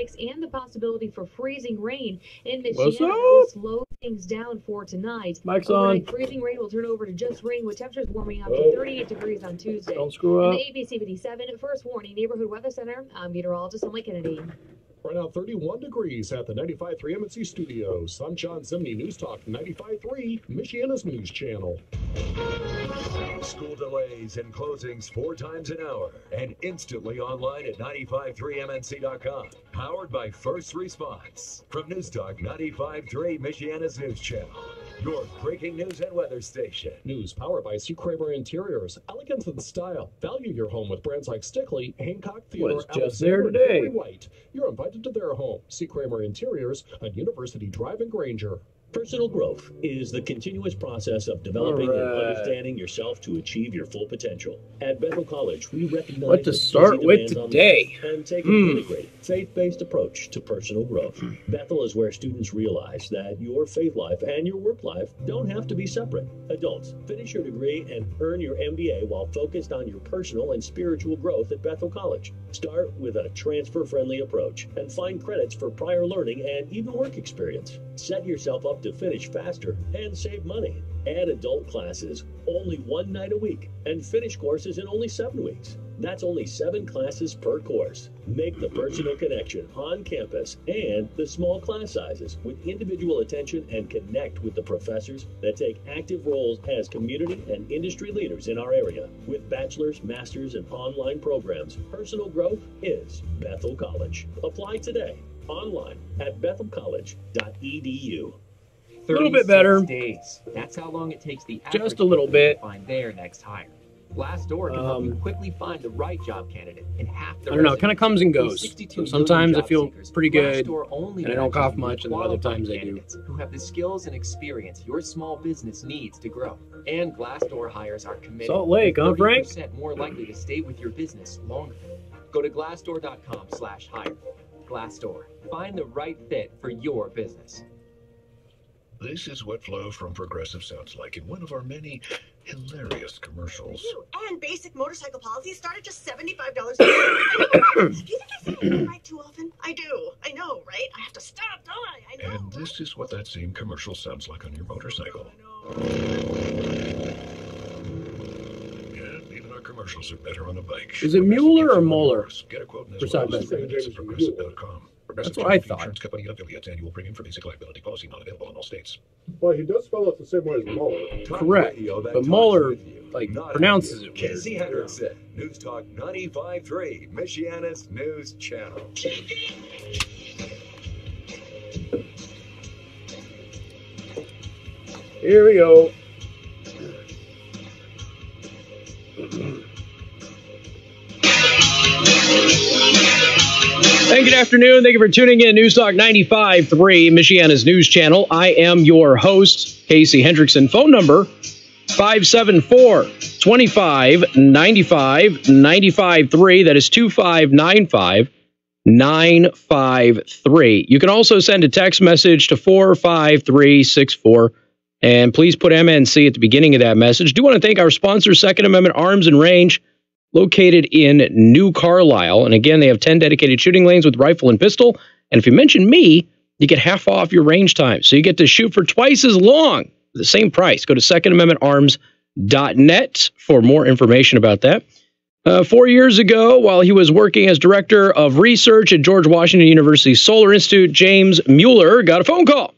mix and the possibility for freezing rain in Michigan. That will slow things down for tonight. Mike's Overnight, on. freezing rain will turn over to just rain, with temperatures warming up to 38 degrees on Tuesday. Don't screw up. In the ABC 57 First Warning Neighborhood Weather Center, I'm meteorologist Emily Kennedy. Right now, 31 degrees at the 95.3 MNC studios. I'm John Zimney, News Talk 95.3, Michiana's News Channel. School delays and closings 4 times an hour and instantly online at 953mnc.com. Powered by First Response. From News Talk 95.3, Michiana's News Channel. Your breaking news and weather station. News powered by C. Kramer Interiors. Elegance and style. Value your home with brands like Stickley, Hancock, Theodore, Was just there and today. Henry White. You're invited to their home. C. Kramer Interiors on University Drive in Granger. Personal growth is the continuous process of developing and understanding yourself to achieve your full potential. At Bethel College, we recognize What to start with today? And take an integrated, faith-based approach to personal growth. Bethel is where students realize that your faith life and your work life don't have to be separate. Adults, finish your degree and earn your MBA while focused on your personal and spiritual growth at Bethel College. Start with a transfer-friendly approach and find credits for prior learning and even work experience. Set yourself up to finish faster and save money. Add adult classes only 1 night a week and finish courses in only 7 weeks. That's only 7 classes per course. Make the personal connection on campus and the small class sizes with individual attention and connect with the professors that take active roles as community and industry leaders in our area. With bachelor's, master's, and online programs, personal growth is Bethel College. Apply today online at bethelcollege.edu. A little bit better. Days. That's how long it takes the Just a little bit. to find their next hire. Glassdoor can help you quickly find the right job candidate in half the I don't know. It kind of comes and goes. 62 So sometimes I million feel job seekers, pretty good, Glassdoor only and I don't matches cough you much, with and then other qualified times I do. candidates who have the skills and experience your small business needs to grow. And Glassdoor hires are committed. Salt Lake, huh, Frank? 30% more likely to stay with your business longer. Go to glassdoor.com/hire. Glassdoor. Find the right fit for your business. This is what Flo from Progressive sounds like in one of our many hilarious commercials. And basic motorcycle policies start at just $75 a year. Do you think I say it right too often? I do. I know, right? I have to stop, don't I? I know. And this is what that same commercial sounds like on your motorcycle. Yeah, even our commercials are better on a bike. Is it Mueller or Mueller? Get a quote For side by side. at progressive.com. That's what I thought. Insurance company and affiliates. Annual premium for basic liability policy not available in all states. Well, he does spell it the same way as Mueller. Correct. But Mueller, like, pronounces it weird. Casey Hendrickson, News Talk 95.3, Michiana's News Channel. Here we go. And good afternoon. Thank you for tuning in. News Talk 95.3, Michiana's News Channel. I am your host, Casey Hendrickson. Phone number 574-2595-95.3. That is 2595-953. You can also send a text message to 45364. And please put MNC at the beginning of that message. Do want to thank our sponsor, Second Amendment Arms and Range, located in New Carlisle. And again, they have 10 dedicated shooting lanes with rifle and pistol. And if you mention me, you get half off your range time. So you get to shoot for twice as long, the same price. Go to secondamendmentarms.net for more information about that. 4 years ago, while he was working as director of research at George Washington University Solar Institute, James Mueller got a phone call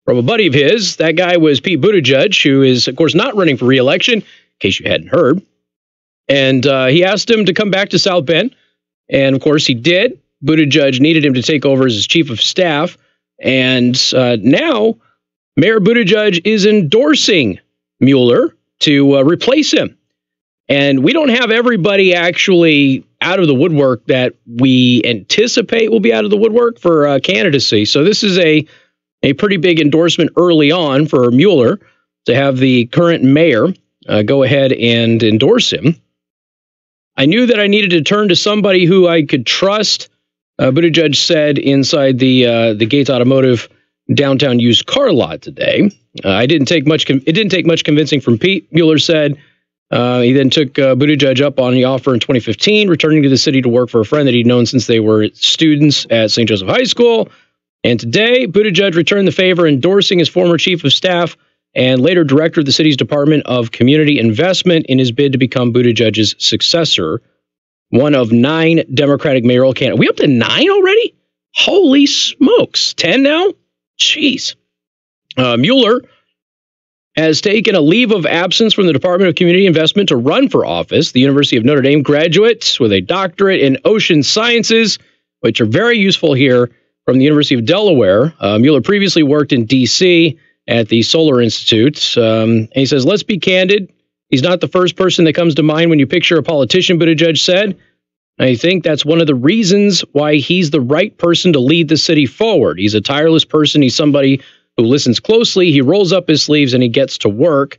from a buddy of his. That guy was Pete Buttigieg, who is, of course, not running for re-election, in case you hadn't heard. And he asked him to come back to South Bend. And, of course, he did. Buttigieg needed him to take over as his chief of staff. And now Mayor Buttigieg is endorsing Mueller to replace him. And we don't have everybody actually out of the woodwork that we anticipate will be out of the woodwork for candidacy. So this is a pretty big endorsement early on for Mueller to have the current mayor go ahead and endorse him. I knew that I needed to turn to somebody who I could trust. Buttigieg said inside the Gates Automotive downtown used car lot today. It didn't take much convincing from Pete. Mueller said He then took Buttigieg up on the offer in 2015, returning to the city to work for a friend that he'd known since they were students at St. Joseph High School. And today, Buttigieg returned the favor, endorsing his former chief of staff and later director of the city's Department of Community Investment in his bid to become Buttigieg's successor, one of 9 Democratic mayoral candidates. We up to 9 already? Holy smokes. 10 now? Jeez. Mueller has taken a leave of absence from the Department of Community Investment to run for office. The University of Notre Dame graduate with a doctorate in ocean sciences, which are very useful here, from the University of Delaware. Mueller previously worked in D.C. at the Solar Institute. And he says, let's be candid. He's not the first person that comes to mind when you picture a politician, Buttigieg said. I think that's one of the reasons why he's the right person to lead the city forward. He's a tireless person. He's somebody who listens closely. He rolls up his sleeves and he gets to work.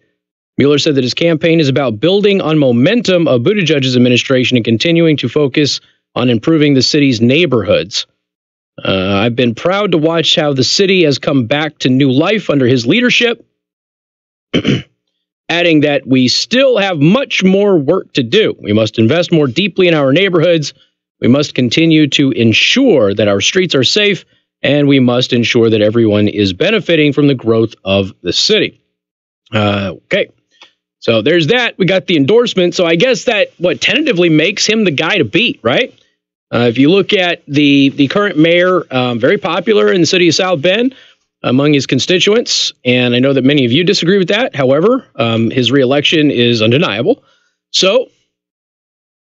Mueller said that his campaign is about building on momentum of Buttigieg's administration and continuing to focus on improving the city's neighborhoods. I've been proud to watch how the city has come back to new life under his leadership, adding that we still have much more work to do. We must invest more deeply in our neighborhoods. We must continue to ensure that our streets are safe, and we must ensure that everyone is benefiting from the growth of the city. Okay, so there's that. We got the endorsement. So I guess that tentatively makes him the guy to beat, right? If you look at the current mayor, very popular in the city of South Bend among his constituents, and I know that many of you disagree with that. However, his reelection is undeniable. So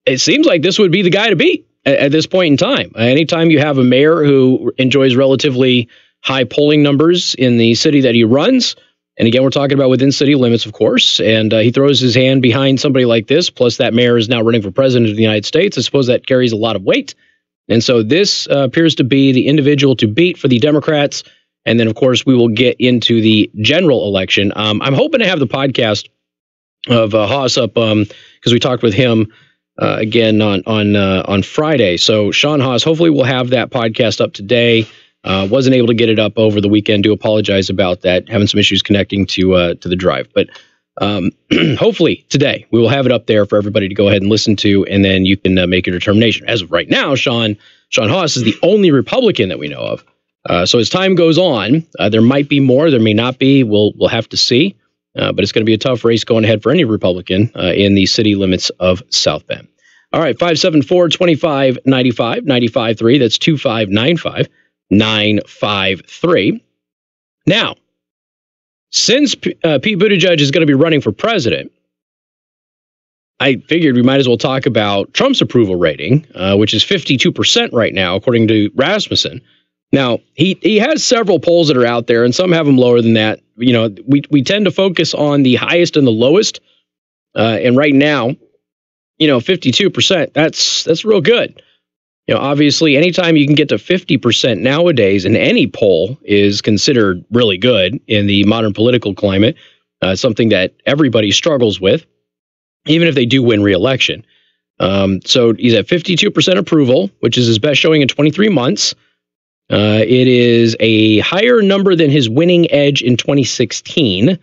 it seems like this would be the guy to beat at this point in time. Anytime you have a mayor who enjoys relatively high polling numbers in the city that he runs, and again, we're talking about within city limits, of course, and he throws his hand behind somebody like this, plus that mayor is now running for president of the United States. I suppose that carries a lot of weight. And so this appears to be the individual to beat for the Democrats. And then, of course, we will get into the general election. I'm hoping to have the podcast of Haas up because we talked with him again on Friday. So Sean Haas, hopefully we'll have that podcast up today. Wasn't able to get it up over the weekend. Do apologize about that. Having some issues connecting to the drive. But hopefully today we will have it up there for everybody to go ahead and listen to, and then you can make your determination. As of right now, Sean Haas is the only Republican that we know of. So as time goes on, there might be more. There may not be. We'll have to see. But it's going to be a tough race going ahead for any Republican in the city limits of South Bend. All right, 574-2595, 95.3. That's 2595. 953. Now, since Pete Buttigieg is going to be running for president, I figured we might as well talk about Trump's approval rating, which is 52% right now, according to Rasmussen. Now, he has several polls that are out there, and some have him lower than that. You know, we tend to focus on the highest and the lowest, and right now, 52%. That's real good. Obviously, anytime you can get to 50% nowadays in any poll is considered really good in the modern political climate, something that everybody struggles with, even if they do win re-election. So he's at 52% approval, which is his best showing in 23 months. It is a higher number than his winning edge in 2016.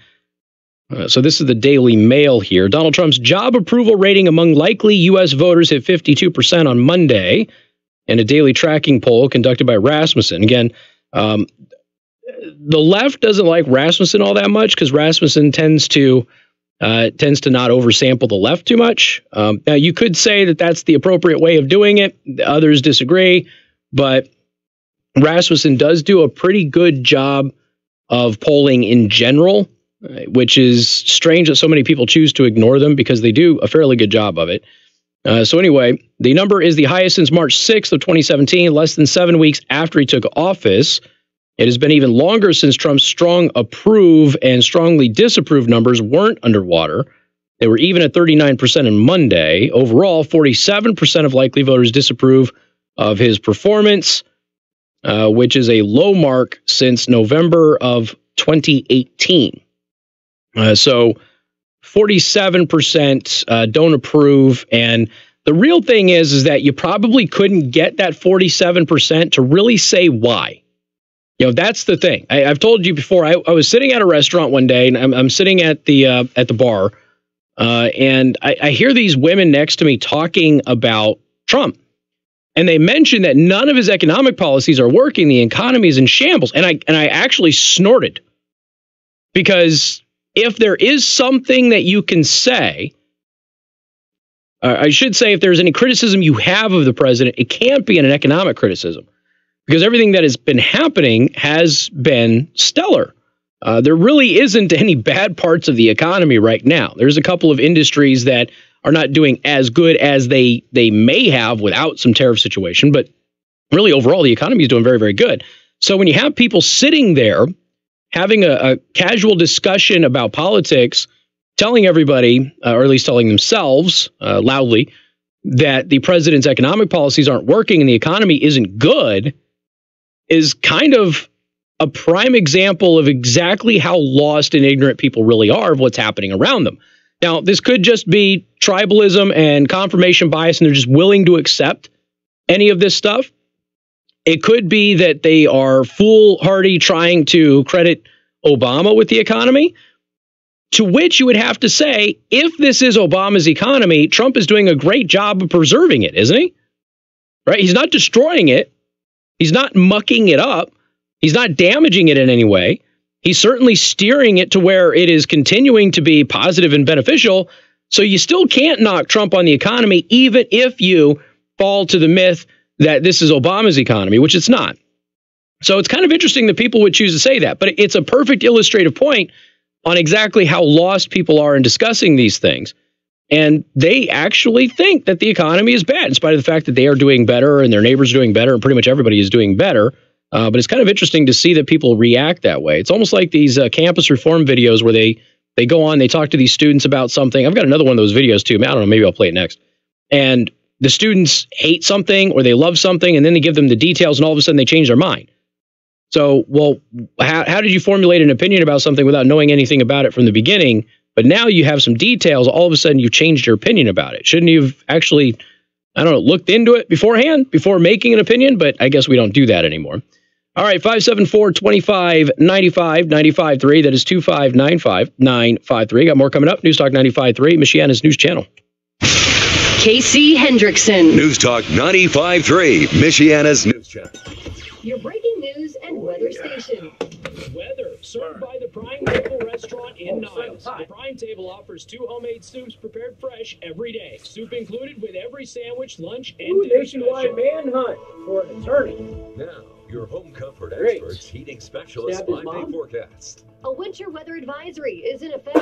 So this is the Daily Mail here. Donald Trump's job approval rating among likely U.S. voters hit 52% on Monday, in a daily tracking poll conducted by Rasmussen. Again, the left doesn't like Rasmussen all that much because Rasmussen tends to not oversample the left too much. Now, you could say that that's the appropriate way of doing it. Others disagree, but Rasmussen does do a pretty good job of polling in general, which is strange that so many people choose to ignore them because they do a fairly good job of it. So anyway, the number is the highest since March 6th of 2017, less than 7 weeks after he took office. It has been even longer since Trump's strong approve and strongly disapprove numbers weren't underwater. They were even at 39% on Monday. Overall, 47% of likely voters disapprove of his performance, which is a low mark since November of 2018. So 47% don't approve. And the real thing is that you probably couldn't get that 47% to really say why. That's the thing. I've told you before, I was sitting at a restaurant one day, and I'm sitting at the bar And I hear these women next to me talking about Trump. And they mention that none of his economic policies are working. The economy is in shambles. And I actually snorted. Because if there is something that you can say, I should say if there's any criticism you have of the president, it can't be an economic criticism. Because everything that has been happening has been stellar. There really isn't any bad parts of the economy right now. There's a couple of industries that are not doing as good as they may have without some tariff situation. But really, overall, the economy is doing very, very good. So when you have people sitting there having a casual discussion about politics, telling everybody, or at least telling themselves loudly, that the president's economic policies aren't working and the economy isn't good, is kind of a prime example of exactly how lost and ignorant people really are of what's happening around them. Now, this could just be tribalism and confirmation bias, and they're just willing to accept any of this stuff. It could be that they are foolhardy trying to credit Obama with the economy, to which you would have to say, if this is Obama's economy, Trump is doing a great job of preserving it, isn't he? Right? He's not destroying it. He's not mucking it up. He's not damaging it in any way. He's certainly steering it to where it is continuing to be positive and beneficial. So you still can't knock Trump on the economy, even if you fall to the myth that this is Obama's economy, which it's not. So it's kind of interesting that people would choose to say that. But it's a perfect illustrative point on exactly how lost people are in discussing these things. And they actually think that the economy is bad, in spite of the fact that they are doing better and their neighbors are doing better and pretty much everybody is doing better. But it's kind of interesting to see that people react that way. It's almost like these campus reform videos where they go on, they talk to these students about something. I've got another one of those videos too. I don't know, maybe I'll play it next. And the students hate something or they love something, and then they give them the details and all of a sudden they change their mind. So, well, how did you formulate an opinion about something without knowing anything about it from the beginning? But now you have some details, all of a sudden you've changed your opinion about it. Shouldn't you have actually, I don't know, looked into it beforehand before making an opinion? But I guess we don't do that anymore. All right, 574-2595, 95.3. That is 2595-953. Got more coming up. News Talk 95.3, Michiana's news channel. Casey Hendrickson. News Talk 95.3, Michiana's news channel. Your breaking news and weather station. Weather, served by the Prime Table Restaurant in Niles. The Prime Table offers 2 homemade soups prepared fresh every day. Soup included with every sandwich, lunch, and dinner nationwide special. Manhunt for an attorney. Now, your home comfort Great. experts, heating specialists, Stabbed his 5-day mom? forecast. A winter weather advisory is in effect.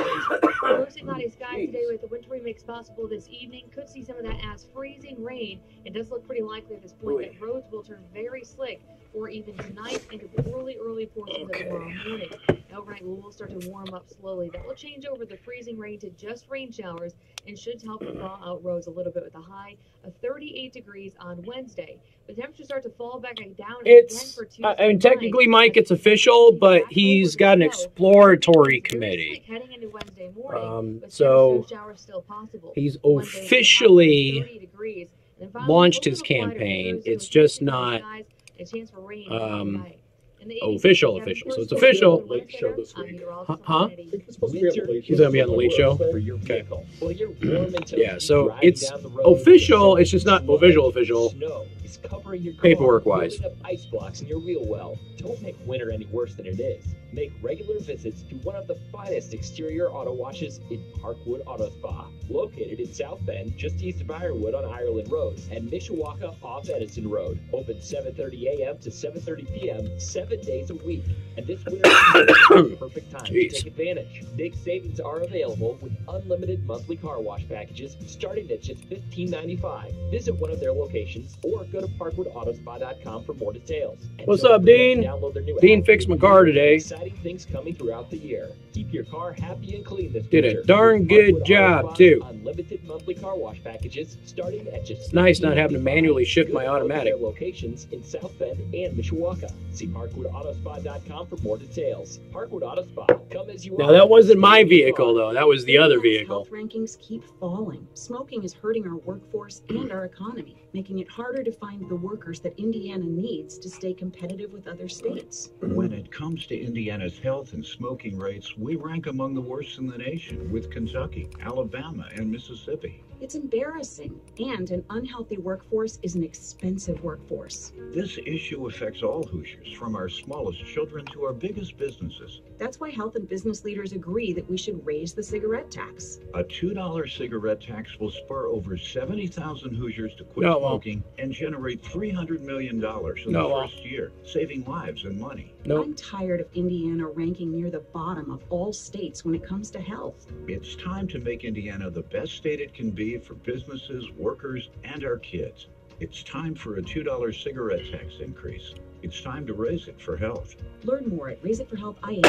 Mostly cloudy skies today with a wintry mix possible this evening. Could see some of that as freezing rain. It does look pretty likely at this point that roads will turn very slick or even tonight into the early portions of tomorrow morning. Overnight, we will start to warm up slowly. That will change over the freezing rain to just rain showers and should help to thaw out roads a little bit with a high of 38 degrees on Wednesday. But temperatures start to fall back down again for Tuesday. I mean, technically, Mike, it's official, but he's got an exploratory committee. Heading into Wednesday morning, So showers still possible. he's Wednesday, officially 30 degrees. And finally, launched a his little quieter campaign. Thursday It's with just mixed not skies and a chance for rain overnight. In the official. So it's official. Late show this week. Huh? It's supposed to be on the late He's going to be on the Late Show? For your vehicle. Well, you're warm until Yeah, you so drive it's down the road. official. It's just not official. Snow is covering your car, Paperwork-wise. building up ice blocks in your wheel well. Don't make winter any worse than it is. Make regular visits to one of the finest exterior auto washes in Parkwood Auto Spa, located in South Bend, just east of Ironwood on Ireland Road, and Mishawaka off Edison Road. Open 7:30 a.m. to 7:30 p.m. 7 days a week. And this winter is the perfect time to take advantage. Big savings are available with unlimited monthly car wash packages starting at just $15.95. Visit one of their locations or go to parkwoodautospot.com for more details. And What's don't up, forget to Dean? download their new Dean app. fixed my car today. Exciting things coming throughout the year. Keep your car happy and clean this Did a winter. darn good Parkwood job, Auto Spot's too. Unlimited monthly car wash packages starting at just It's nice not having to $15.95. manually shift my Go to automatic. their locations in South Bend and Mishawaka. See parkwoodautospot.com for more details. Parkwood Auto Spa. Come as you are. Now, that wasn't my vehicle, though. That was the other vehicle. Health rankings keep falling. Smoking is hurting our workforce and our economy, making it harder to find find the workers that Indiana needs to stay competitive with other states. When it comes to Indiana's health and smoking rates, we rank among the worst in the nation, with Kentucky, Alabama, and Mississippi. It's embarrassing, and an unhealthy workforce is an expensive workforce. This issue affects all Hoosiers, from our smallest children to our biggest businesses. That's why health and business leaders agree that we should raise the cigarette tax. A $2 cigarette tax will spur over 70,000 Hoosiers to quit smoking and generate $300 million in the first year, saving lives and money. I'm tired of Indiana ranking near the bottom of all states when it comes to health. It's time to make Indiana the best state it can be for businesses, workers, and our kids. It's time for a $2 cigarette tax increase. It's time to raise it for health. Learn more at RaiseItForHealth.ia.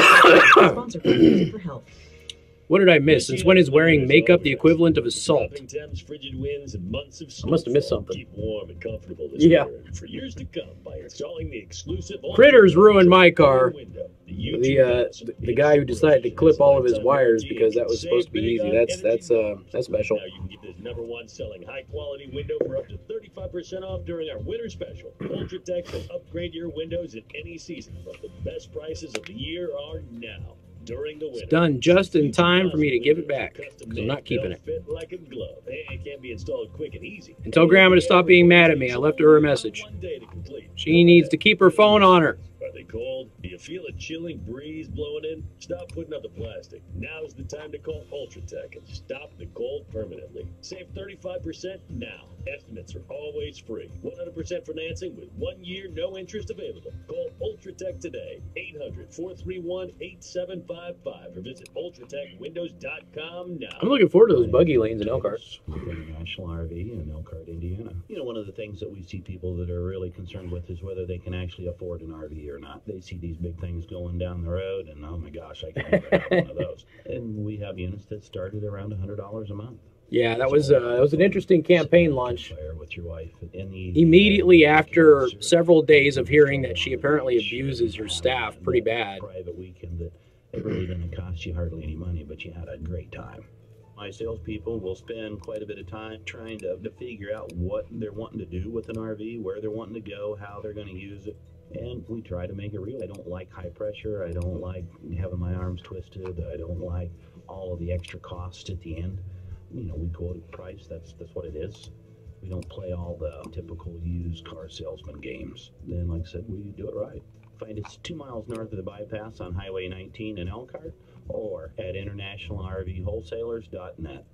Sponsor for Raise It for Health. What did I miss? Since when is wearing makeup the equivalent of assault? Frigid winds and months of I must have missed something. Keep warm and comfortable this Yeah. winter for years to come by installing the exclusive Critters ruined my car. The guy who decided to clip all of his wires because that was supposed to be easy. That's special. Now you can get this #1 selling high quality window for up to 35% off during our winter special. Ultratech will upgrade your windows in any season, but the best prices of the year are now. During the winter. It's done just in time for me to give it back, because I'm not keeping it. Fit like a glove. It can be installed quick and easy. Tell Grandma to stop being mad at me. I left her a message. She needs to keep her phone on her. Are they cold? Do you feel a chilling breeze blowing in? Stop putting up the plastic. Now's the time to call Ultratech and stop the cold permanently. Save 35% now. Estimates are always free. 100% financing with 1 year, no interest available. Call Ultratech today. 800-431-8755 or visit ultratechwindows.com now. I'm looking forward to those buggy lanes in Elkhart. International RV in Elkhart, Indiana. You know, one of the things that we see people that are really concerned with is whether they can actually afford an RV or not. They see these big things going down the road, and oh my gosh, I can't even have one of those. And we have units that start at around $100 a month. Yeah, that was an interesting campaign launch. With your wife Immediately after several days of hearing that she apparently abuses her staff pretty bad. Private weekend that it really didn't cost you hardly any money, but you had a great time. My salespeople will spend quite a bit of time trying to figure out what they're wanting to do with an RV, where they're wanting to go, how they're going to use it, and we try to make it real. I don't like high pressure. I don't like having my arms twisted. I don't like all of the extra costs at the end. You know, we quote a price. That's what it is. We don't play all the typical used car salesman games. Then, like I said, we do it right. Find us 2 miles north of the bypass on Highway 19 in Elkhart, or at internationalrvwholesalers.net.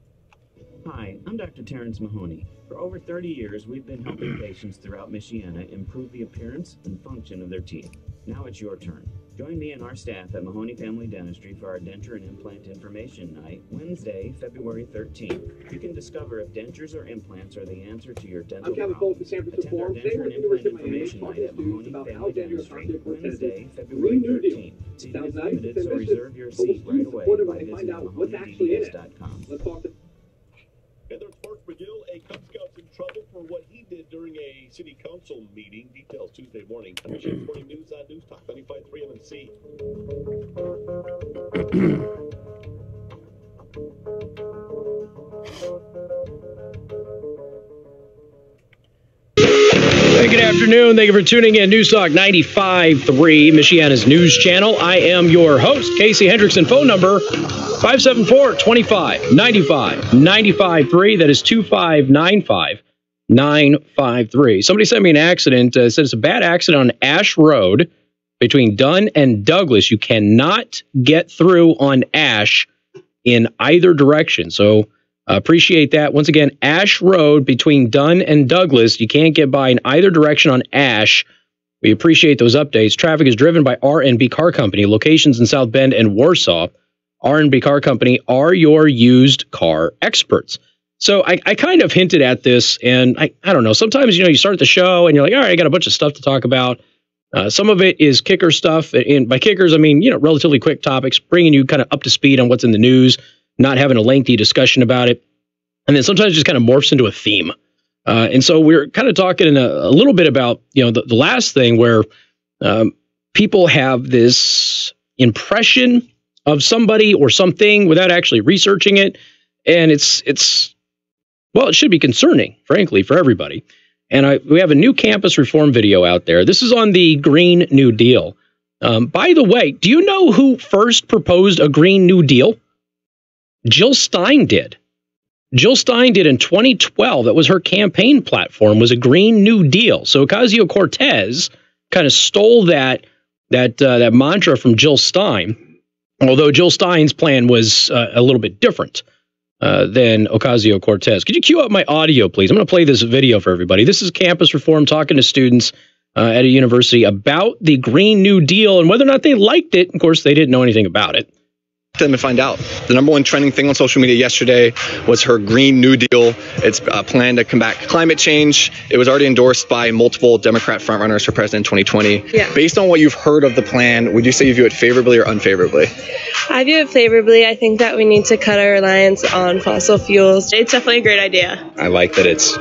Hi, I'm Dr. Terrence Mahoney. For over 30 years, we've been helping patients throughout Michiana improve the appearance and function of their teeth. Now it's your turn. Join me and our staff at Mahoney Family Dentistry for our Denture and Implant Information Night, Wednesday, February 13th. You can discover if dentures or implants are the answer to your dental problem. Attend our Denture and Implant Information Night at Mahoney Family Dentistry, Wednesday, February 13th. Seating is limited, so reserve your seat right away by visiting MahoneyDDS.com. Heather Clark McGill, a Cub Scout's in trouble for what he did during a city council meeting. Details Tuesday morning. Michigan Morning News on News Talk 95.3 MNC. Hey, good afternoon. Thank you for tuning in. News Talk 95.3, Michiana's news channel. I am your host, Casey Hendrickson. Phone number 574-25-95-95.3. That is 2595-953. Somebody sent me an accident. Said it's a bad accident on Ash Road between Dunn and Douglas. You cannot get through on Ash in either direction. So appreciate that. Once again, Ash Road between Dunn and Douglas. You can't get by in either direction on Ash. We appreciate those updates. Traffic is driven by R&B Car Company. Locations in South Bend and Warsaw. R&B Car Company are your used car experts. So I kind of hinted at this, and I don't know. Sometimes, you start the show and you're like, all right, I got a bunch of stuff to talk about. Some of it is kicker stuff. And by kickers, I mean, relatively quick topics, bringing you kind of up to speed on what's in the news, not having a lengthy discussion about it. And then sometimes it just kind of morphs into a theme. And so we're kind of talking a little bit about, the last thing where people have this impression of somebody or something without actually researching it. And it should be concerning, frankly, for everybody. And we have a new campus reform video out there. This is on the Green New Deal. By the way, do you know who first proposed a Green New Deal? Jill Stein did. Jill Stein did in 2012. That was her campaign platform, was a Green New Deal. So Ocasio-Cortez kind of stole that mantra from Jill Stein, although Jill Stein's plan was a little bit different than Ocasio-Cortez. Could you cue up my audio, please? I'm going to play this video for everybody. This is campus reform talking to students at a university about the Green New Deal and whether or not they liked it. Of course, they didn't know anything about it. Them to find out. The number one trending thing on social media yesterday was her Green New Deal. It's a plan to combat climate change. It was already endorsed by multiple Democrat frontrunners for president in 2020. Yeah. Based on what you've heard of the plan, would you say you view it favorably or unfavorably? I view it favorably. I think that we need to cut our reliance on fossil fuels. It's definitely a great idea. I like that it's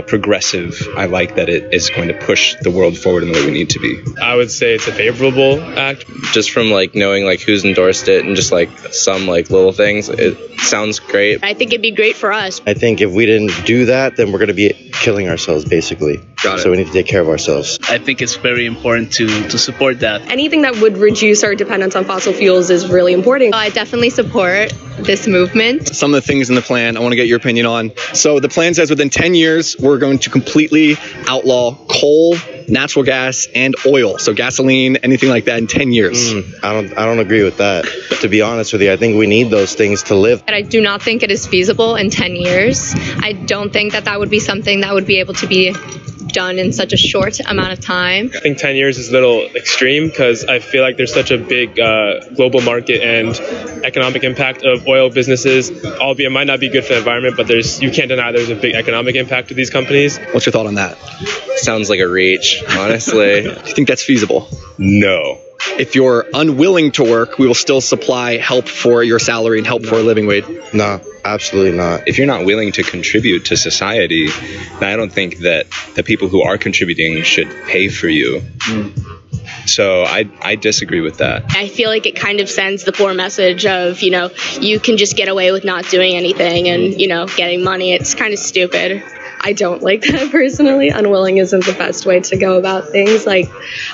progressive. I like that it is going to push the world forward in the way we need to be. I would say it's a favorable act. Just from like knowing like who's endorsed it and just like some like little things, it sounds great. I think it'd be great for us. I think if we didn't do that, then we're going to be killing ourselves, basically. Got it. So we need to take care of ourselves. I think it's very important to support that. Anything that would reduce our dependence on fossil fuels is really important. I definitely support this movement. Some of the things in the plan I want to get your opinion on. So the plan says within 10 years, we're going to completely outlaw coal, natural gas, and oil. So gasoline, anything like that in 10 years. I don't agree with that. To be honest with you, I think we need those things to live. I do not think it is feasible in 10 years. I don't think that that would be something that would be able to be done in such a short amount of time. I think 10 years is a little extreme because I feel like there's such a big global market and economic impact of oil businesses, albeit it might not be good for the environment, but you can't deny there's a big economic impact of these companies. What's your thought on that? Sounds like a reach, honestly. Do you think that's feasible? No. If you're unwilling to work, we will still supply help for your salary and help for a living wage. No, absolutely not. If you're not willing to contribute to society, then I don't think that the people who are contributing should pay for you. So I disagree with that. I feel like it kind of sends the poor message of, you can just get away with not doing anything and, getting money. It's kind of stupid. I don't like that personally. Unwilling isn't the best way to go about things. Like,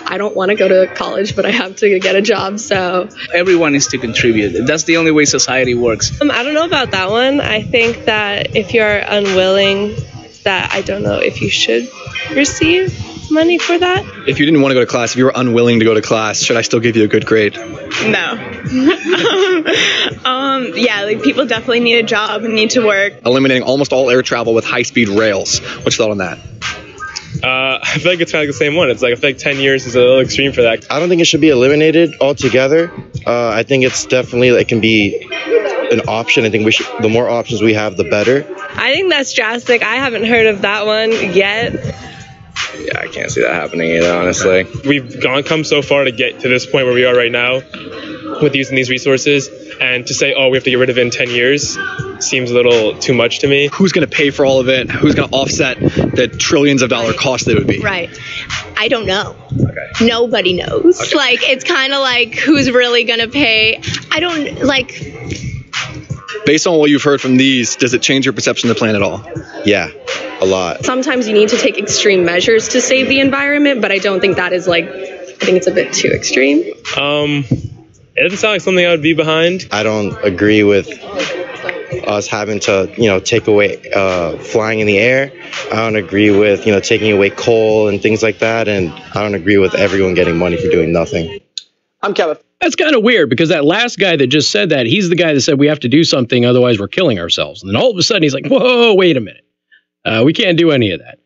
I don't want to go to college, but I have to get a job, so. Everyone needs to contribute. That's the only way society works. I don't know about that one. I think that if you're unwilling, that I don't know if you should receive money for that. If you didn't want to go to class, if you were unwilling to go to class, should I still give you a good grade? No. Yeah, like people definitely need a job and need to work. Eliminating almost all air travel with high-speed rails. What's your thought on that? I feel like it's kind of the same one. It's like I feel like 10 years is a little extreme for that. I don't think it should be eliminated altogether. I think it's definitely, it can be an option. I think the more options we have, the better. I think that's drastic. I haven't heard of that one yet. Yeah, I can't see that happening either, honestly. We've come so far to get to this point where we are right now with using these resources, and to say, oh, we have to get rid of it in 10 years seems a little too much to me. Who's going to pay for all of it? Who's going to offset the trillions of dollar cost that it would be? Right. I don't know. Okay. Nobody knows. Okay. Like, it's kind of like, who's really going to pay? I don't, like... Based on what you've heard from these, does it change your perception of the plan at all? Yeah, a lot. Sometimes you need to take extreme measures to save the environment, but I don't think that is I think it's a bit too extreme. It doesn't sound like something I would be behind. I don't agree with us having to, take away flying in the air. I don't agree with, taking away coal and things like that. And I don't agree with everyone getting money for doing nothing. I'm Kevin. That's kind of weird because that last guy that just said that, he's the guy that said we have to do something, otherwise we're killing ourselves. And then all of a sudden he's like, whoa, wait a minute. We can't do any of that.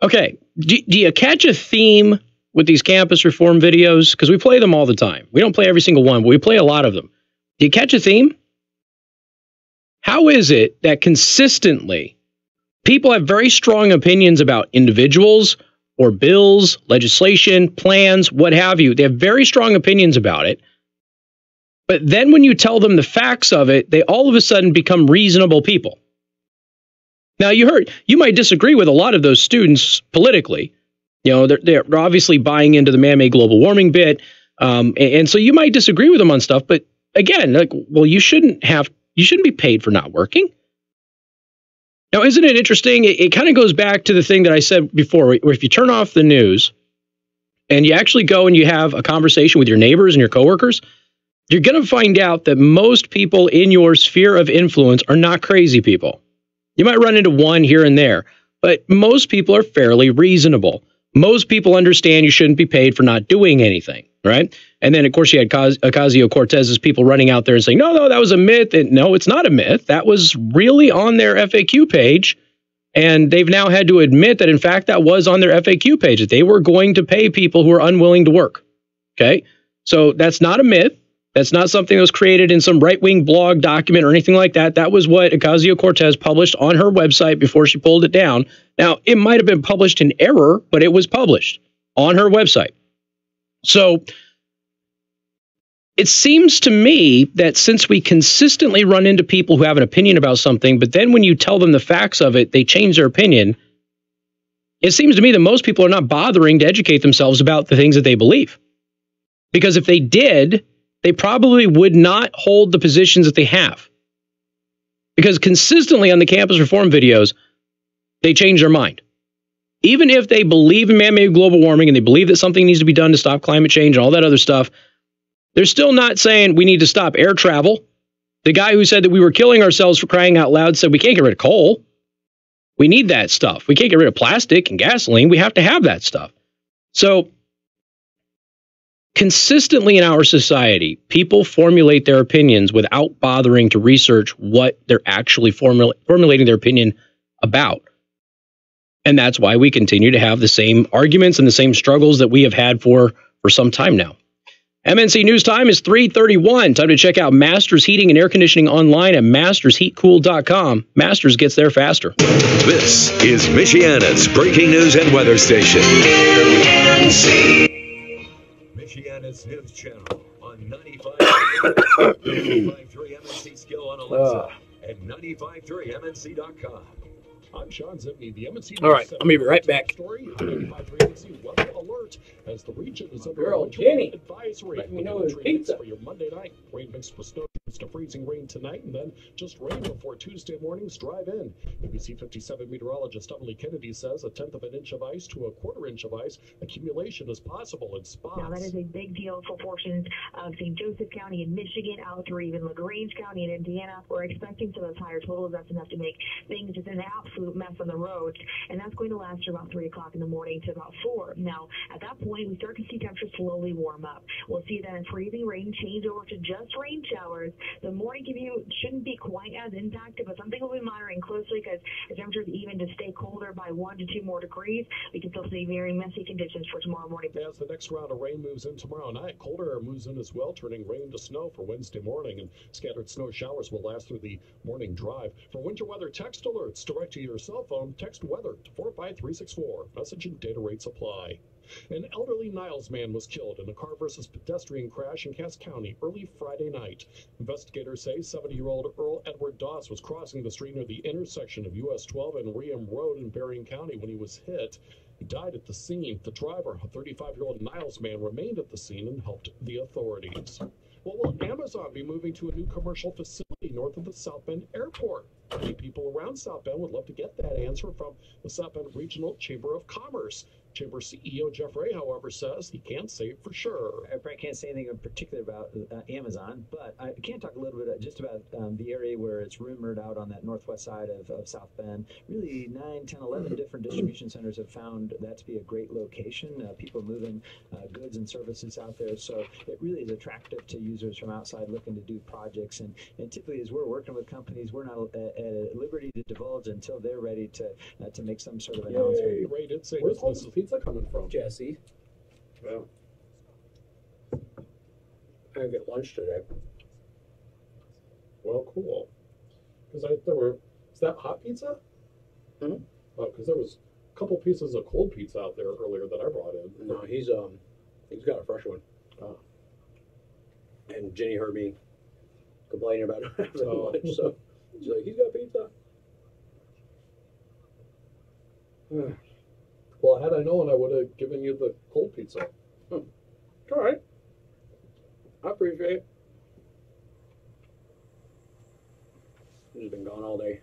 Okay, do you catch a theme with these campus reform videos? Because we play them all the time. We don't play every single one, but we play a lot of them. Do you catch a theme? How is it that consistently people have very strong opinions about individuals or bills, legislation, plans, what have you? They have very strong opinions about it. But then when you tell them the facts of it, they all of a sudden become reasonable people. Now, you might disagree with a lot of those students politically. They're obviously buying into the man-made global warming bit. And so you might disagree with them on stuff. But again, you shouldn't be paid for not working. Now, isn't it interesting? It kind of goes back to the thing that I said before, where if you turn off the news and you actually go and you have a conversation with your neighbors and your coworkers, you're going to find out that most people in your sphere of influence are not crazy people. You might run into one here and there, but most people are fairly reasonable. Most people understand you shouldn't be paid for not doing anything, right? And then, of course, you had Ocasio-Cortez's people running out there and saying, no, that was a myth. And no, it's not a myth. That was really on their FAQ page. And they've now had to admit that, in fact, that was on their FAQ page, that they were going to pay people who are unwilling to work. Okay? So that's not a myth. That's not something that was created in some right-wing blog document or anything like that. That was what Ocasio-Cortez published on her website before she pulled it down. Now, it might have been published in error, but it was published on her website. So it seems to me that since we consistently run into people who have an opinion about something, but then when you tell them the facts of it, they change their opinion, it seems to me that most people are not bothering to educate themselves about the things that they believe. Because if they did, they probably would not hold the positions that they have. Because consistently on the campus reform videos, they change their mind. Even if they believe in man-made global warming and they believe that something needs to be done to stop climate change and all that other stuff, they're still not saying we need to stop air travel. The guy who said that we were killing ourselves for crying out loud said we can't get rid of coal. We need that stuff. We can't get rid of plastic and gasoline. We have to have that stuff. So consistently in our society, people formulate their opinions without bothering to research what they're actually formulating their opinion about. And that's why we continue to have the same arguments and the same struggles that we have had for some time now. MNC News Time is 3:31. Time to check out Masters Heating and Air Conditioning online at mastersheatcool.com. Masters gets there faster. This is Michiana's breaking news and weather station. Michiana's news channel on 95.3 MNC Skill on Alexa and 95.3 MNC.com. I'm Sean Zibney, the MNC. All right, I'm going to be right back. Story, 95.3 MNC weather alert as the region is under a winter advisory. Let me know the pizza for your Monday night. Rain mixed with snow to freezing rain tonight, and then just rain before Tuesday morning's drive in. ABC 57 meteorologist Emily Kennedy says a 1/10 of an inch of ice to a 1/4 inch of ice accumulation is possible in spots. Now that is a big deal for portions of St. Joseph County in Michigan, out through even LaGrange County in Indiana. We're expecting some of those higher totals. That's enough to make things just an absolute mess on the roads, and that's going to last from about 3 o'clock in the morning to about 4. Now, at that point, we start to see temperatures slowly warm up. We'll see that freezing rain change over to just rain showers. The morning commute shouldn't be quite as impacted, but something we'll be monitoring closely because the temperatures even to stay colder by 1 to 2 more degrees. We can still see very messy conditions for tomorrow morning. As the next round of rain moves in tomorrow night, colder air moves in as well, turning rain to snow for Wednesday morning, and scattered snow showers will last through the morning drive. For winter weather text alerts direct to your cell phone, text weather to 45364. Message and data rates apply. An elderly Niles man was killed in a car versus pedestrian crash in Cass County early Friday night. Investigators say 70-year-old Earl Edward Doss was crossing the street near the intersection of US 12 and Ream Road in Berrien County when he was hit. He died at the scene. The driver, a 35-year-old Niles man, remained at the scene and helped the authorities. Well, will Amazon be moving to a new commercial facility north of the South Bend Airport? Many people around South Bend would love to get that answer from the South Bend Regional Chamber of Commerce. Chamber CEO Jeff Ray, however, says he can't say for sure. I probably can't say anything in particular about Amazon, but I can talk a little bit just about the area where it's rumored out on that northwest side of South Bend. Really 9, 10, 11 different distribution centers have found that to be a great location. People moving goods and services out there, so it really is attractive to users from outside looking to do projects. And typically, as we're working with companies, we're not at liberty to divulge until they're ready to make some sort of announcement. Ray did say where's all this pizza coming from, Jesse? Well, I didn't get lunch today. Well, cool. Because is that hot pizza? Mm-hmm. Oh, because there was a couple pieces of cold pizza out there earlier that I brought in. No, he's got a fresh one. Oh. And Jenny heard me complaining about it after lunch, so she's like, he's got pizza. Well, had I known, I would have given you the cold pizza. All right. I appreciate it. I've just been gone all day.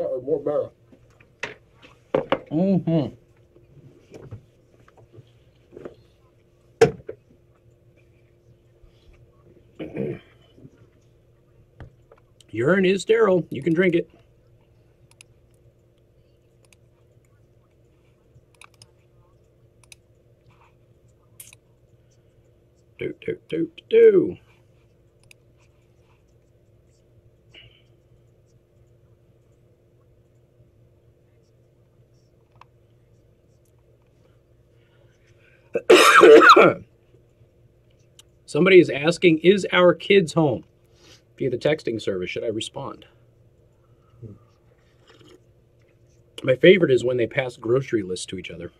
that was more better. Mm-hmm. Urine is sterile. You can drink it. Do. Somebody is asking, is our kids home? Via the texting service, should I respond? My favorite is when they pass grocery lists to each other.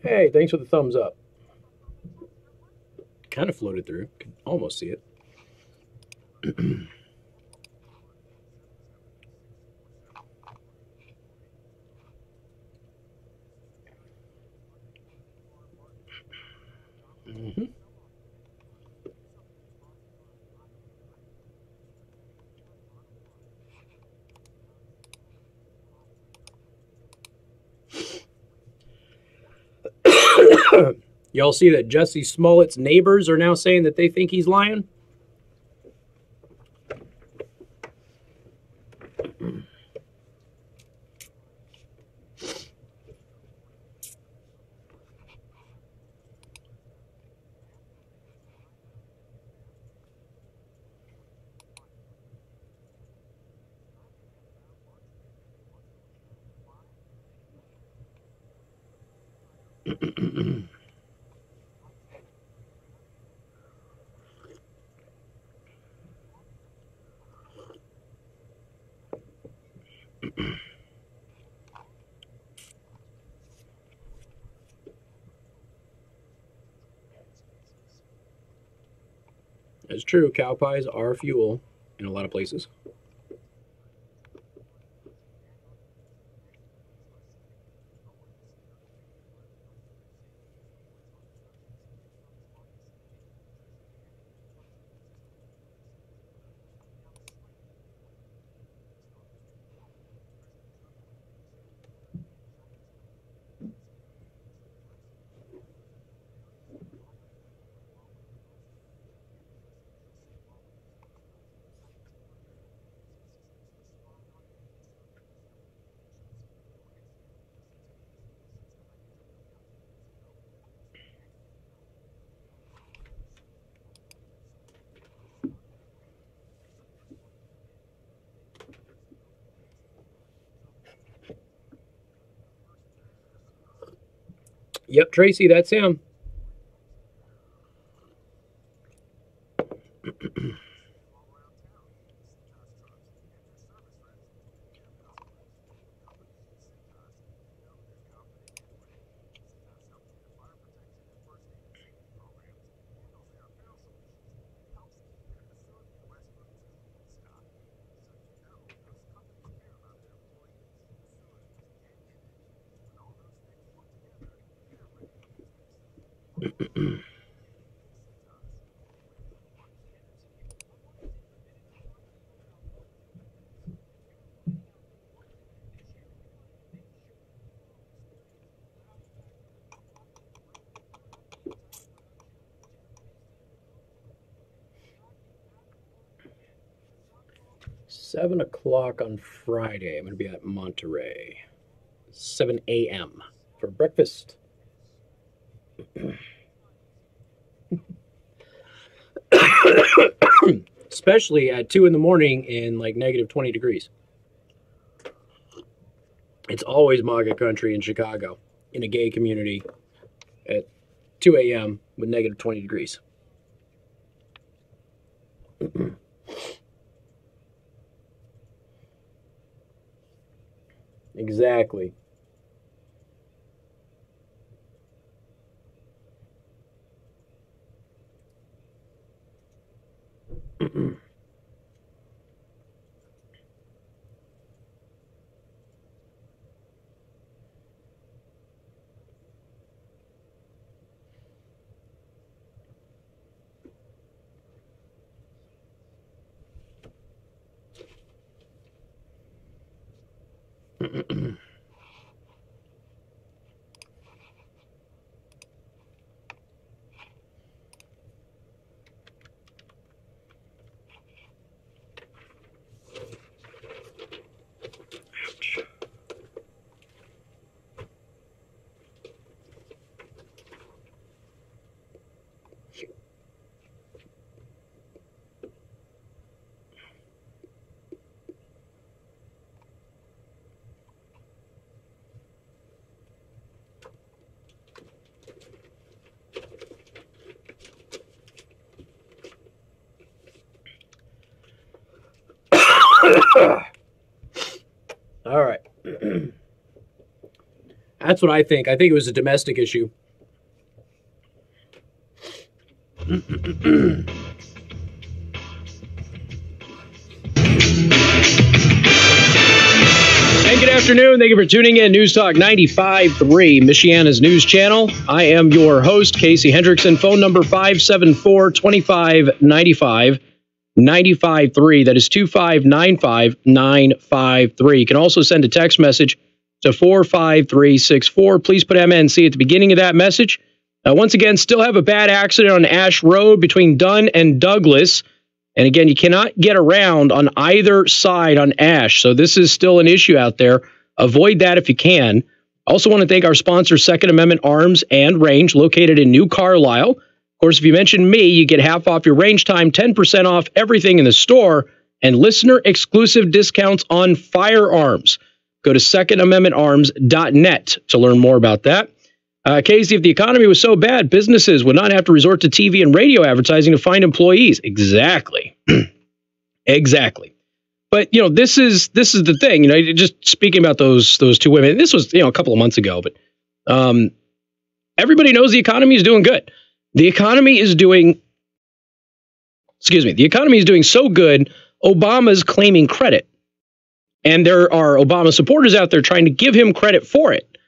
Hey, thanks for the thumbs up. Kind of floated through. Can almost see it. Mm-hmm. Y'all see that Jussie Smollett's neighbors are now saying that they think he's lying? It's true, cow pies are fuel in a lot of places. Yep, Tracy, that's him. Seven o'clock on Friday. I'm going to be at Monterey. 7 a.m. for breakfast. Especially at 2 in the morning in like negative 20 degrees. It's always MAGA country in Chicago, in a gay community at 2 a.m. with negative 20 degrees. Exactly. All right. That's what I think. I think it was a domestic issue. And good afternoon. Thank you for tuning in. News Talk 95.3, Michiana's news channel. I am your host, Casey Hendrickson. Phone number 574-2595. 95.3. That is 2595-953. You can also send a text message to 45364. Please put MNC at the beginning of that message. Once again, still have a bad accident on Ash Road between Dunn and Douglas. And again, you cannot get around on either side on Ash. So this is still an issue out there. Avoid that if you can. Also want to thank our sponsor, Second Amendment Arms and Range, located in New Carlisle. Of course, if you mention me, you get half off your range time, 10% off everything in the store, and listener-exclusive discounts on firearms. Go to secondamendmentarms.net to learn more about that. Casey, if the economy was so bad, businesses would not have to resort to TV and radio advertising to find employees. Exactly. Exactly. But, you know, this is the thing. You know, just speaking about those two women, this was, you know, a couple of months ago, but everybody knows the economy is doing good. The economy is doing so good, Obama's claiming credit. And there are Obama supporters out there trying to give him credit for it.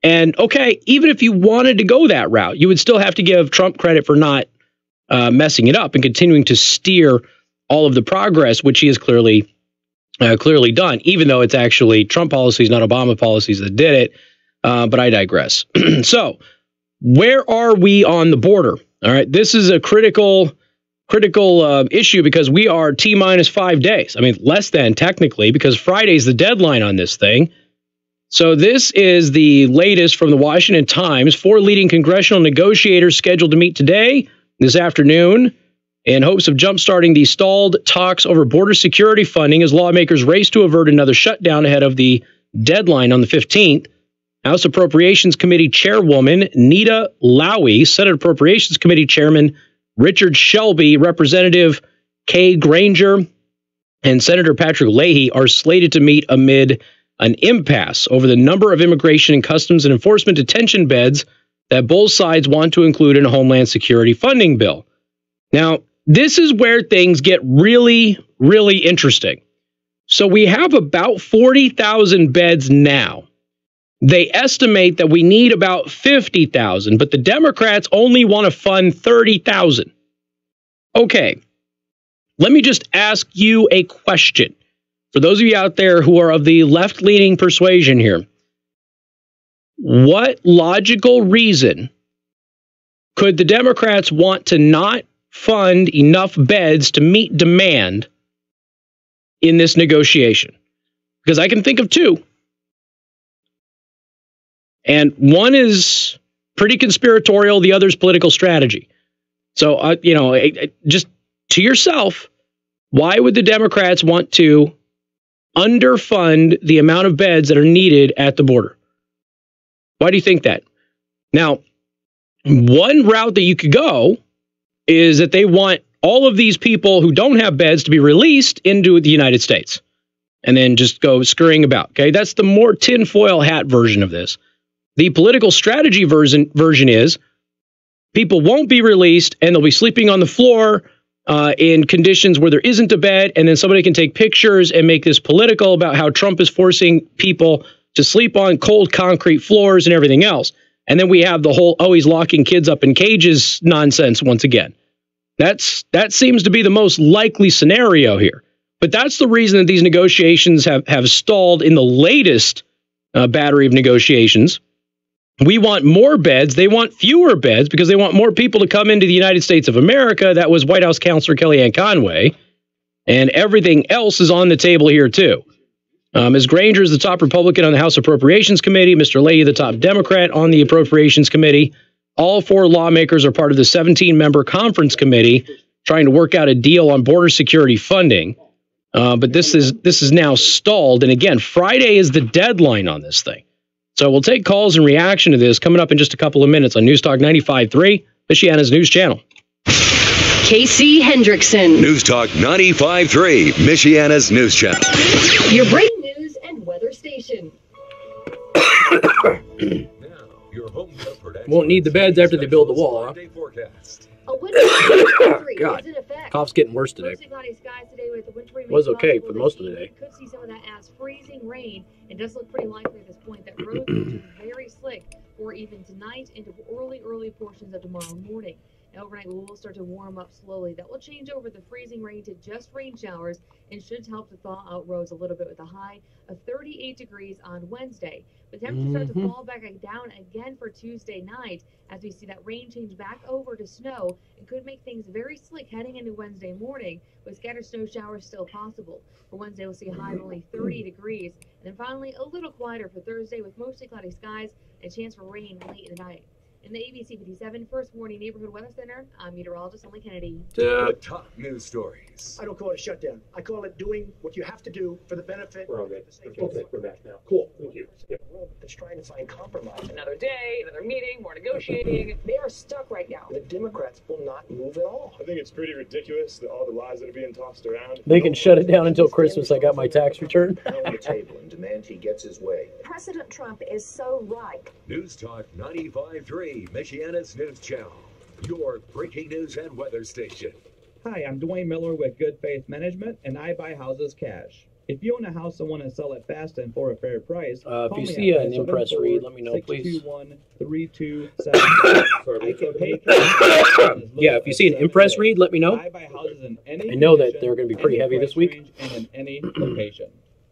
And, okay, even if you wanted to go that route, you would still have to give Trump credit for not messing it up and continuing to steer all of the progress, which he has clearly done, even though it's actually Trump policies, not Obama policies that did it. But I digress. So, where are we on the border? All right, this is a critical issue because we are T-minus 5 days. I mean, less than technically, because Friday's the deadline on this thing. So this is the latest from the Washington Times. 4 leading congressional negotiators scheduled to meet today, this afternoon, in hopes of jumpstarting the stalled talks over border security funding as lawmakers race to avert another shutdown ahead of the deadline on the 15th. House Appropriations Committee Chairwoman Nita Lowey, Senate Appropriations Committee Chairman Richard Shelby, Representative Kay Granger, and Senator Patrick Leahy are slated to meet amid an impasse over the number of immigration and customs and enforcement detention beds that both sides want to include in a Homeland Security funding bill. Now, this is where things get really, really interesting. So we have about 40,000 beds now. They estimate that we need about 50,000, but the Democrats only want to fund 30,000. Okay, let me just ask you a question. For those of you out there who are of the left-leaning persuasion here, what logical reason could the Democrats want to not fund enough beds to meet demand in this negotiation? Because I can think of two. And one is pretty conspiratorial, the other is political strategy. So, just to yourself, why would the Democrats want to underfund the amount of beds that are needed at the border? Why do you think that? Now, one route that you could go is that they want all of these people who don't have beds to be released into the United States. and then just go scurrying about. Okay, that's the more tinfoil hat version of this. The political strategy version is people won't be released and they'll be sleeping on the floor in conditions where there isn't a bed, and then somebody can take pictures and make this political about how Trump is forcing people to sleep on cold concrete floors and everything else. And then we have the whole, oh, he's locking kids up in cages nonsense once again. That seems to be the most likely scenario here. But that's the reason that these negotiations have stalled in the latest battery of negotiations. We want more beds. They want fewer beds because they want more people to come into the United States of America. That was White House Counselor Kellyanne Conway. And everything else is on the table here, too. Ms. Granger is the top Republican on the House Appropriations Committee. Mr. Leahy, the top Democrat on the Appropriations Committee. All 4 lawmakers are part of the 17-member conference committee trying to work out a deal on border security funding. But this is now stalled. And again, Friday is the deadline on this thing. So we'll take calls in reaction to this coming up in just a couple of minutes on News Talk 95.3, Michiana's news channel. Casey Hendrickson. News Talk 95.3, Michiana's news channel. Your breaking news and weather station. Won't need the beds after they build the wall, huh? A winter God, is in effect. cough's getting worse today. Mostly cloudy skies today with the wintry mix Was okay possible for this most of the evening. day. Could see some of that as freezing rain. It does look pretty likely at this point that roads will turn very slick for even tonight into early portions of tomorrow morning. And overnight, we will start to warm up slowly. That will change over the freezing rain to just rain showers and should help to thaw out roads a little bit with a high of 38 degrees on Wednesday. But temperatures start to fall back down again for Tuesday night as we see that rain change back over to snow. It could make things very slick heading into Wednesday morning with scattered snow showers still possible. For Wednesday, we'll see a high of only 30 degrees. And then finally, a little quieter for Thursday with mostly cloudy skies and a chance for rain late in the night. In the ABC 57 First Warning Neighborhood Weather Center, I'm meteorologist Emily Kennedy. The top news stories. I don't call it a shutdown. I call it doing what you have to do for the benefit We're all good. of the safety Okay, we're back now. Cool. Thank you. Yep. that's trying to find compromise. Another day, another meeting, more negotiating. They are stuck right now. The Democrats will not move at all. I think it's pretty ridiculous that all the lies that are being tossed around. They can shut it down until Christmas. I got my tax return. On the table and demand he gets his way. President Trump is so right. News Talk 95.3, Michiana's news channel. Your breaking news and weather station. Hi, I'm Dwayne Miller with Good Faith Management, and I buy houses cash. If you own a house and want to sell it fast and for a fair price, if you see an impress read, let me know, please. 621-3277. I can pay cash. Yeah, if you see an impress read, let me know. I buy houses in any I know that condition, they're going to be pretty any heavy price this week. range, and in any location.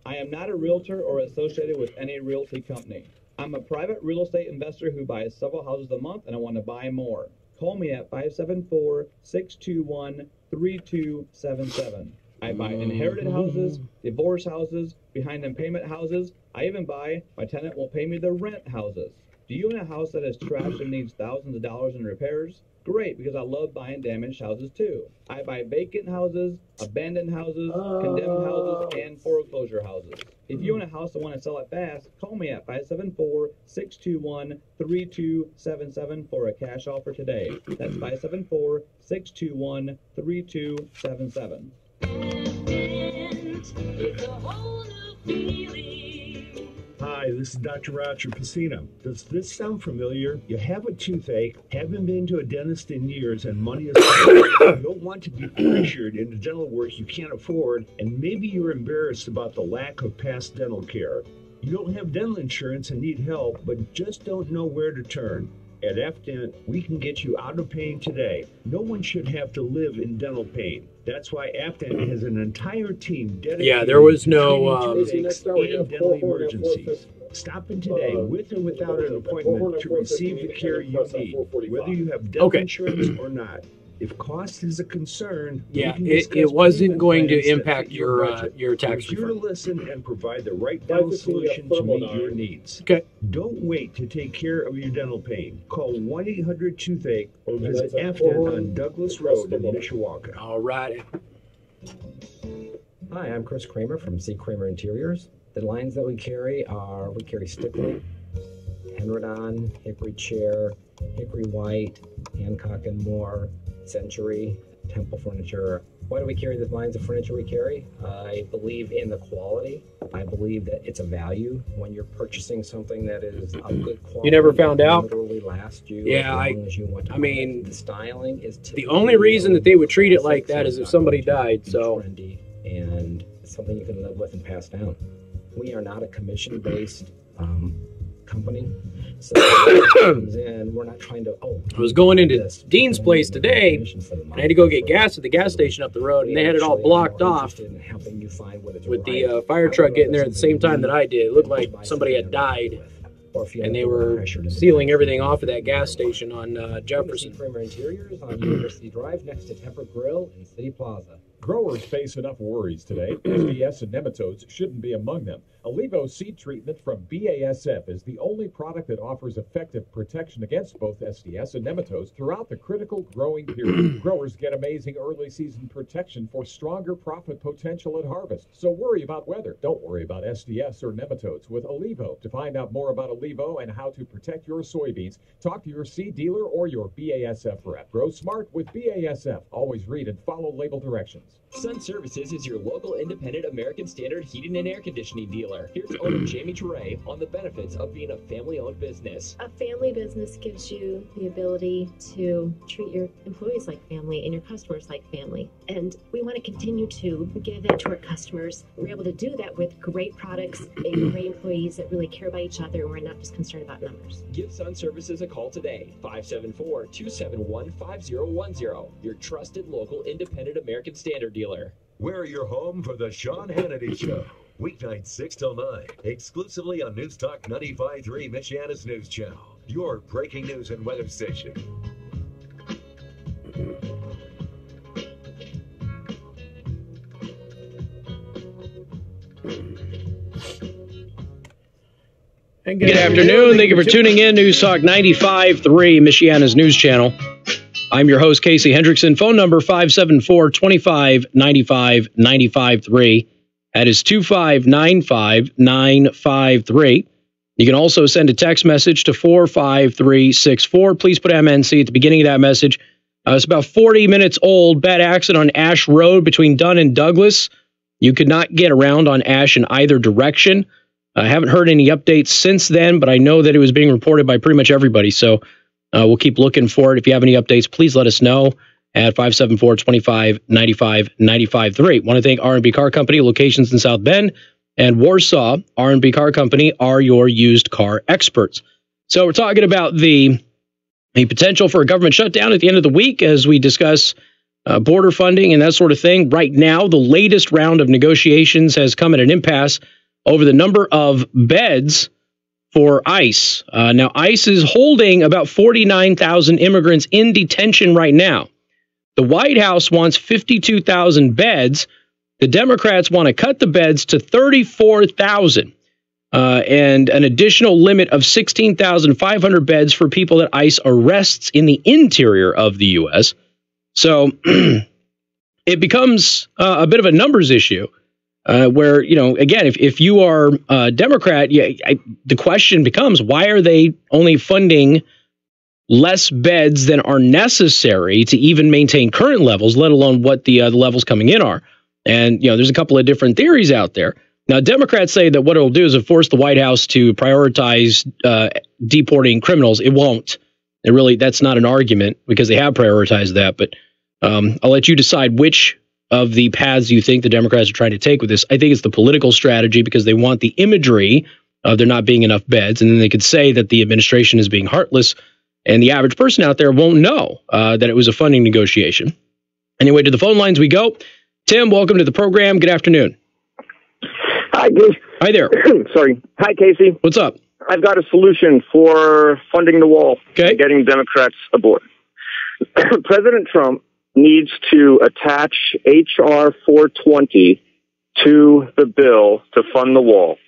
I am not a realtor or associated with any realty company. I'm a private real estate investor who buys several houses a month, and I want to buy more. Call me at 574-621-3277. I buy inherited houses, divorce houses, behind-in-payment houses. I even buy my tenant will pay me the rent houses. Do you own a house that is trashed and needs thousands of dollars in repairs? Great, because I love buying damaged houses too. I buy vacant houses, abandoned houses, condemned houses, and foreclosure houses. If you own a house and want to sell it fast, call me at 574-621-3277 for a cash offer today. That's 574-621-3277. Hi, this is Dr. Roger Pacino. Does this sound familiar? You have a toothache, haven't been to a dentist in years, and money is you don't want to be pressured into dental work you can't afford, and maybe you're embarrassed about the lack of past dental care. You don't have dental insurance and need help, but just don't know where to turn. At FDent, we can get you out of pain today. No one should have to live in dental pain. That's why FDent has an entire team dedicated. Yeah, there was no toothaches and dental emergencies. Stop in today with or without an appointment to receive the care you need, whether you have dental insurance or not. If cost is a concern, yeah, it wasn't going to impact your tax refund. We're here to listen and provide the right dental solution to meet your needs. Okay. Don't wait to take care of your dental pain. Call 1-800-TOOTHACHE or visit FDent on Douglas Road in Mishawaka. All right. Hi, I'm Chris Kramer from C. Kramer Interiors. The lines that we carry Stickley, Henrickson, Hickory Chair, Hickory White, Hancock and Moore, Century, Temple Furniture, Why do we carry the lines of furniture we carry? I believe in the quality. I believe that it's a value when you're purchasing something that is of good quality. You never found out? Literally last you Yeah, as long as you want to. I mean, the styling is the only reason that they would treat it like that is if somebody died. So trendy, and it's something you can live with and pass down. We are not a commission-based company. So we're not trying to. I was going into Dean's place today, and I had to go get gas at the gas station up the road, and they had it all blocked off with the fire truck getting there at the same time that I did. It looked like somebody had died, and they were sealing everything off of that gas station on Jefferson. Kramer Interiors on University Drive next to Temper Grill in City Plaza. Growers face enough worries today. SDS and nematodes shouldn't be among them. Alivo seed treatment from BASF is the only product that offers effective protection against both SDS and nematodes throughout the critical growing period. Growers get amazing early season protection for stronger profit potential at harvest. So worry about weather. Don't worry about SDS or nematodes with Alivo. To find out more about Alivo and how to protect your soybeans, talk to your seed dealer or your BASF rep. Grow smart with BASF. Always read and follow label directions. Sun Services is your local independent American Standard heating and air conditioning dealer. Here's owner Jamie Teray on the benefits of being a family-owned business. A family business gives you the ability to treat your employees like family and your customers like family. And we want to continue to give that to our customers. We're able to do that with great products and great employees that really care about each other, and we're not just concerned about numbers. Give Sun Services a call today, 574-271-5010. Your trusted local independent American Standard dealer. We're your home for the Sean Hannity Show. Weeknights 6 till 9, exclusively on News Talk 95.3, Michiana's news channel. Your breaking news and weather station. Good afternoon. Thank you for tuning in. News Talk 95.3, Michiana's news channel. I'm your host, Casey Hendrickson. Phone number 574-25-95-95.3. That is 2595-953. You can also send a text message to 45364. Please put MNC at the beginning of that message. It's about 40 minutes old. Bad accident on Ash Road between Dunn and Douglas. You could not get around on Ash in either direction. I haven't heard any updates since then, but I know that it was being reported by pretty much everybody. So we'll keep looking for it. If you have any updates, please let us know at 574-25-95-95.3. Want to thank R&B Car Company, locations in South Bend and Warsaw. R&B Car Company are your used car experts. So we're talking about the potential for a government shutdown at the end of the week as we discuss border funding and that sort of thing. Right now, the latest round of negotiations has come at an impasse over the number of beds for ICE. Now, ICE is holding about 49,000 immigrants in detention right now. The White House wants 52,000 beds. The Democrats want to cut the beds to 34,000 and an additional limit of 16,500 beds for people that ICE arrests in the interior of the U.S. So it becomes a bit of a numbers issue. Where, you know, again, if you are a Democrat, the question becomes, why are they only funding less beds than are necessary to even maintain current levels, let alone what the levels coming in are? And, you know, there's a couple of different theories out there. Now, Democrats say that what it'll do is force the White House to prioritize deporting criminals. It won't. That's not an argument because they have prioritized that. But I'll let you decide which of the paths you think the Democrats are trying to take with this. I think it's the political strategy because they want the imagery of there not being enough beds. And then they could say that the administration is being heartless. And the average person out there won't know that it was a funding negotiation. Anyway, to the phone lines we go. Tim, welcome to the program. Good afternoon. Hi, Casey. Hi there. Sorry. Hi, Casey. What's up? I've got a solution for funding the wall and getting Democrats aboard. President Trump needs to attach H.R. 420 to the bill to fund the wall.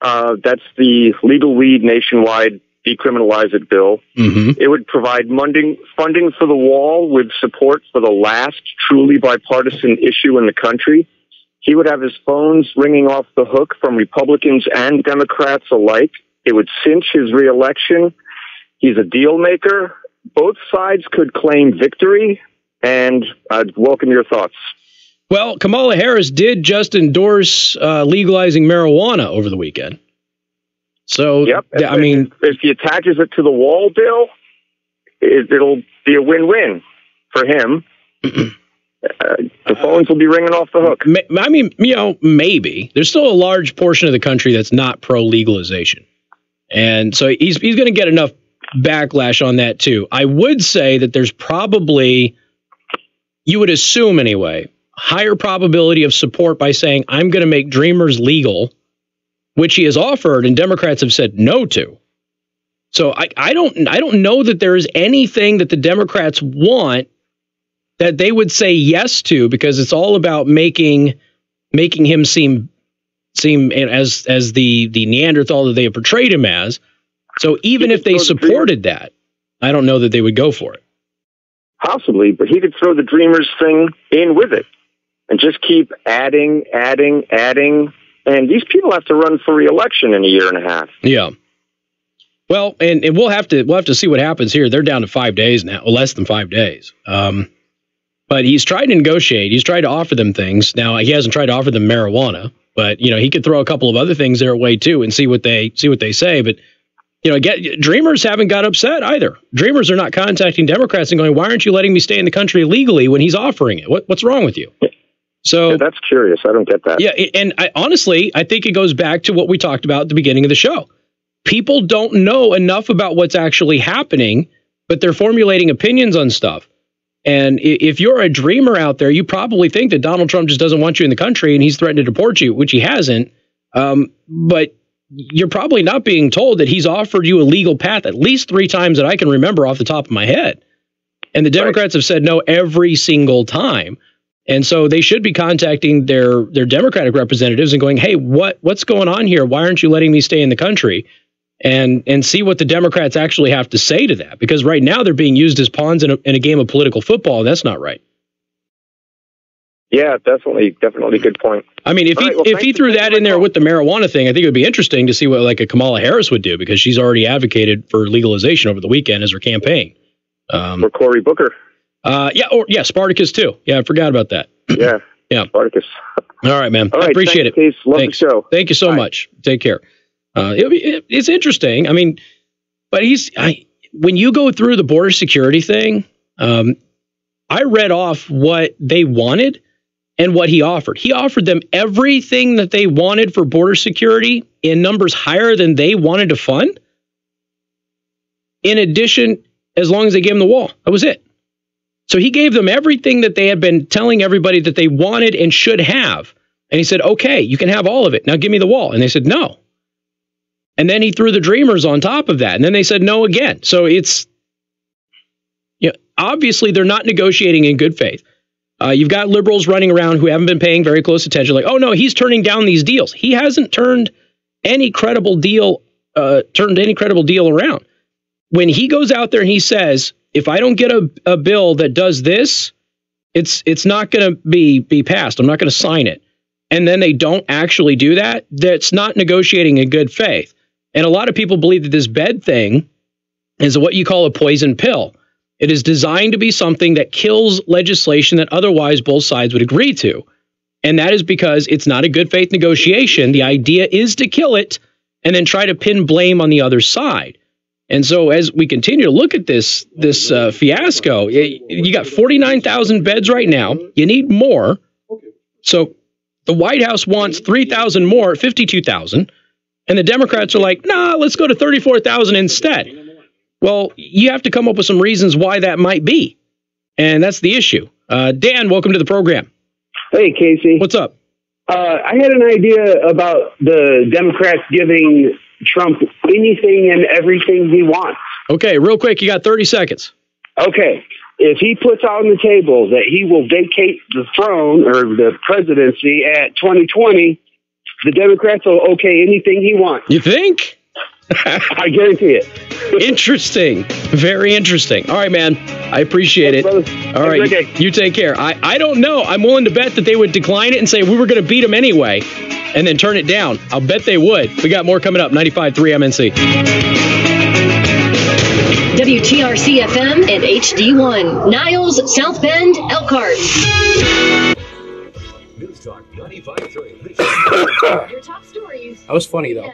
That's the legal weed nationwide decriminalize it bill. Mm-hmm. It would provide funding for the wall with support for the last truly bipartisan issue in the country. He would have his phones ringing off the hook from Republicans and Democrats alike. It would cinch his reelection. He's a deal maker. Both sides could claim victory, and I'd welcome your thoughts. Well, Kamala Harris did just endorse legalizing marijuana over the weekend. So, yep. I mean, if he attaches it to the wall, Bill, it'll be a win-win for him. The phones will be ringing off the hook. I mean, maybe. There's still a large portion of the country that's not pro-legalization. And so he's going to get enough backlash on that, too. I would say that there's probably, you would assume anyway, higher probability of support by saying, I'm going to make Dreamers legal, which he has offered and Democrats have said no to. So I don't know that there is anything that the Democrats want that they would say yes to, because it's all about making him seem as the Neanderthal that they have portrayed him as. So even if they supported that, I don't know that they would go for it. Possibly, but he could throw the Dreamers thing in with it and just keep adding. And these people have to run for re-election in a year and a half. Yeah. Well, and we'll have to see what happens here. They're down to 5 days now, less than 5 days. But he's tried to negotiate. He's tried to offer them things. Now, he hasn't tried to offer them marijuana, but he could throw a couple of other things their way too and see what they say. But Dreamers haven't got upset either. Dreamers are not contacting Democrats and going, "Why aren't you letting me stay in the country legally?" when he's offering it. What's wrong with you? So that's curious. I don't get that. Yeah, and honestly, I think it goes back to what we talked about at the beginning of the show. People don't know enough about what's actually happening, but they're formulating opinions on stuff. And if you're a dreamer out there, you probably think that Donald Trump just doesn't want you in the country and he's threatened to deport you, which he hasn't. But you're probably not being told that he's offered you a legal path at least 3 times that I can remember off the top of my head. And the Democrats have said no every single time. And so they should be contacting their Democratic representatives and going, "Hey, what's going on here? Why aren't you letting me stay in the country?" And see what the Democrats actually have to say to that. Because right now they're being used as pawns in a game of political football, and that's not right. Yeah, definitely good point. I mean, if he threw that in there with the marijuana thing, I think it would be interesting to see what like a Kamala Harris would do, because she's already advocated for legalization over the weekend as her campaign. Or Cory Booker. Spartacus too. Yeah, I forgot about that. Yeah, Spartacus. All right, man. All right, I appreciate it. Case. Love Thanks. the show. Thank you so much. Take care. It's interesting. I mean, but when you go through the border security thing, I read off what they wanted and what he offered. He offered them everything that they wanted for border security in numbers higher than they wanted to fund. In addition, as long as they gave him the wall, that was it. So he gave them everything that they had been telling everybody that they wanted and should have. And he said, "Okay, you can have all of it. Now give me the wall." And they said, "No." And then he threw the Dreamers on top of that. And then they said no again. So it's, obviously they're not negotiating in good faith. You've got liberals running around who haven't been paying very close attention. Like, oh no, he's turning down these deals. He hasn't turned any credible deal around. When he goes out there and he says, if I don't get a bill that does this, it's not going to be passed. I'm not going to sign it. And then they don't actually do that. That's not negotiating in good faith. And a lot of people believe that this bed thing is what you call a poison pill. It is designed to be something that kills legislation that otherwise both sides would agree to. And that is because it's not a good faith negotiation. The idea is to kill it and then try to pin blame on the other side. And so as we continue to look at this fiasco, you got 49,000 beds right now. You need more. So the White House wants 3,000 more, 52,000. And the Democrats are like, nah, let's go to 34,000 instead. Well, you have to come up with some reasons why that might be. And that's the issue. Dan, welcome to the program. Hey, Casey. What's up? I had an idea about the Democrats giving Trump anything and everything he wants. Okay, real quick, you got 30 seconds. Okay. If he puts on the table that he will vacate the throne or the presidency at 2020, the Democrats will okay anything he wants. You think? I guarantee it. Interesting. Very interesting. All right, man. I appreciate it. All right. You take care. I don't know. I'm willing to bet that they would decline it and say we were going to beat them anyway and then turn it down. I'll bet they would. We got more coming up. 95.3 MNC. WTRC-FM and HD1. Niles, South Bend, Elkhart. News Talk 95.3. Your top stories. That was funny, though.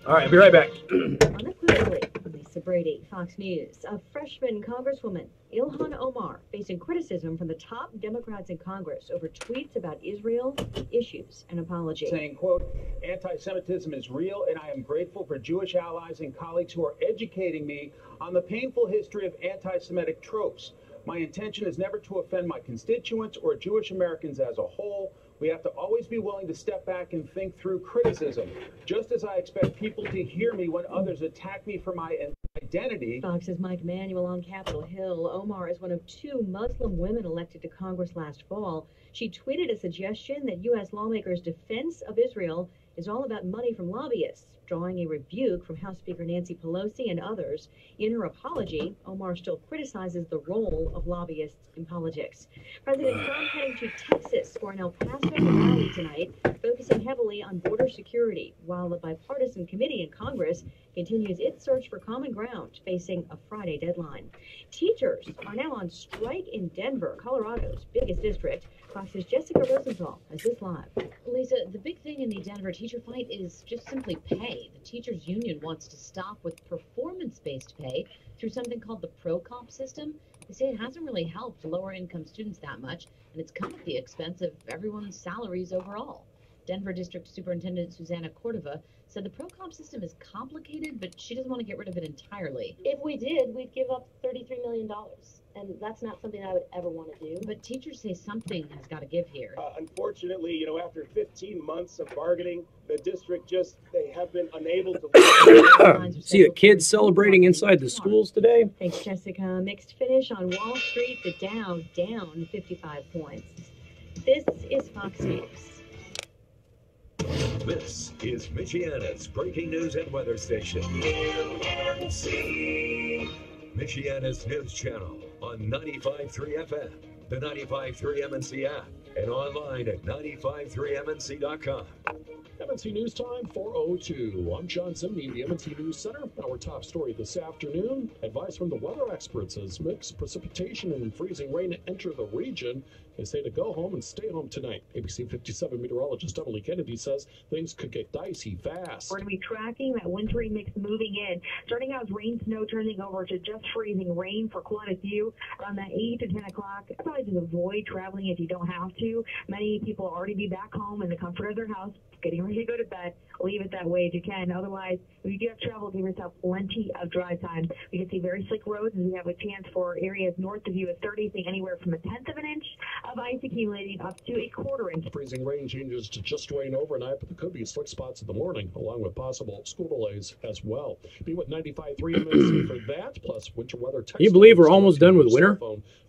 All right, I'll be right back. Unequivocally, Lisa Brady, Fox News. A freshman Congresswoman, Ilhan Omar, facing criticism from the top Democrats in Congress over tweets about Israel, issues, and apology. Saying, quote, anti-Semitism is real, and I am grateful for Jewish allies and colleagues who are educating me on the painful history of anti-Semitic tropes. My intention is never to offend my constituents or Jewish Americans as a whole. We have to always be willing to step back and think through criticism, just as I expect people to hear me when others attack me for my identity. Fox's Mike Manuel on Capitol Hill. Omar is one of 2 Muslim women elected to Congress last fall. She tweeted a suggestion that U.S. lawmakers' defense of Israel is all about money from lobbyists, drawing a rebuke from House Speaker Nancy Pelosi and others. In her apology, Omar still criticizes the role of lobbyists in politics. President Trump heading to Texas for an El Paso rally tonight, focusing heavily on border security, while the bipartisan committee in Congress continues its search for common ground, facing a Friday deadline. Teachers are now on strike in Denver, Colorado's biggest district. Fox's Jessica Rosenthal has this live. Lisa, the big thing in the Denver teacher fight is just simply pay. The teachers union wants to stop with performance-based pay through something called the pro-comp system. They say it hasn't really helped lower-income students that much, and it's come at the expense of everyone's salaries overall. Denver District Superintendent Susanna Cordova said the pro-comp system is complicated, but she doesn't want to get rid of it entirely. If we did, we'd give up $33 million. And that's not something I would ever want to do. But teachers say something has got to give here. Unfortunately, after 15 months of bargaining, the district they have been unable to... See the kids celebrating inside the schools today? Thanks, Jessica. Mixed finish on Wall Street. The Dow down 55 points. This is Fox News. This is Michiana's breaking news and weather station. Michiana's news channel on 95.3 FM, the 95.3 MNC app, and online at 95.3mnc.com. MNC News Time, 4:02. I'm John Zimney, the MNC News Center. Our top story this afternoon. Advice from the weather experts as mixed precipitation and freezing rain enter the region. They say to go home and stay home tonight. ABC 57 meteorologist Emily Kennedy says things could get dicey fast. We're going to be tracking that wintry mix moving in. Starting out as rain, snow, turning over to just freezing rain for quite a few. Around that 8 to 10 o'clock, probably just avoid traveling if you don't have to. Many people will already be back home in the comfort of their house, getting ready to go to bed. Leave it that way if you can. Otherwise, if you do have travel, give yourself plenty of drive time. We can see very slick roads, and we have a chance for areas north of US 30, seeing anywhere from 1/10 of an inch of ice accumulating up to 1/4 inch. Freezing rain changes to just rain overnight, but there could be slick spots in the morning, along with possible school delays as well. Be with 95.3 MNC for that, plus winter weather. Can you believe we're almost done with winter?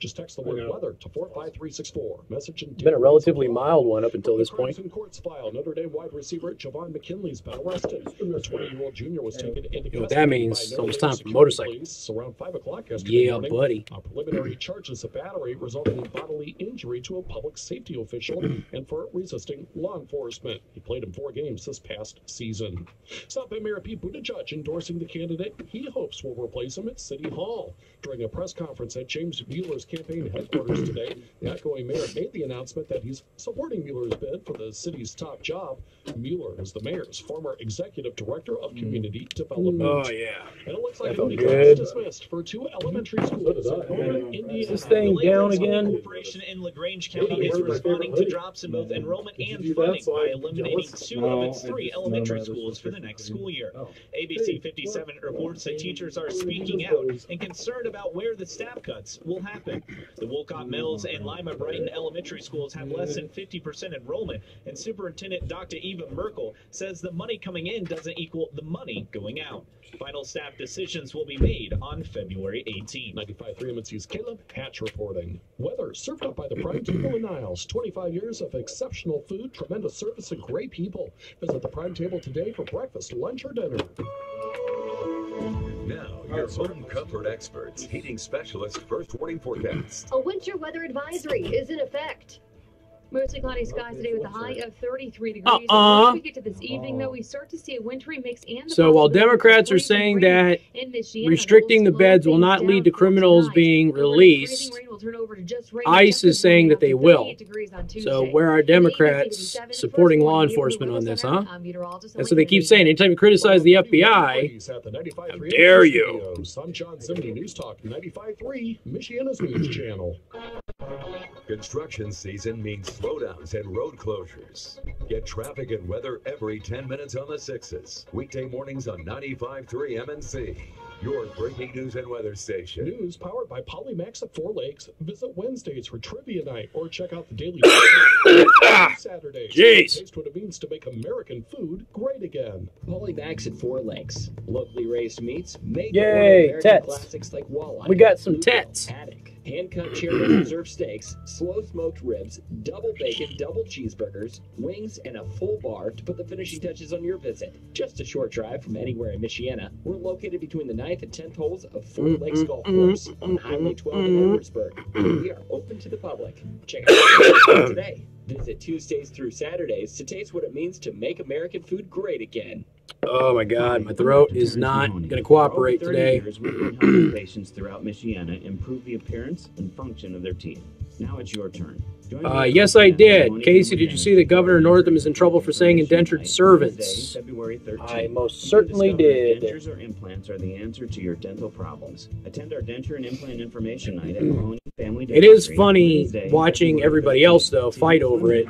Just text the word weather to 45364. Message and It's been a relatively mild one up until this point. In courts file, Notre Dame wide receiver Javon McKinley's been arrested. The 20-year-old junior was taken into custody. What that means, it's almost time for motorcycles. Around 5 o'clock yesterday morning, buddy. Preliminary charges of battery resulting in bodily injury to a public safety official and for resisting law enforcement. He played in 4 games this past season. South Bend Mayor Pete Buttigieg endorsing the candidate he hopes will replace him at City Hall. During a press conference at James Mueller's campaign headquarters today, the outgoing mayor made the announcement that he's supporting Mueller's bid for the city's top job. Mueller is the mayor's former executive director of community development. Oh, yeah. And it looks like That it felt good. dismissed for 2 elementary schools in northern Indiana. Is this thing down again? Corporation in LaGrange County is responding to drops in both enrollment and funding by eliminating 2 of its 3 elementary schools for the next school year. ABC 57 reports that teachers are speaking out and concerned about where the staff cuts will happen. The Wolcott Mills and Lima Brighton elementary schools have less than 50% enrollment, and Superintendent Dr. Eva Merkel says the money coming in doesn't equal the money going out. Final staff decisions will be made on February 18th. 95.3 MNC's Caleb Hatch reporting. Weather served up by the Prime Table in Niles. 25 years of exceptional food, tremendous service, and great people. Visit the Prime Table today for breakfast, lunch, or dinner. Now, your home comfort experts, heating specialist first warning forecast. A winter weather advisory is in effect. Mostly cloudy skies today with a high of 33 degrees. Once we get to this evening, though, we start to see a wintry mix and So while Democrats are saying that restricting the beds will not lead to criminals being released, ICE is saying that they will. So where are Democrats supporting law enforcement on this, huh? That's what they keep saying. Anytime you criticize the FBI, how dare you? I'm John Zimney, News Talk 95.3, Michiana's News Channel. Construction season means slowdowns and road closures. Get traffic and weather every 10 minutes on the 6s. Weekday mornings on 95.3 MNC. Your breaking news and weather station. News powered by Polymax at 4 Lakes. Visit Wednesdays for trivia night or check out the daily Saturdays. Jeez. Taste what it means to make American food great again. Polymax at 4 Lakes. Locally raised meats made Yay, with American tets. classics like walleye. We got some tets. Hand-cut cherry preserved steaks, slow-smoked ribs, double bacon, double cheeseburgers, wings, and a full bar to put the finishing touches on your visit. Just a short drive from anywhere in Michiana. We're located between the 9th and 10th holes of 4 Lakes Golf Course on Highway 12 in Edwardsburg. We are open to the public. Check out our today. Visit Tuesdays through Saturdays to taste what it means to make American food great again. Oh my God, my throat is not going to cooperate today. We've been helping patients throughout Michiana improve the appearance and function of their teeth. Now it's your turn. Yes, I did. Casey, did you see that Governor Northam is in trouble for saying indentured servants? I most certainly did. Dentures or implants are the answer to your dental problems. Attend our denture and implant information night at Mahoney Family Dentistry. It is funny watching everybody else, though, fight over it,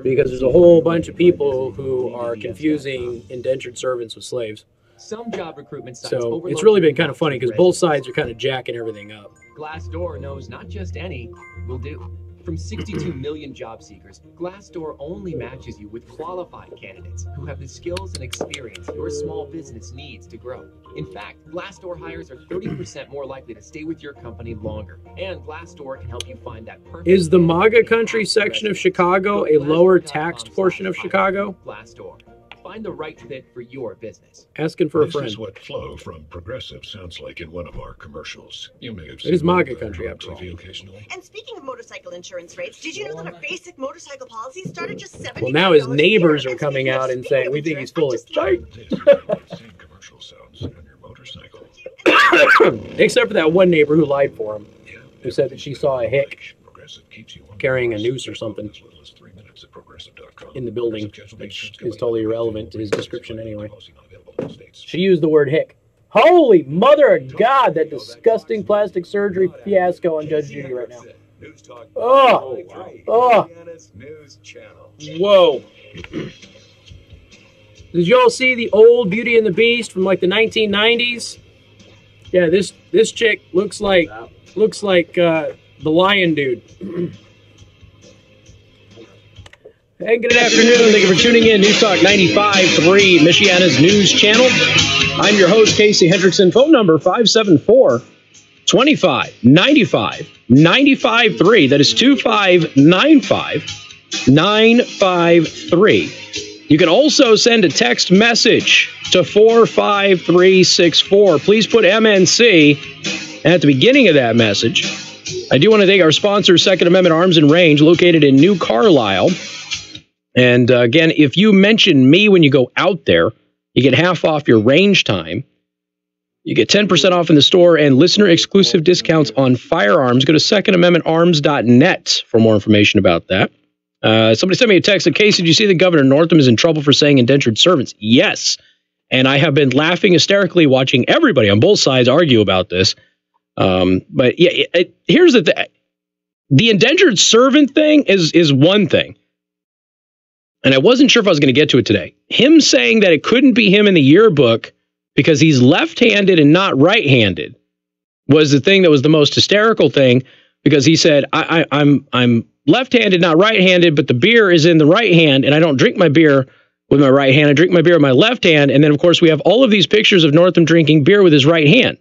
because there's a whole bunch of people who are confusing indentured servants with slaves. Some job recruitment sites So it's really been kind of funny, because both sides are kind of jacking everything up. Glassdoor knows not just any will do. From 62 million job seekers, Glassdoor only matches you with qualified candidates who have the skills and experience your small business needs to grow. In fact, Glassdoor hires are 30% more likely to stay with your company longer, and Glassdoor can help you find that perfect. Is the MAGA country section of Chicago a lower taxed portion of Chicago? Glassdoor. Find the right fit for your business. Asking for a This friend. is what Flo from Progressive sounds like in one of our commercials. You may have It is seen MAGA it country, on after all. TV occasionally. And speaking of motorcycle insurance rates, did you know that a basic motorcycle policy started just $70? Well, now his neighbors are coming out and saying, we think he's full of shite. Same commercial sounds on your motorcycle. Except for that one neighbor who lied for him, who said that she saw a hick carrying a noose or something in the building, which is totally irrelevant to his description anyway. She used the word hick. Holy mother of God, that disgusting plastic surgery fiasco on Judge Judy right now. Oh, oh, whoa. Did y'all see the old Beauty and the Beast from like the 1990s? Yeah, this chick looks like the lion dude. Hey, good afternoon. Thank you for tuning in. News Talk 95.3, Michiana's news channel. I'm your host, Casey Hendrickson. Phone number 574-25-95-95.3. That is 2595-953. You can also send a text message to 45364. Please put MNC at the beginning of that message. I do want to thank our sponsor, Second Amendment Arms and Range, located in New Carlisle. And again, if you mention me when you go out there, you get half off your range time. You get 10% off in the store and listener-exclusive discounts on firearms. Go to secondamendmentarms.net for more information about that. Somebody sent me a text in case, did you see that Governor Northam is in trouble for saying indentured servants? Yes. And I have been laughing hysterically watching everybody on both sides argue about this. But yeah, here's the thing. The indentured servant thing is one thing. And I wasn't sure if I was going to get to it today. Him saying that it couldn't be him in the yearbook because he's left-handed and not right-handed was the thing that was the most hysterical thing, because he said, I'm left-handed, not right-handed, but the beer is in the right hand, and I don't drink my beer with my right hand. I drink my beer with my left hand. And then, of course, we have all of these pictures of Northam drinking beer with his right hand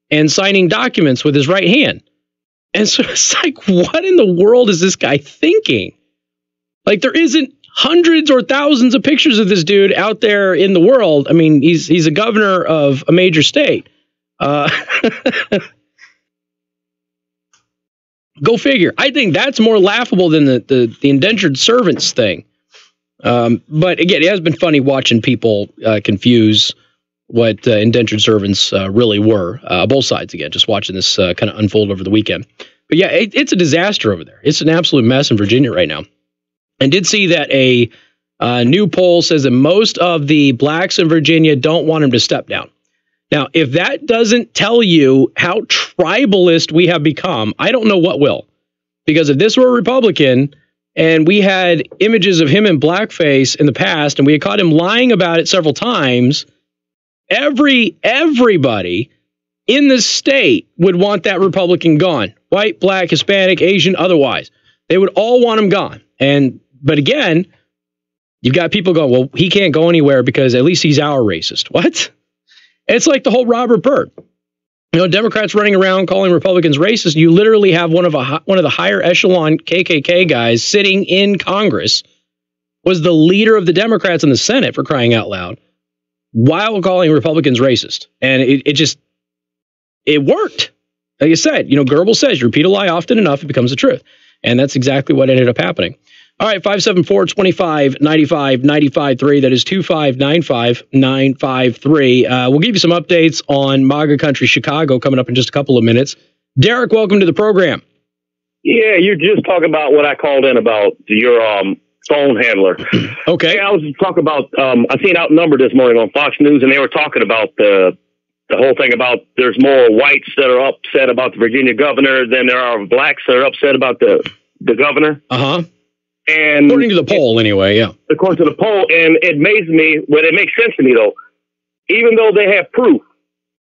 and signing documents with his right hand. And so it's like, what in the world is this guy thinking? Like, there isn't hundreds or thousands of pictures of this dude out there in the world. I mean, he's a governor of a major state. Go figure. I think that's more laughable than the indentured servants thing. But again, it has been funny watching people confuse what indentured servants really were. Both sides, again, just watching this kind of unfold over the weekend. But yeah, it's a disaster over there. It's an absolute mess in Virginia right now. And did see that a new poll says that most of the blacks in Virginia don't want him to step down. Now, if that doesn't tell you how tribalist we have become, I don't know what will. Because if this were a Republican and we had images of him in blackface in the past and we had caught him lying about it several times, everybody in the state would want that Republican gone. White, black, Hispanic, Asian, otherwise. They would all want him gone. But again, you've got people going, well, he can't go anywhere because at least he's our racist. What? It's like the whole Robert Byrd. You know, Democrats running around calling Republicans racist. You literally have one of the higher echelon KKK guys sitting in Congress, was the leader of the Democrats in the Senate, for crying out loud, while calling Republicans racist. And it worked. Like I said, you know, Goebbels says, you repeat a lie often enough, it becomes the truth. And that's exactly what ended up happening. All right, 574-25-95-95-3. That is 2595-953. We'll give you some updates on MAGA country Chicago coming up in just a couple of minutes. Derek, welcome to the program. Yeah, you're just talking about what I called in about your phone handler. Okay. Yeah, I was talking about, I seen Outnumbered this morning on Fox News, and they were talking about the whole thing about there's more whites that are upset about the Virginia governor than there are blacks that are upset about the governor. Uh-huh. And according to the poll, anyway, yeah. According to the poll, and it amazed me, but it makes sense to me, though. Even though they have proof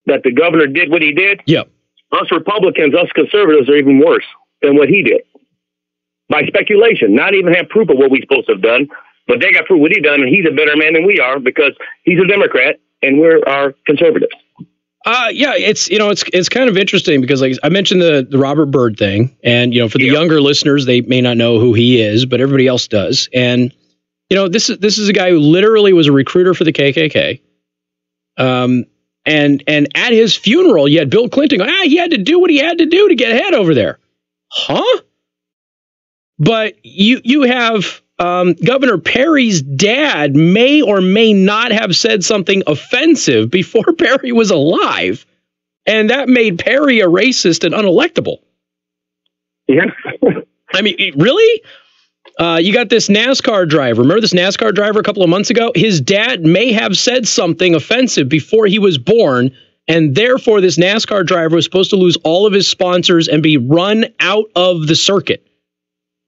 that the governor did what he did, yeah, us Republicans, us conservatives are even worse than what he did. By speculation, not even have proof of what we're supposed to have done, but they got proof what he done, and he's a better man than we are because he's a Democrat and we're our conservatives. Yeah, it's kind of interesting because, like I mentioned, the Robert Byrd thing, and for the younger listeners, they may not know who he is, but everybody else does. And this is a guy who literally was a recruiter for the KKK. And at his funeral, you had Bill Clinton go, he had to do what he had to do to get ahead over there, huh? But you have Governor Perry's dad may or may not have said something offensive before Perry was alive, and that made Perry a racist and unelectable. Yeah. I mean, really? You got this NASCAR driver. Remember this NASCAR driver a couple of months ago? His dad may have said something offensive before he was born, and therefore this NASCAR driver was supposed to lose all of his sponsors and be run out of the circuit.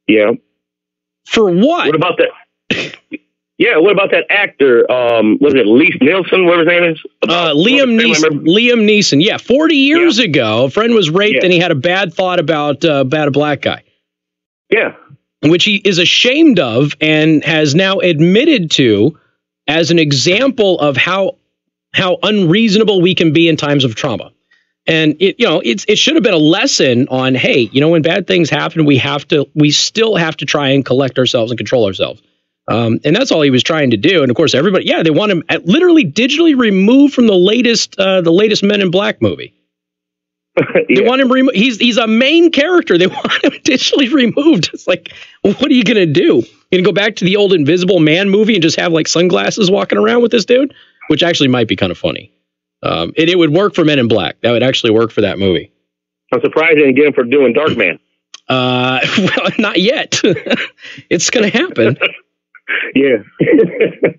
Yeah. For what? What about that? Yeah, what about that actor? Was it Lee Nielsen? What his name is? Liam Neeson. Liam Neeson. Yeah, 40 years ago, a friend was raped and he had a bad thought about a black guy. Yeah. Which he is ashamed of and has now admitted to as an example of how unreasonable we can be in times of trauma. And it should have been a lesson on, hey, when bad things happen, we still have to try and collect ourselves and control ourselves. And that's all he was trying to do. And of course, everybody, they want him literally digitally removed from the latest Men in Black movie. They want him removed. He's a main character. They want him digitally removed. It's like, what are you going to do? You're going to go back to the old Invisible Man movie and just have like sunglasses walking around with this dude, which actually might be kind of funny. It would work for Men in Black. That would actually work for that movie. I'm surprised they didn't get him for doing Darkman. Well, not yet. It's going to happen. Yeah.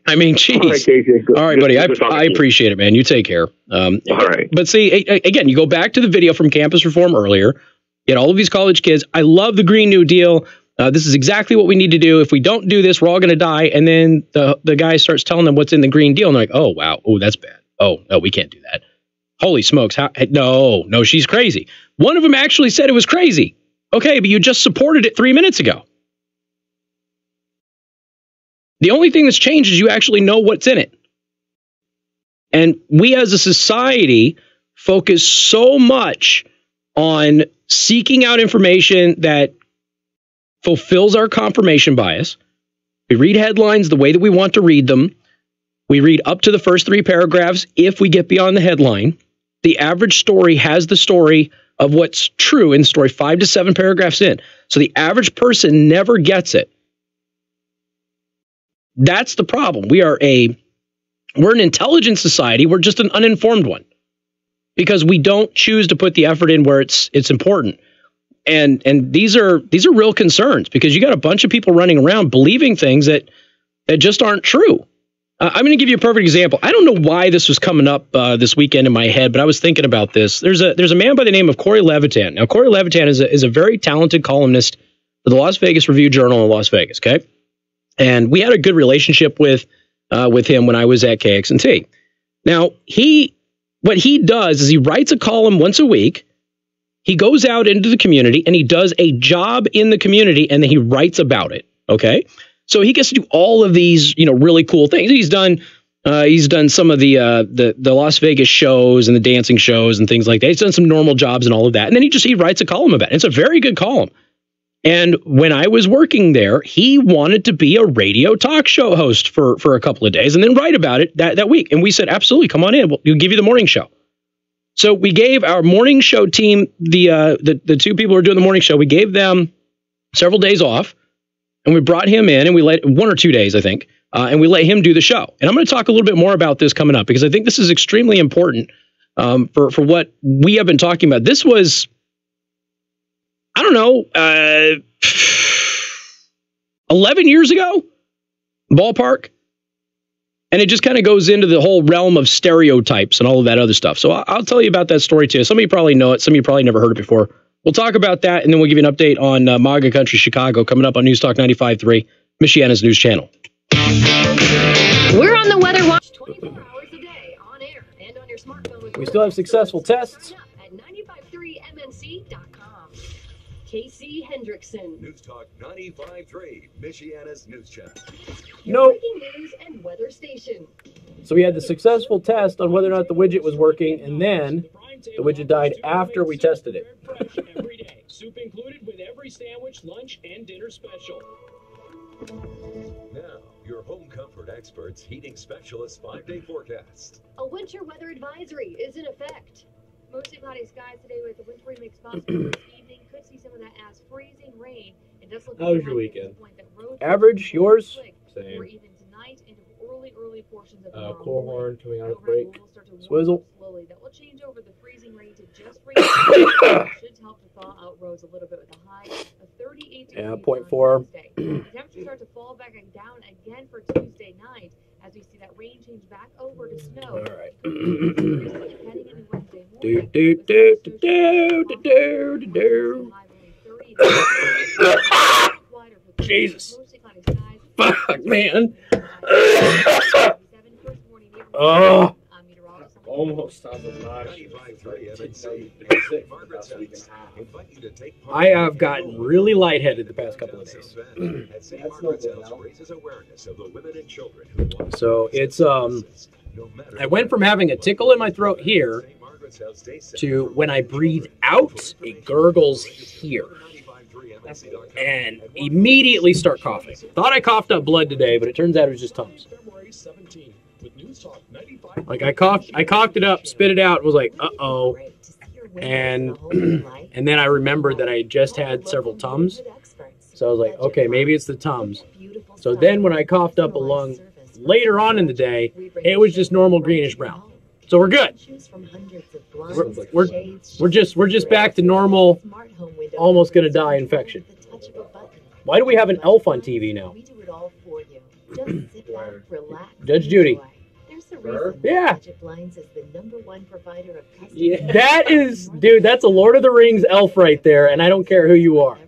I mean, geez. All right, buddy. I appreciate it, man. You take care. All right. But see, again, you go back to the video from Campus Reform earlier. You had all of these college kids. I love the Green New Deal. This is exactly what we need to do. If we don't do this, we're all going to die. And then the guy starts telling them what's in the Green Deal. And they're like, oh, wow. Oh, that's bad. Oh, no, we can't do that. Holy smokes. No, she's crazy. One of them actually said it was crazy. Okay, but you just supported it 3 minutes ago. The only thing that's changed is you actually know what's in it. And we as a society focus so much on seeking out information that fulfills our confirmation bias. We read headlines the way that we want to read them. We read up to the first 3 paragraphs if we get beyond the headline. The average story has the story of what's true in the story 5 to 7 paragraphs in. So the average person never gets it. That's the problem. We're an intelligent society. We're just an uninformed one because we don't choose to put the effort in where it's important. And these are real concerns because you got a bunch of people running around believing things that just aren't true. I'm going to give you a perfect example. I don't know why this was coming up this weekend in my head, but I was thinking about this. There's a man by the name of Corey Levitan. Now, Corey Levitan is a very talented columnist for the Las Vegas Review-Journal in Las Vegas, okay? And we had a good relationship with him when I was at KXNT. Now, what he does is he writes a column once a week. He goes out into the community and he does a job in the community and then he writes about it, okay? So he gets to do all of these, really cool things. He's done some of the Las Vegas shows and the dancing shows and things like that. He's done some normal jobs and all of that. And then he writes a column about it. It's a very good column. And when I was working there, he wanted to be a radio talk show host for a couple of days and then write about it that week. And we said, absolutely, come on in. We'll give you the morning show. So we gave our morning show team, the two people who are doing the morning show, we gave them several days off. And we brought him in and we let 1 or 2 days, I think, and we let him do the show. And I'm going to talk a little bit more about this coming up because I think this is extremely important for what we have been talking about. This was, I don't know, 11 years ago, ballpark. And it just kind of goes into the whole realm of stereotypes and all of that other stuff. So I'll tell you about that story too. Some of you probably know it. Some of you probably never heard it before. We'll talk about that, and then we'll give you an update on MAGA Country Chicago coming up on News Talk 95.3, Michiana's news channel. We're on the Weather Watch 24 hours a day, on air and on your smartphone. We still have successful tests. At 953mnc.com. Casey Hendrickson. News Talk 95.3, Michiana's news channel. Nope. Breaking news and weather station. So we had the successful test on whether or not the widget was working, and then the widget died after we tested it. Every day. Soup included with every sandwich, lunch, and dinner special. Now, your home comfort experts, heating specialists, 5-day forecast. A winter weather advisory is in effect. Mostly cloudy skies today with the wintry mix possible this evening. Could see some of that as freezing rain. It does look How was your weekend? Average, yours? Same. Or even tonight into early portions of tomorrow. Cool horn coming out of the break. Swizzle. Slowly. That will change over the freezing rain to just rain. Should help to thaw out roads a little bit with a high of 38 degrees. Yeah, 0.4. The temperatures start to fall back down again for Tuesday night as we see that rain change back over to snow. All right. Heading into Wednesday morning. Jesus. Fuck, man. Almost sounds I have gotten really lightheaded the past couple of days. So it's I went from having a tickle in my throat here to when I breathe out, it gurgles here. And immediately start coughing. Thought I coughed up blood today, but it turns out it was just Tums. Like I coughed it up, spit it out, and was like, uh-oh. And then I remembered that I had just had several Tums. So I was like, okay, maybe it's the Tums. So then when I coughed up a lung later on in the day, it was just normal greenish brown. So we're good. We're just back to normal, almost gonna die infection. Why do we have an elf on TV now? Judge Judy. Yeah. That is, dude, that's a Lord of the Rings elf right there, and I don't care who you are.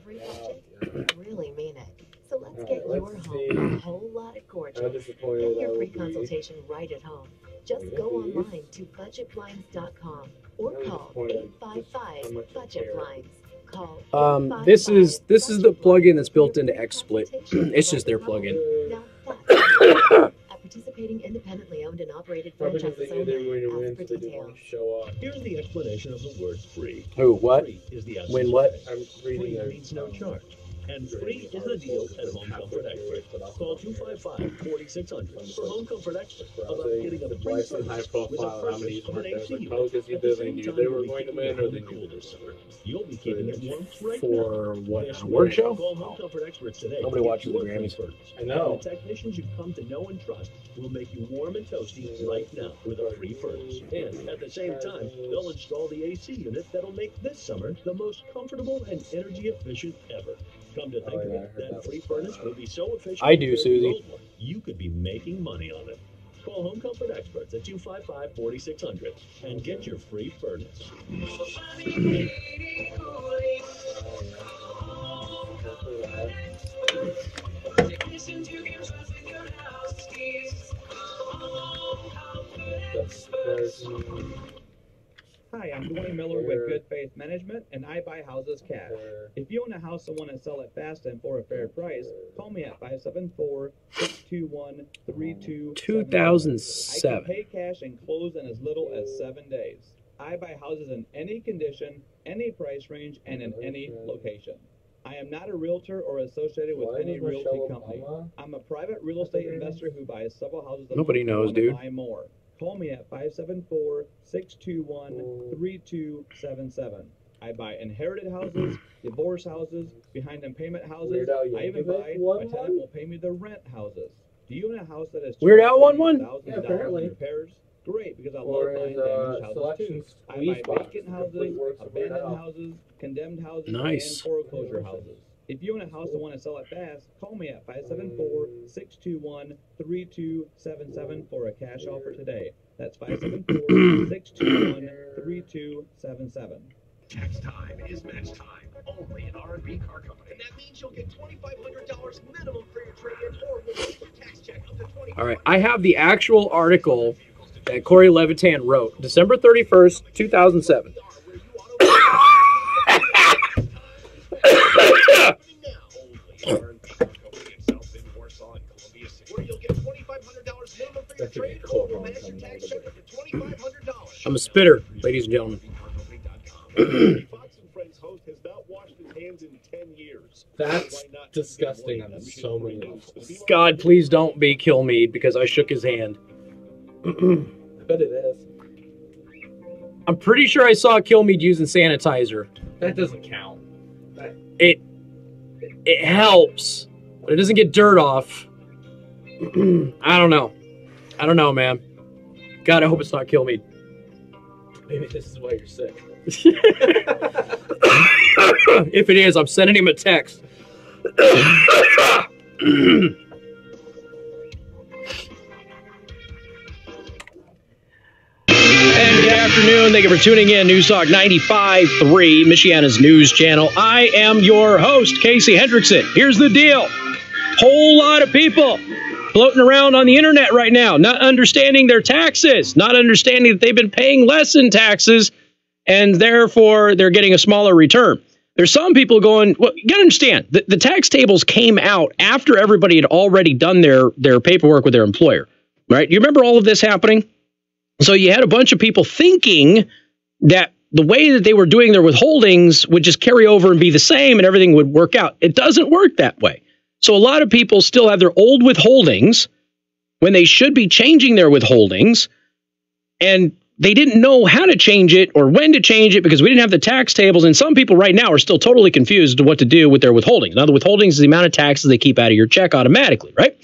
Really mean it. So let's get your home a whole lot of gorgeous. Get your free consultation right at home. Just go online to budgetblinds.com or call 855-BUDGET-BLINDS. This is the plugin that's built into XSplit. It's just their plugin. Participating independently owned and operated franchises only. Ask for details. Here's the explanation of the word free. Who? What? Free is the When what? I'm reading free means no charge. And free is the deal at Home Comfort Expert. Call 255-4600 for Home Comfort Expert about getting a free service with a purchase of an AC unit. At the same time, you'll be keeping your home cool this summer. You'll be keeping it warm right now. For what, an award show? Call Home Comfort Experts today. Nobody watches the Grammys. I know. And the technicians you've come to know and trust will make you warm and toasty right now with a free furnace. And at the same time, they'll install the AC unit that'll make this summer the most comfortable and energy efficient ever. Come to think of it, that free furnace will be so efficient. I do, Susie. You could be making money on it. Call Home Comfort Experts at 255-4600 and get your free furnace. Hi, I'm Dwayne Miller with Good Faith Management, and I buy houses cash. If you own a house and want to sell it fast and for a fair price, call me at 574-621-3277. 2007. I can pay cash and close in as little as 7 days. I buy houses in any condition, any price range, and in any location. I am not a realtor or associated with any realty company. I'm a private real estate investor who buys several houses. Nobody knows, dude. Buy more. Call me at 574-621-3277. I buy inherited houses, divorce houses, behind in payment houses. I even buy my tenant will pay me the rent houses. Do you own a house that is Weird Al won one? $1,000 in repairs? Great, because I love buying damaged houses too. I buy vacant houses, abandoned houses, condemned houses, and foreclosure houses. If you own a house and want to sell it fast, call me at 574-621-3277 for a cash offer today. That's 574-621-3277. Tax time is match time, only at R&B Car Company. And that means you'll get $2,500 minimum for your trade-in or we'll take your tax check up to $20. All right, I have the actual article that Corey Levitan wrote, December 31st, 2007. I'm a spitter, ladies and gentlemen. That's disgusting on so many levels. God, please don't be Kilmeade because I shook his hand. I bet it is. I'm pretty sure I saw Kilmeade using sanitizer. That doesn't count. It helps, but it doesn't get dirt off. I don't know. I don't know, man. God, I hope it's not Kilmeade. Maybe this is why you're sick. If it is, I'm sending him a text. Good afternoon. Thank you for tuning in. News Talk 95.3, Michiana's news channel. I am your host, Casey Hendrickson. Here's the deal. Whole lot of people floating around on the internet right now, not understanding their taxes, not understanding that they've been paying less in taxes, and therefore they're getting a smaller return. There's some people going, well, you got to understand, the tax tables came out after everybody had already done their paperwork with their employer, right? You remember all of this happening? So you had a bunch of people thinking that the way that they were doing their withholdings would just carry over and be the same and everything would work out. It doesn't work that way. So a lot of people still have their old withholdings when they should be changing their withholdings, and they didn't know how to change it or when to change it because we didn't have the tax tables. And some people right now are still totally confused as to what to do with their withholdings. Now, the withholdings is the amount of taxes they keep out of your check automatically, right?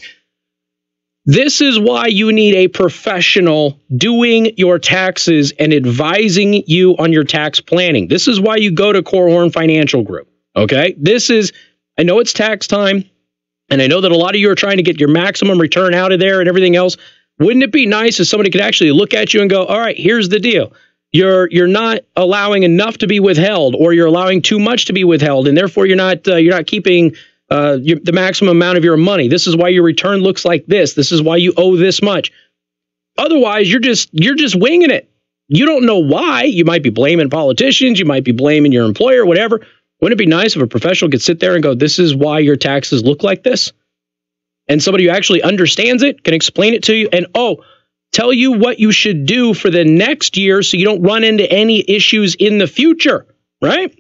This is why you need a professional doing your taxes and advising you on your tax planning. This is why you go to Korhorn Financial Group, okay? I know it's tax time, and I know that a lot of you are trying to get your maximum return out of there and everything else. Wouldn't it be nice if somebody could actually look at you and go, all right, here's the deal. You're not allowing enough to be withheld, or you're allowing too much to be withheld, and therefore you're not keeping the maximum amount of your money. This is why your return looks like this. This is why you owe this much. Otherwise, you're just winging it. You don't know why. You might be blaming politicians. You might be blaming your employer, whatever. Wouldn't it be nice if a professional could sit there and go, this is why your taxes look like this? And somebody who actually understands it can explain it to you and, tell you what you should do for the next year so you don't run into any issues in the future, right?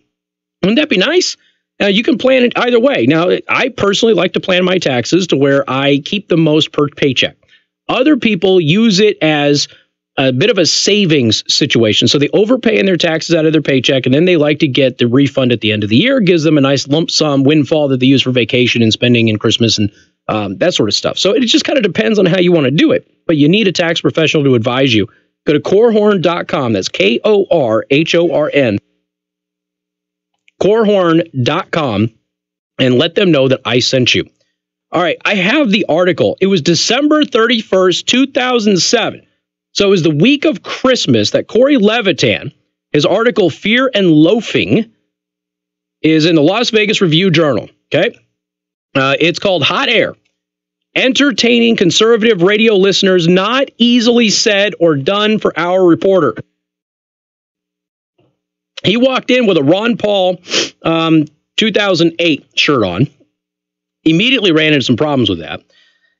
Wouldn't that be nice? Now, you can plan it either way. Now, I personally like to plan my taxes to where I keep the most per paycheck. Other people use it as a bit of a savings situation. So they overpay in their taxes out of their paycheck, and then they like to get the refund at the end of the year. It gives them a nice lump sum windfall that they use for vacation and spending and Christmas and that sort of stuff. So it just kind of depends on how you want to do it. But you need a tax professional to advise you. Go to Korhorn.com. That's Korhorn. Korhorn.com, and let them know that I sent you. All right, I have the article. It was December 31st, 2007. So it was the week of Christmas that Corey Levitan, his article, Fear and Loafing, is in the Las Vegas Review-Journal. Okay? It's called Hot Air. Entertaining conservative radio listeners, not easily said or done for our reporter. He walked in with a Ron Paul 2008 shirt on. Immediately ran into some problems with that.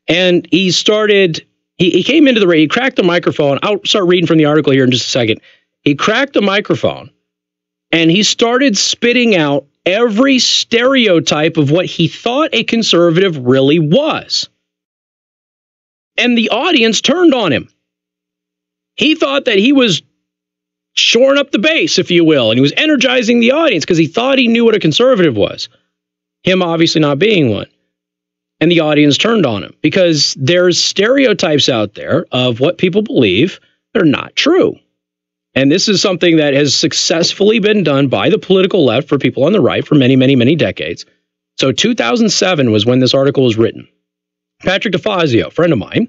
And he started, he came into the radio, he cracked the microphone. I'll start reading from the article here in just a second. He cracked the microphone and he started spitting out every stereotype of what he thought a conservative really was. And the audience turned on him. He thought that he was shoring up the base, if you will, and he was energizing the audience because he thought he knew what a conservative was. Him obviously not being one. And the audience turned on him because there's stereotypes out there of what people believe that are not true. And this is something that has successfully been done by the political left for people on the right for many, many, many decades. So 2007 was when this article was written. Patrick DeFazio, friend of mine,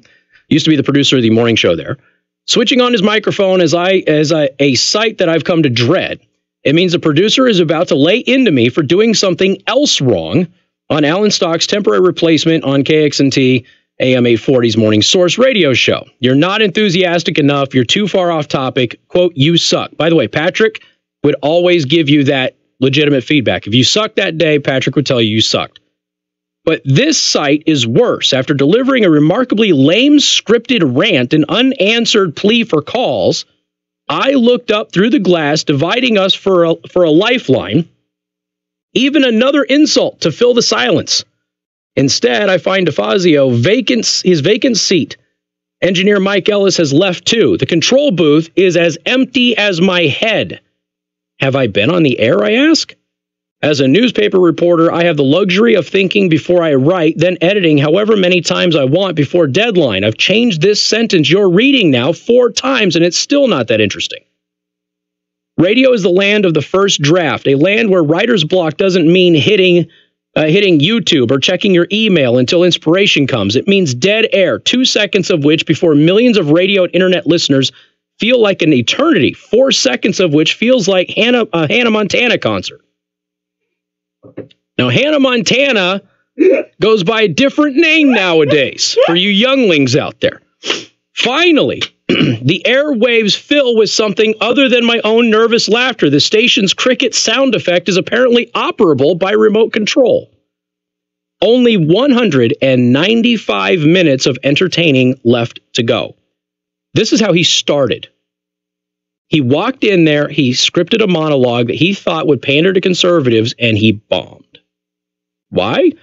used to be the producer of the morning show there, switching on his microphone as a sight that I've come to dread. It means the producer is about to lay into me for doing something else wrong on Alan Stock's temporary replacement on KXNT AM 840's Morning Source radio show. You're not enthusiastic enough. You're too far off topic. Quote, you suck. By the way, Patrick would always give you that legitimate feedback. If you sucked that day, Patrick would tell you sucked. But this site is worse. After delivering a remarkably lame scripted rant and unanswered plea for calls, I looked up through the glass, dividing us for a lifeline, even another insult to fill the silence. Instead, I find DeFazio his vacant seat. Engineer Mike Ellis has left too. The control booth is as empty as my head. Have I been on the air, I ask? As a newspaper reporter, I have the luxury of thinking before I write, then editing however many times I want before deadline. I've changed this sentence you're reading now 4 times, and it's still not that interesting. Radio is the land of the first draft, a land where writer's block doesn't mean hitting YouTube or checking your email until inspiration comes. It means dead air, 2 seconds of which before millions of radio and internet listeners feel like an eternity, 4 seconds of which feels like a Hannah Montana concert. Now, Hannah Montana goes by a different name nowadays for you younglings out there. Finally, the airwaves fill with something other than my own nervous laughter. The station's cricket sound effect is apparently operable by remote control. Only 195 minutes of entertaining left to go. This is how he started. He walked in there, he scripted a monologue that he thought would pander to conservatives, and he bombed. Why?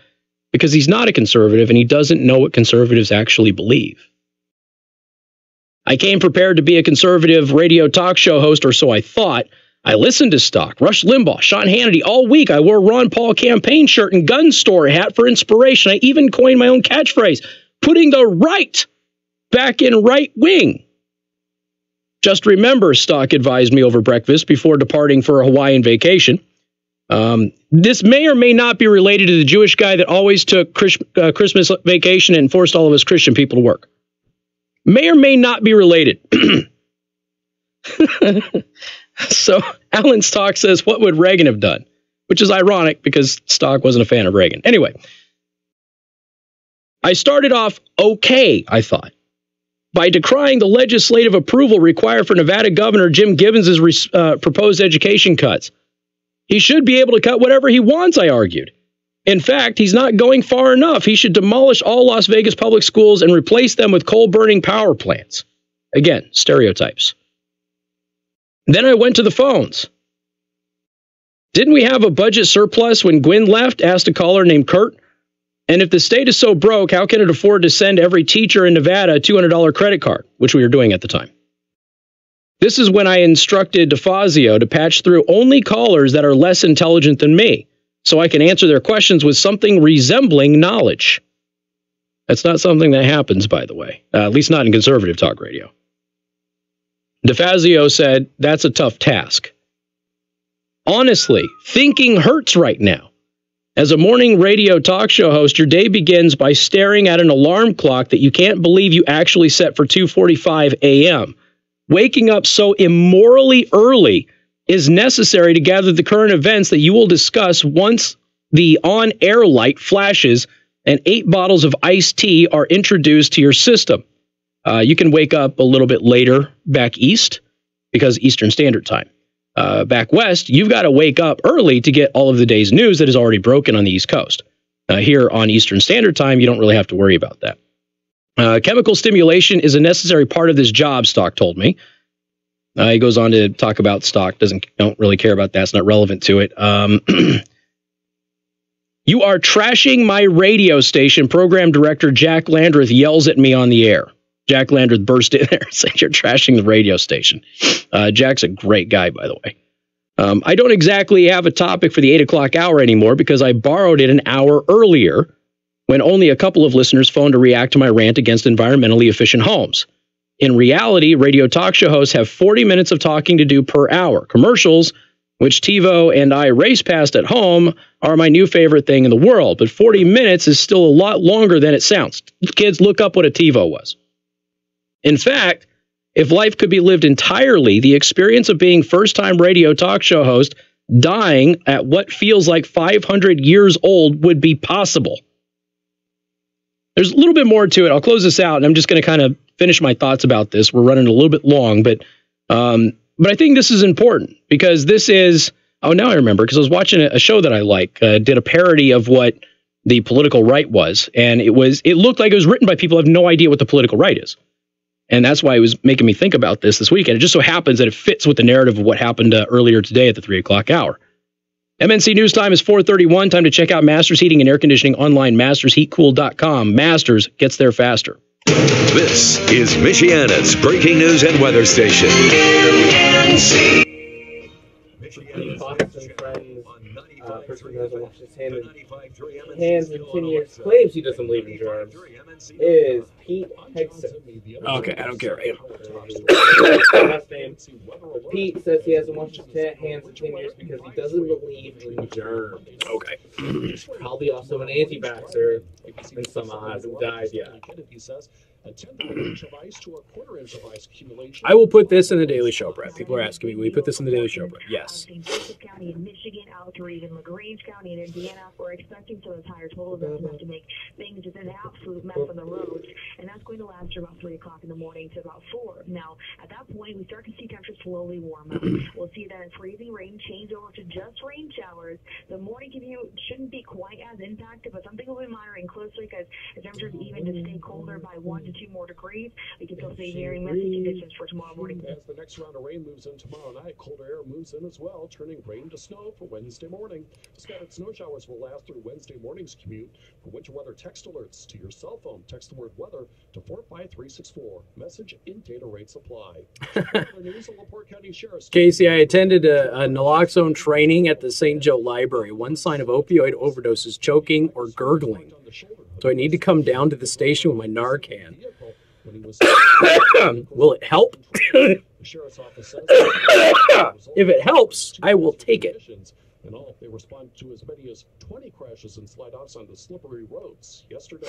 Because he's not a conservative, and he doesn't know what conservatives actually believe. I came prepared to be a conservative radio talk show host, or so I thought. I listened to Stock, Rush Limbaugh, Sean Hannity all week. I wore a Ron Paul campaign shirt and gun store hat for inspiration. I even coined my own catchphrase, putting the right back in right wing. Just remember, Stock advised me over breakfast before departing for a Hawaiian vacation. This may or may not be related to the Jewish guy that always took Christmas vacation and forced all of us Christian people to work. May or may not be related. So Alan Stock says, what would Reagan have done? Which is ironic because Stock wasn't a fan of Reagan. Anyway, I started off okay, I thought, by decrying the legislative approval required for Nevada Governor Jim Gibbons' proposed education cuts. He should be able to cut whatever he wants, I argued. In fact, he's not going far enough. He should demolish all Las Vegas public schools and replace them with coal-burning power plants. Again, stereotypes. Then I went to the phones. Didn't we have a budget surplus when Gwynn left? Asked a caller named Kurt. And if the state is so broke, how can it afford to send every teacher in Nevada a $200 credit card, which we were doing at the time? This is when I instructed DeFazio to patch through only callers that are less intelligent than me, so I can answer their questions with something resembling knowledge. That's not something that happens, by the way, at least not in conservative talk radio. DeFazio said, that's a tough task. Honestly, thinking hurts right now. As a morning radio talk show host, your day begins by staring at an alarm clock that you can't believe you actually set for 2:45 a.m. Waking up so immorally early is necessary to gather the current events that you will discuss once the on-air light flashes and 8 bottles of iced tea are introduced to your system. You can wake up a little bit later back east because Eastern Standard Time. Back west, you've got to wake up early to get all of the day's news that is already broken on the East Coast. Here on Eastern Standard Time, you don't really have to worry about that. Chemical stimulation is a necessary part of this job, Stock told me. He goes on to talk about Stock. Don't really care about that. It's not relevant to it. You are trashing my radio station, program director Jack Landreth yells at me on the air. Jack Landreth burst in there and said, you're trashing the radio station. Jack's a great guy, by the way. I don't exactly have a topic for the 8 o'clock hour anymore because I borrowed it an hour earlier when only a couple of listeners phoned to react to my rant against environmentally efficient homes. In reality, radio talk show hosts have 40 minutes of talking to do per hour. Commercials, which TiVo and I race past at home, are my new favorite thing in the world. But 40 minutes is still a lot longer than it sounds. Kids, look up what a TiVo was. In fact, if life could be lived entirely, the experience of being first-time radio talk show host dying at what feels like 500 years old would be possible. There's a little bit more to it. I'll close this out, and I'm just going to kind of finish my thoughts about this. We're running a little bit long, but I think this is important because this is, oh, now I remember, because I was watching a show that I like, did a parody of what the political right was, and it looked like it was written by people who have no idea what the political right is. And that's why it was making me think about this weekend. It just so happens that it fits with the narrative of what happened earlier today at the 3 o'clock hour. MNC News Time is 4:31. Time to check out Masters Heating and Air Conditioning online, mastersheatcool.com. Masters gets there faster. This is Michiana's breaking news and weather station. MNC. Person who hasn't washed his hands in 10 years, claims he doesn't believe in germs, is Pete Hendrickson. Okay, I don't care. Last name. Pete says he hasn't washed his hands in 10 years because he doesn't believe in germs. Okay. Probably also an anti-vaxxer, and somehow hasn't died yet. I will put this in the Daily Show, Brett. People are asking me, will you put this in the Daily Show, Brett? Yes. Joseph County in Michigan, out to even LaGrange County in Indiana. We're expecting some of those higher total events to make things just an absolute mess on the roads, and that's going to last from about 3 o'clock in the morning to about 4. Now, at that point, we start to see temperatures slowly warm up. We'll see that freezing rain change over to just rain showers. The morning commute shouldn't be quite as impacted, but something we'll be monitoring closely because the temperatures even to stay colder by 1 to 2 more degrees. We can still see very messy conditions for tomorrow morning. As the next round of rain moves in tomorrow night, colder air moves in as well, turning rain to snow for Wednesday morning. Scattered snow showers will last through Wednesday morning's commute. For winter weather text alerts to your cell phone, text the word weather to 45364. Message in data rates apply. Casey, I attended a naloxone training at the St. Joe Library. One sign of opioid overdose is choking or gurgling. So I need to come down to the station with my Narcan. Will it help? If it helps, I will take it. In all, they responded to as many as 20 crashes and slide-offs on the slippery roads yesterday.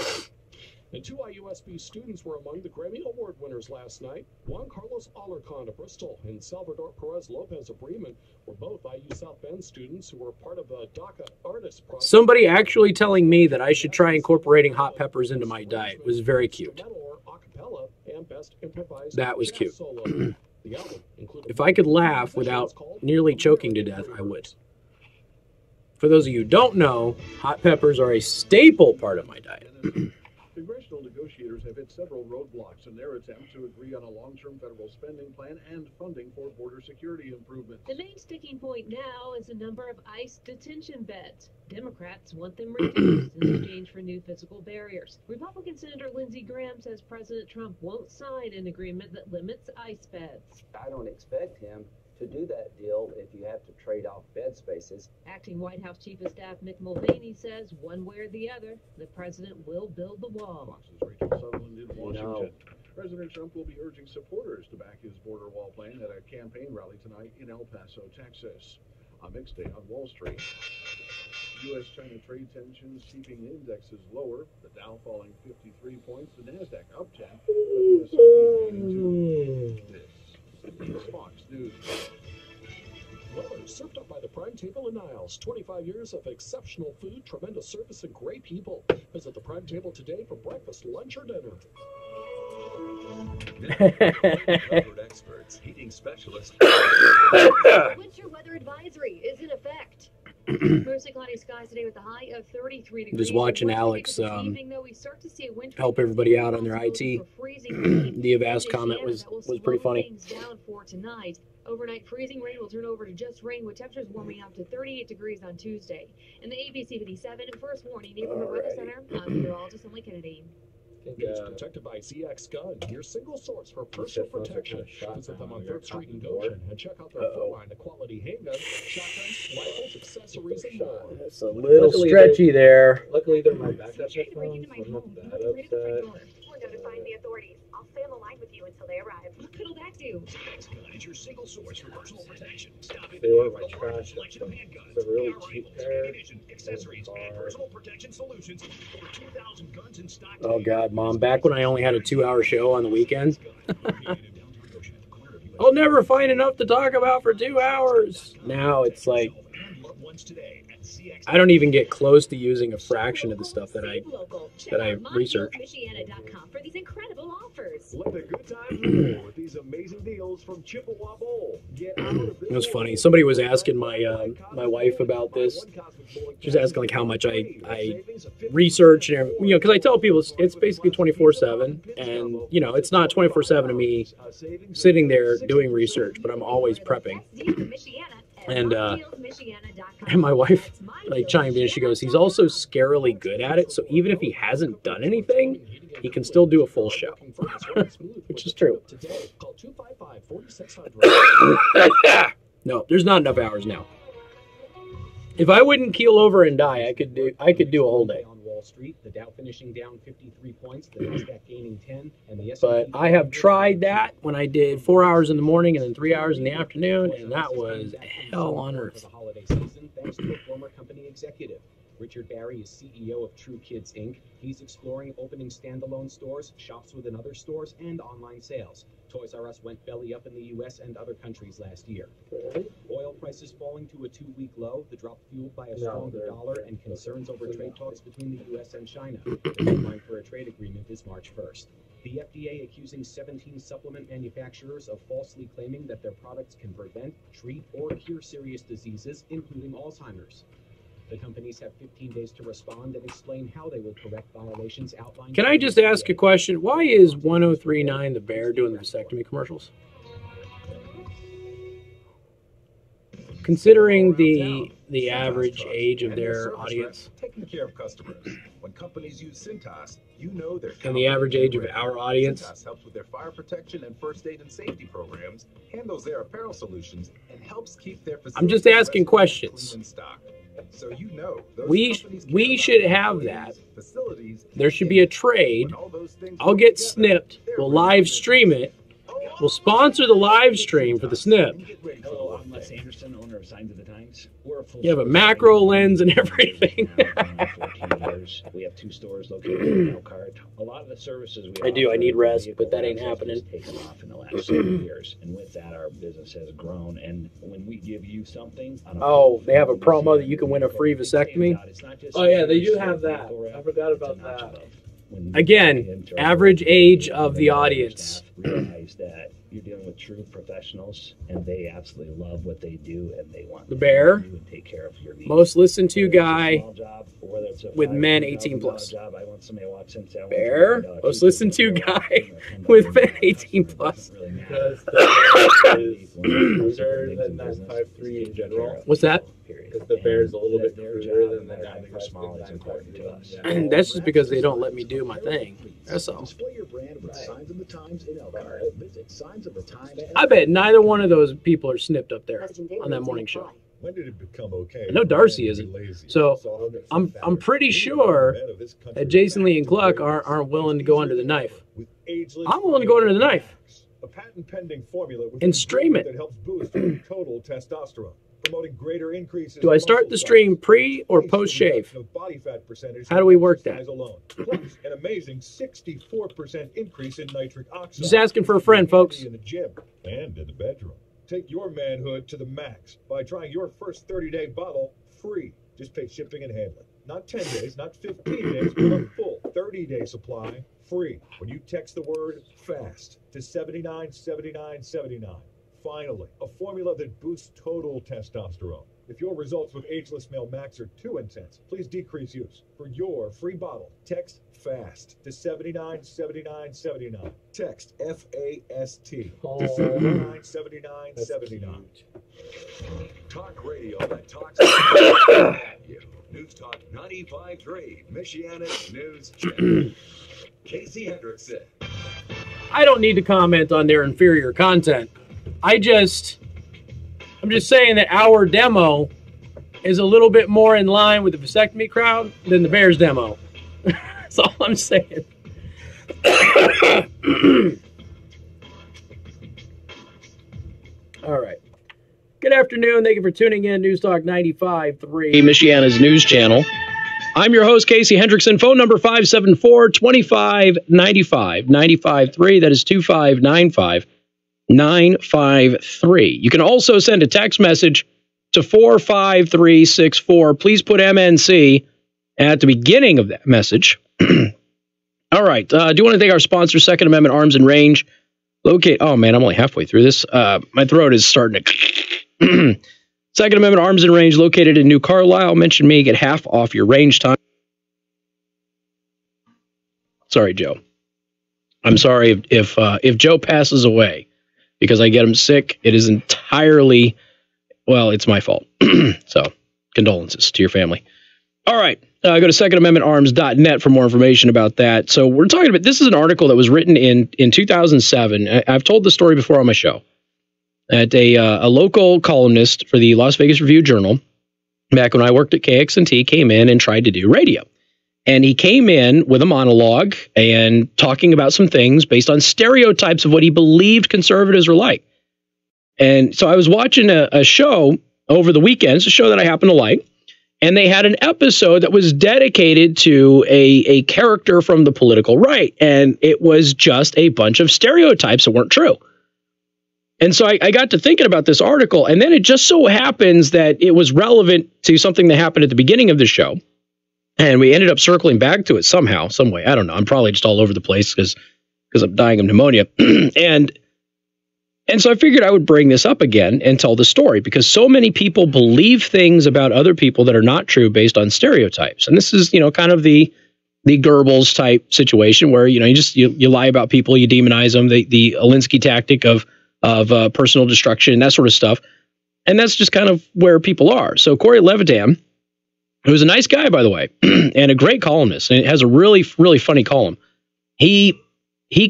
And 2 IUSB students were among the Grammy Award winners last night. Juan Carlos Alarcon of Bristol and Salvador Perez Lopez of Bremen were both IU South Bend students who were part of a DACA artist project. Somebody actually telling me that I should try incorporating hot peppers into my diet was very cute. That was cute. If I could laugh without nearly choking to death, I would. For those of you who don't know, hot peppers are a staple part of my diet. congressional negotiators have hit several roadblocks in their attempt to agree on a long-term federal spending plan and funding for border security improvements. The main sticking point now is the number of ICE detention beds. Democrats want them reduced in exchange for new physical barriers. Republican Senator Lindsey Graham says President Trump won't sign an agreement that limits ICE beds. I don't expect him to do that deal if you have to trade off bed spaces. Acting White House Chief of Staff Mick Mulvaney says one way or the other, the president will build the wall. Fox's Rachel Sutherland in Washington. President Trump will be urging supporters to back his border wall plan at a campaign rally tonight in El Paso, Texas. A mixed day on Wall Street. U.S.-China trade tensions keeping indexes lower. The Dow falling 53 points. The Nasdaq up 10. The S&P gaining 2. This is Fox News. Weather served up by the Prime Table in Niles. 25 years of exceptional food, tremendous service, and great people. Visit the Prime Table today for breakfast, lunch, or dinner. Experts, heating specialists. Winter weather advisory is in effect. Mostly cloudy skies today with a high of 33 degrees. Just watching Alex help everybody out on their IT. The Avast comment was pretty funny. Down for tonight. Overnight freezing rain will turn over to just rain with temperatures warming up to 38 degrees on Tuesday. In the ABC 57 and First Warning Neighborhood Weather Center, I'm meteorologist Emily Kennedy. It's protected by ZX Gun, your single source for personal protection. Visit them on 3rd Street in Goshen and check out their full line of quality handguns, shotguns, rifles, accessories, and more. It's a little stretchy there. Luckily, they're my backup headphones, so I'm not that upset. We're notifying the authorities. I'll stay on the line with you until they arrive. What could that do? ZX Gun is your single source for personal protection. Stop it. They were my trash. It's a really cheap pair. Accessories and personal protection solutions. Over 2,000 guns in stock. Oh God, Mom! Back when I only had a 2-hour show on the weekend, I'll never find enough to talk about for 2 hours. Now it's like I don't even get close to using a fraction of the stuff that I research. For these incredible offers. Let the good times roll with these amazing deals from Chippewa Bowl. Get out of It was funny. Somebody was asking my my wife about this. She was asking like how much I research and everything. Because I tell people it's basically 24/7, and it's not 24/7 of me sitting there doing research, but I'm always prepping. And my wife chimed in. She goes, "He's also scarily good at it. So even if he hasn't done anything, he can still do a full show," which is true. No, there's not enough hours now. If I wouldn't keel over and die, I could do a whole day. Street, the Dow finishing down 53 points, the Nasdaq gaining 10, and the But I have tried that when I did 4 hours in the morning and then 3 hours in the afternoon, and that was hell on earth. For the holiday season, thanks to a former company executive. Richard Barry is CEO of True Kids Inc. He's exploring opening standalone stores, shops within other stores, and online sales. Toys R Us went belly up in the U.S. and other countries last year. Oil prices falling to a 2-week low, the drop fueled by a stronger dollar and concerns over trade talks between the U.S. and China. The deadline for a trade agreement is March 1st. The FDA accusing 17 supplement manufacturers of falsely claiming that their products can prevent, treat, or cure serious diseases, including Alzheimer's. The companies have 15 days to respond and explain how they will correct violations outlined. Can I just ask a question? Why is 1039 The Bear doing the vasectomy commercials? Considering the average age of their audience. Taking care of customers. When companies use Cintas, you know they're And the average age of our audience. Cintas helps with their fire protection and first aid and safety programs, handles their apparel solutions, and helps keep their facilities I'm just asking questions. in stock. So you know those We should have that. There should be a trade. I'll get snipped. We'll live stream it. We'll sponsor the live stream for the snip. Hello, I'm Les Anderson, owner of Signs of the Times. We're a full You have a macro lens and everything. 14 years. We have 2 stores located in Elkhart. A lot of the services we I do. I need rest, vehicle but that ain't access happening. has taken off in the last 7 years, and with that, our business has grown. And when we give you something, Oh, they have a promo that you can win a free vasectomy. Oh yeah, they do have that. I forgot about that. Again, average age of the audience. Realize that You're dealing with true professionals, and they absolutely love what they do, and they want The Bear, to take care of your needs. most listened to guy Job, or whether it's a with men 18 plus. job, I want somebody who walks in and says, Bear, most listened to guy with men 18 plus. Because the Bear is cruder than 953 in general. What's that? Because the Bear is a little bit cruder than the small is important to us. And that's just because they don't let me do my thing. That's all. Display your brand with Signs of the Times in Elkhart. Visit Signs of the Times. I bet neither one of those people are snipped up there on that morning show. When did it become okay? I know Darcy isn't. So I'm pretty sure that Jason Lee and Gluck aren't willing to go under the knife. I'm willing to go under the knife A patent pending formula and stream it. that helps boost your total testosterone, promoting greater increases. Do I start the stream pre or post shave? Body fat percentage. How do we work that? Alone. Plus, an amazing 64% increase in nitric oxide. Just asking for a friend, folks. In the gym and in the bedroom. Take your manhood to the max by trying your first 30-day bottle free. Just pay shipping and handling. Not 10 days, not 15 days, but a full 30-day supply free when you text the word FAST to 797979. Finally, a formula that boosts total testosterone. If your results with Ageless Male Max are too intense, please decrease use. For your free bottle, text FAST to 797979. Text FAST to 797979. Talk radio that talks about you. News Talk 95.3, Michiana's News Channel. Casey Hendrickson. I don't need to comment on their inferior content. I'm just saying that our demo is a little bit more in line with the vasectomy crowd than the Bears demo. That's all I'm saying. All right. Good afternoon. Thank you for tuning in. News Talk 95.3, Michiana's news channel. I'm your host, Casey Hendrickson. Phone number 574-2595, 95.3. That is 2595-953. You can also send a text message to 45364. Please put MNC at the beginning of that message. All right. Do you want to thank our sponsor, Second Amendment Arms and Range? Oh, man, I'm only halfway through this. My throat is starting to... Second Amendment Arms and Range, located in New Carlisle. Mention me, get half off your range time. Sorry, Joe. I'm sorry if Joe passes away because I get him sick. It is entirely, well, it's my fault. So, condolences to your family. All right. Go to secondamendmentarms.net for more information about that. So we're talking about, this is an article that was written in 2007. I've told the story before on my show. At a local columnist for the Las Vegas Review-Journal, back when I worked at KXNT, came in and tried to do radio. And he came in with a monologue and talking about some things based on stereotypes of what he believed conservatives were like. And so I was watching a show over the weekends, a show that I happen to like, and they had an episode that was dedicated to a character from the political right. And it was just a bunch of stereotypes that weren't true. And so I got to thinking about this article, and then it just so happens that it was relevant to something that happened at the beginning of the show. And we ended up circling back to it somehow, some way. I don't know. I'm probably just all over the place because I'm dying of pneumonia. And so I figured I would bring this up again and tell the story because so many people believe things about other people that are not true based on stereotypes. And this is, kind of the Goebbels type situation where, you lie about people, you demonize them, the Alinsky tactic of personal destruction and that sort of stuff. And that's just kind of where people are. So Corey Levitan, who's a nice guy, by the way, and a great columnist, and it has a really, really funny column. He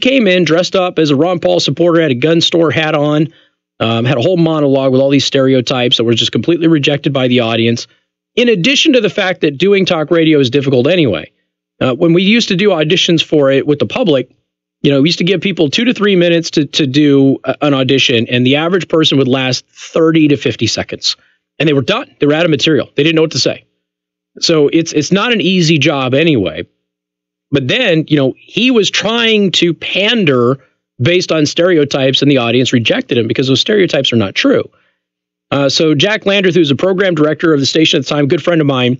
came in dressed up as a Ron Paul supporter, had a gun store hat on, had a whole monologue with all these stereotypes that were just completely rejected by the audience. In addition to the fact that doing talk radio is difficult anyway. When we used to do auditions for it with the public, we used to give people 2 to 3 minutes to do an audition, and the average person would last 30 to 50 seconds. And they were done. They were out of material. They didn't know what to say. So it's not an easy job anyway. But then, he was trying to pander based on stereotypes, and the audience rejected him because those stereotypes are not true. So Jack Landreth, who's a program director of the station at the time, good friend of mine,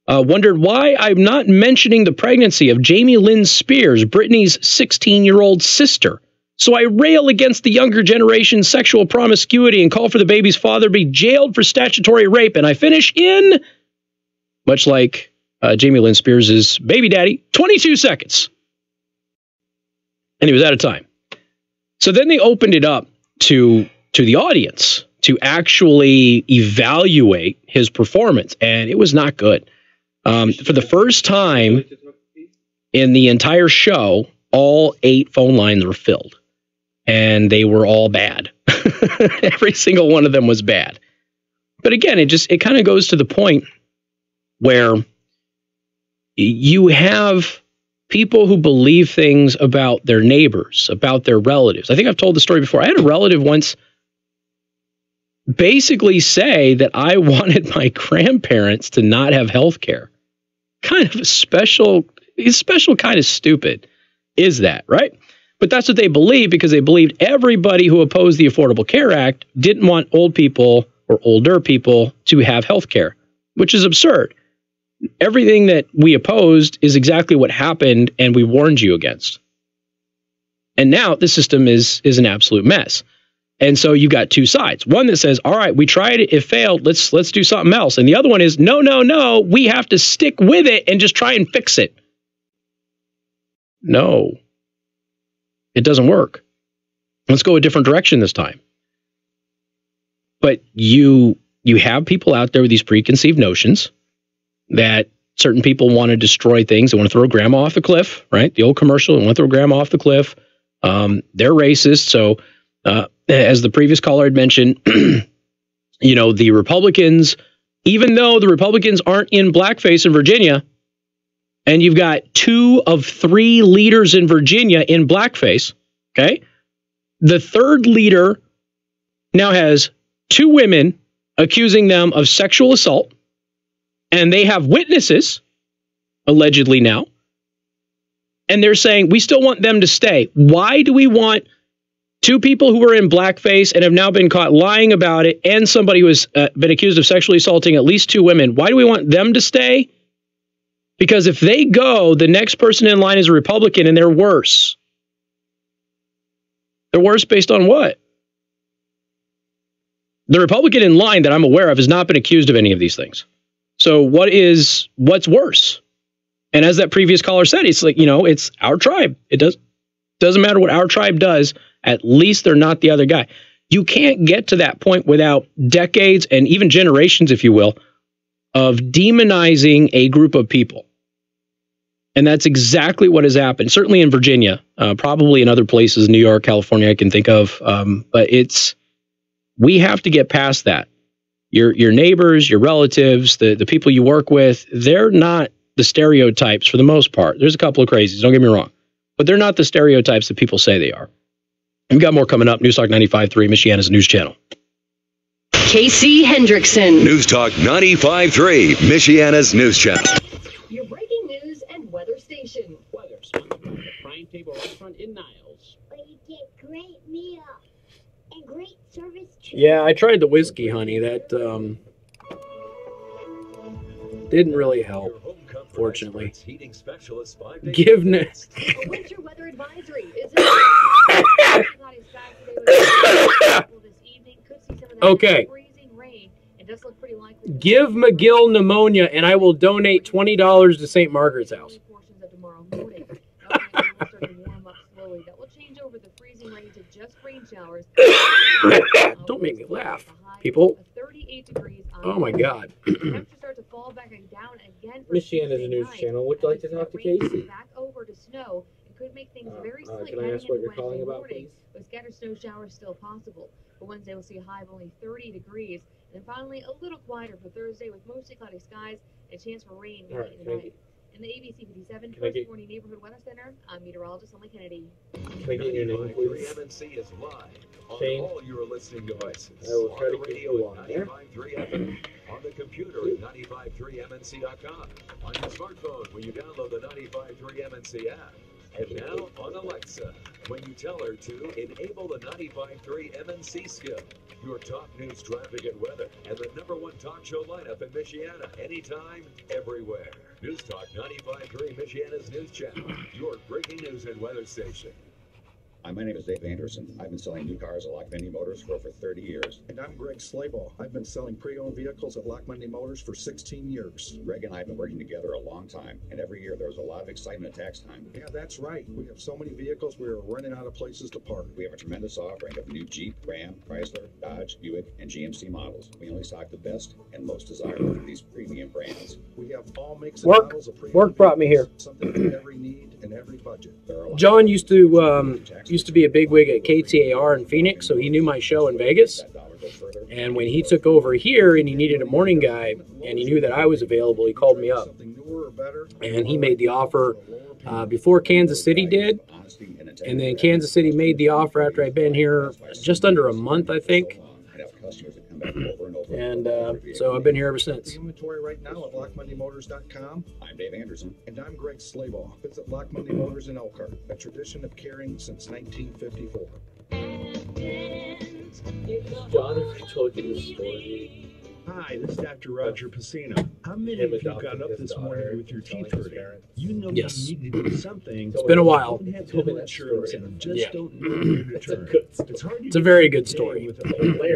wondered why I'm not mentioning the pregnancy of Jamie Lynn Spears, Britney's 16-year-old sister. So I rail against the younger generation's sexual promiscuity and call for the baby's father to be jailed for statutory rape. And I finish in, much like Jamie Lynn Spears' baby daddy, 22 seconds. And he was out of time. So then they opened it up to the audience to actually evaluate his performance. And it was not good. For the first time in the entire show, all 8 phone lines were filled. And they were all bad. Every single one of them was bad. But again, it kind of goes to the point where you have people who believe things about their neighbors, about their relatives. I think I've told the story before. I had a relative once basically say that I wanted my grandparents to not have health care. Kind of a special kind of stupid is that, right? But that's what they believe, because they believed everybody who opposed the Affordable Care Act didn't want old people or older people to have health care, which is absurd. Everything that we opposed is exactly what happened and we warned you against. And now the system is an absolute mess. And so you got two sides. One that says, all right, we tried it, it failed, let's do something else. And the other one is, no, we have to stick with it and just try and fix it. No. It doesn't work. Let's go a different direction this time. But you have people out there with these preconceived notions that certain people want to destroy things. They want to throw grandma off the cliff, right? The old commercial, they want to throw grandma off the cliff. They're racist. So as the previous caller had mentioned, the Republicans, even though the Republicans aren't in blackface in Virginia, and you've got 2 of 3 leaders in Virginia in blackface, okay? The third leader now has 2 women accusing them of sexual assault, and they have witnesses, allegedly now, and they're saying, we still want them to stay. Why do we want 2 people who were in blackface and have now been caught lying about it, and somebody who has been accused of sexually assaulting at least 2 women? Why do we want them to stay? Because if they go, the next person in line is a Republican, and they're worse. They're worse based on what? The Republican in line that I'm aware of has not been accused of any of these things. So what's worse? And as that previous caller said, it's like, it's our tribe. It doesn't matter what our tribe does. At least they're not the other guy. You can't get to that point without decades and even generations, if you will, of demonizing a group of people. And that's exactly what has happened, certainly in Virginia, probably in other places, New York, California, I can think of. But we have to get past that. Your neighbors, your relatives, the people you work with, they're not the stereotypes for the most part. There's a couple of crazies, don't get me wrong. But they're not the stereotypes that people say they are. We've got more coming up. News Talk 95.3, Michiana's news channel. Casey Hendrickson. News Talk 95.3, Michiana's news channel. Your breaking news and weather station. Weather sponsored by the Prime Table Restaurant in Niles. Where you get great meal and great service. Yeah, I tried the whiskey, honey. That didn't really help, fortunately. Give next. Winter weather advisory is Okay. Give McGill pneumonia, and I will donate $20 to St. Margaret's house. Don't make me laugh, people. Oh my God. Michiana's news channel. Would you like to talk to Casey? Back over to snow. It could make things very slick. Can I ask what you're calling about, please? With scattered snow showers still possible. For Wednesday, we'll see a high of only 30 degrees. And finally, a little quieter for Thursday with mostly cloudy skies and a chance for rain late in the night. In the ABC 57 First Warning Neighborhood Weather Center, I'm meteorologist Emily Kennedy. Can I get your name, please? MNC is live Shane? on all your listening devices. I will try to on the keep radio you at on there. 95.3 FM, on the computer at 95.3MNC.com, on your smartphone when you download the 95.3 MNC app, and now on Alexa when you tell her to enable the 95.3 MNC skill. Your top news, traffic, and weather, and the #1 talk show lineup in Michiana, anytime, everywhere. News Talk 95.3, Michiana's news channel, your breaking news and weather station. Hi, my name is Dave Hendrickson. I've been selling new cars at Lock Monday Motors for over 30 years. And I'm Greg Slabaugh. I've been selling pre-owned vehicles at Lock Monday Motors for 16 years. Greg and I have been working together a long time, and every year there's a lot of excitement at tax time. Yeah, that's right. We have so many vehicles, we are running out of places to park. We have a tremendous offering of new Jeep, Ram, Chrysler, Dodge, Buick, and GMC models. We only stock the best and most desirable of these premium brands. We have all makes and models of pre-owned Work brought me here. Something for every need and every budget. John used to be a bigwig at KTAR in Phoenix, so he knew my show in Vegas. And when he took over here and he needed a morning guy, and he knew that I was available, he called me up. And he made the offer before Kansas City did. And then Kansas City made the offer after I'd been here just under a month, I think. And so I've been here ever since. Inventory right now at LockMondayMotors.com. I'm Dave Anderson. And I'm Greg Slabaugh. Visit Lock Monday Motors in Elkhart, a tradition of caring since 1954. John told you this story. Hi, this is Dr. Roger Pacino. How many of you got up this morning with your teeth hurting? You know you need to do something. It's been a while. Don't have dental insurance and just don't know where to turn. It's hard to It's a very good story. with a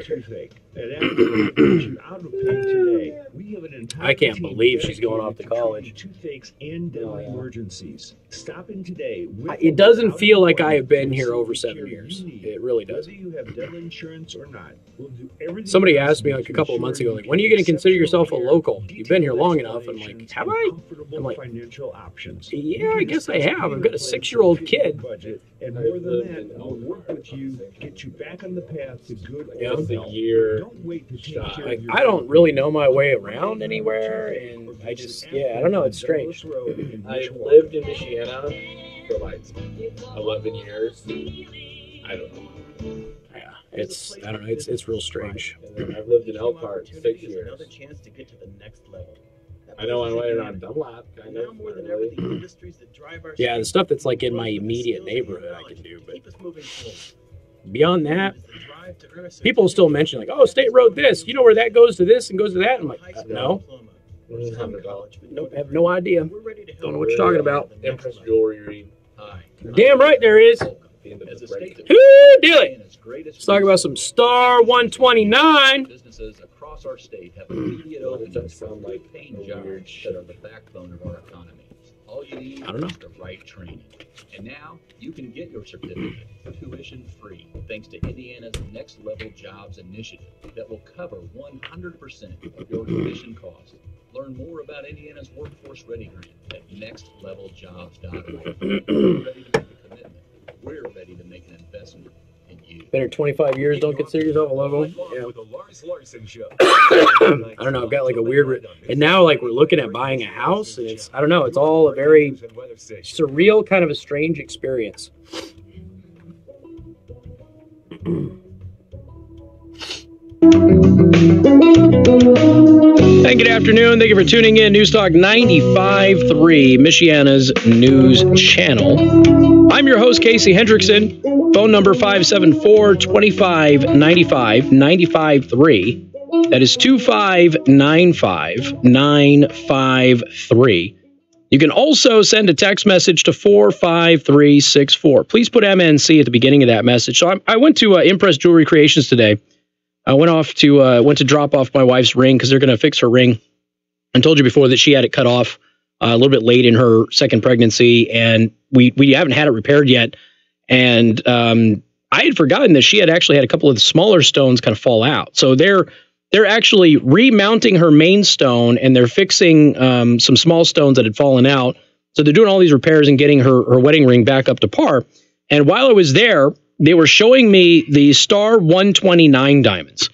toothache. And after we get you out of pain today, we have an entire I can't team believe she's going off to dedicated college. treating toothaches and dental emergencies. Stop in today. It doesn't feel like I have been here over 7 years. It really does. Whether you have dental insurance or not, we'll do everything. Somebody asked me like a couple of months ago, like, when are you going to consider yourself a local? You've been here long enough. I'm like, have I? I'm like, financial options. yeah, I guess I have. I've got a 6-year-old kid. Budget, and more than that, we'll work with you, get you back on the path to good Yeah. health. Don't wait to take care Like, of your I don't really know my way aroround anywhere, and I just, I don't know. It's strange. I lived in Michiana for like 11 years. I don't know. Yeah, I don't know. It's real strange. And then I've lived in Elkhart 6 years. Another chance to get to the next level. I know my way around Dunlap, kind Now of. more than ever, the industries that drive our Yeah, the stuff that's like in my immediate neighborhood I can do, but keep us moving forward. beyond that, people still mention like, oh, State Road this. You know where that goes to this and goes to that? I'm like, no. Nope, I have no idea. Don't know what you're talking about. Empress Jewelry. Damn right there is. As a state that Who do it? Let's talk about some Star 129. businesses across our state have immediate openings for paying jobs that are the backbone of our economy. All you need is the right training. And now you can get your certificate tuition free thanks to Indiana's Next Level Jobs Initiative that will cover 100% of your tuition costs. Learn more about Indiana's Workforce Ready Grant at nextleveljobs.org. We're ready to make a commitment. We're ready to make an investment in you. Been here 25 years. Don't consider yourself a local. Yeah. I don't know. I've got like a weird. And now, like, we're looking at buying a house, and it's, I don't know. It's all a very surreal, kind of a strange experience. And good afternoon. Thank you for tuning in. News Talk 95.3, Michiana's news channel. I'm your host, Casey Hendrickson. Phone number 574-2595, 95.3. That is 2595-953. You can also send a text message to 45364. Please put MNC at the beginning of that message. So I went to Impress Jewelry Creations today. I went to drop off my wife's ring because they're going to fix her ring. I told you before that she had it cut off a little bit late in her second pregnancy, and we haven't had it repaired yet. And I had forgotten that she had actually had a couple of the smaller stones kind of fall out. So they're actually remounting her main stone, and they're fixing some small stones that had fallen out. So they're doing all these repairs and getting her wedding ring back up to par. And while I was there, they were showing me the Star 129 diamonds.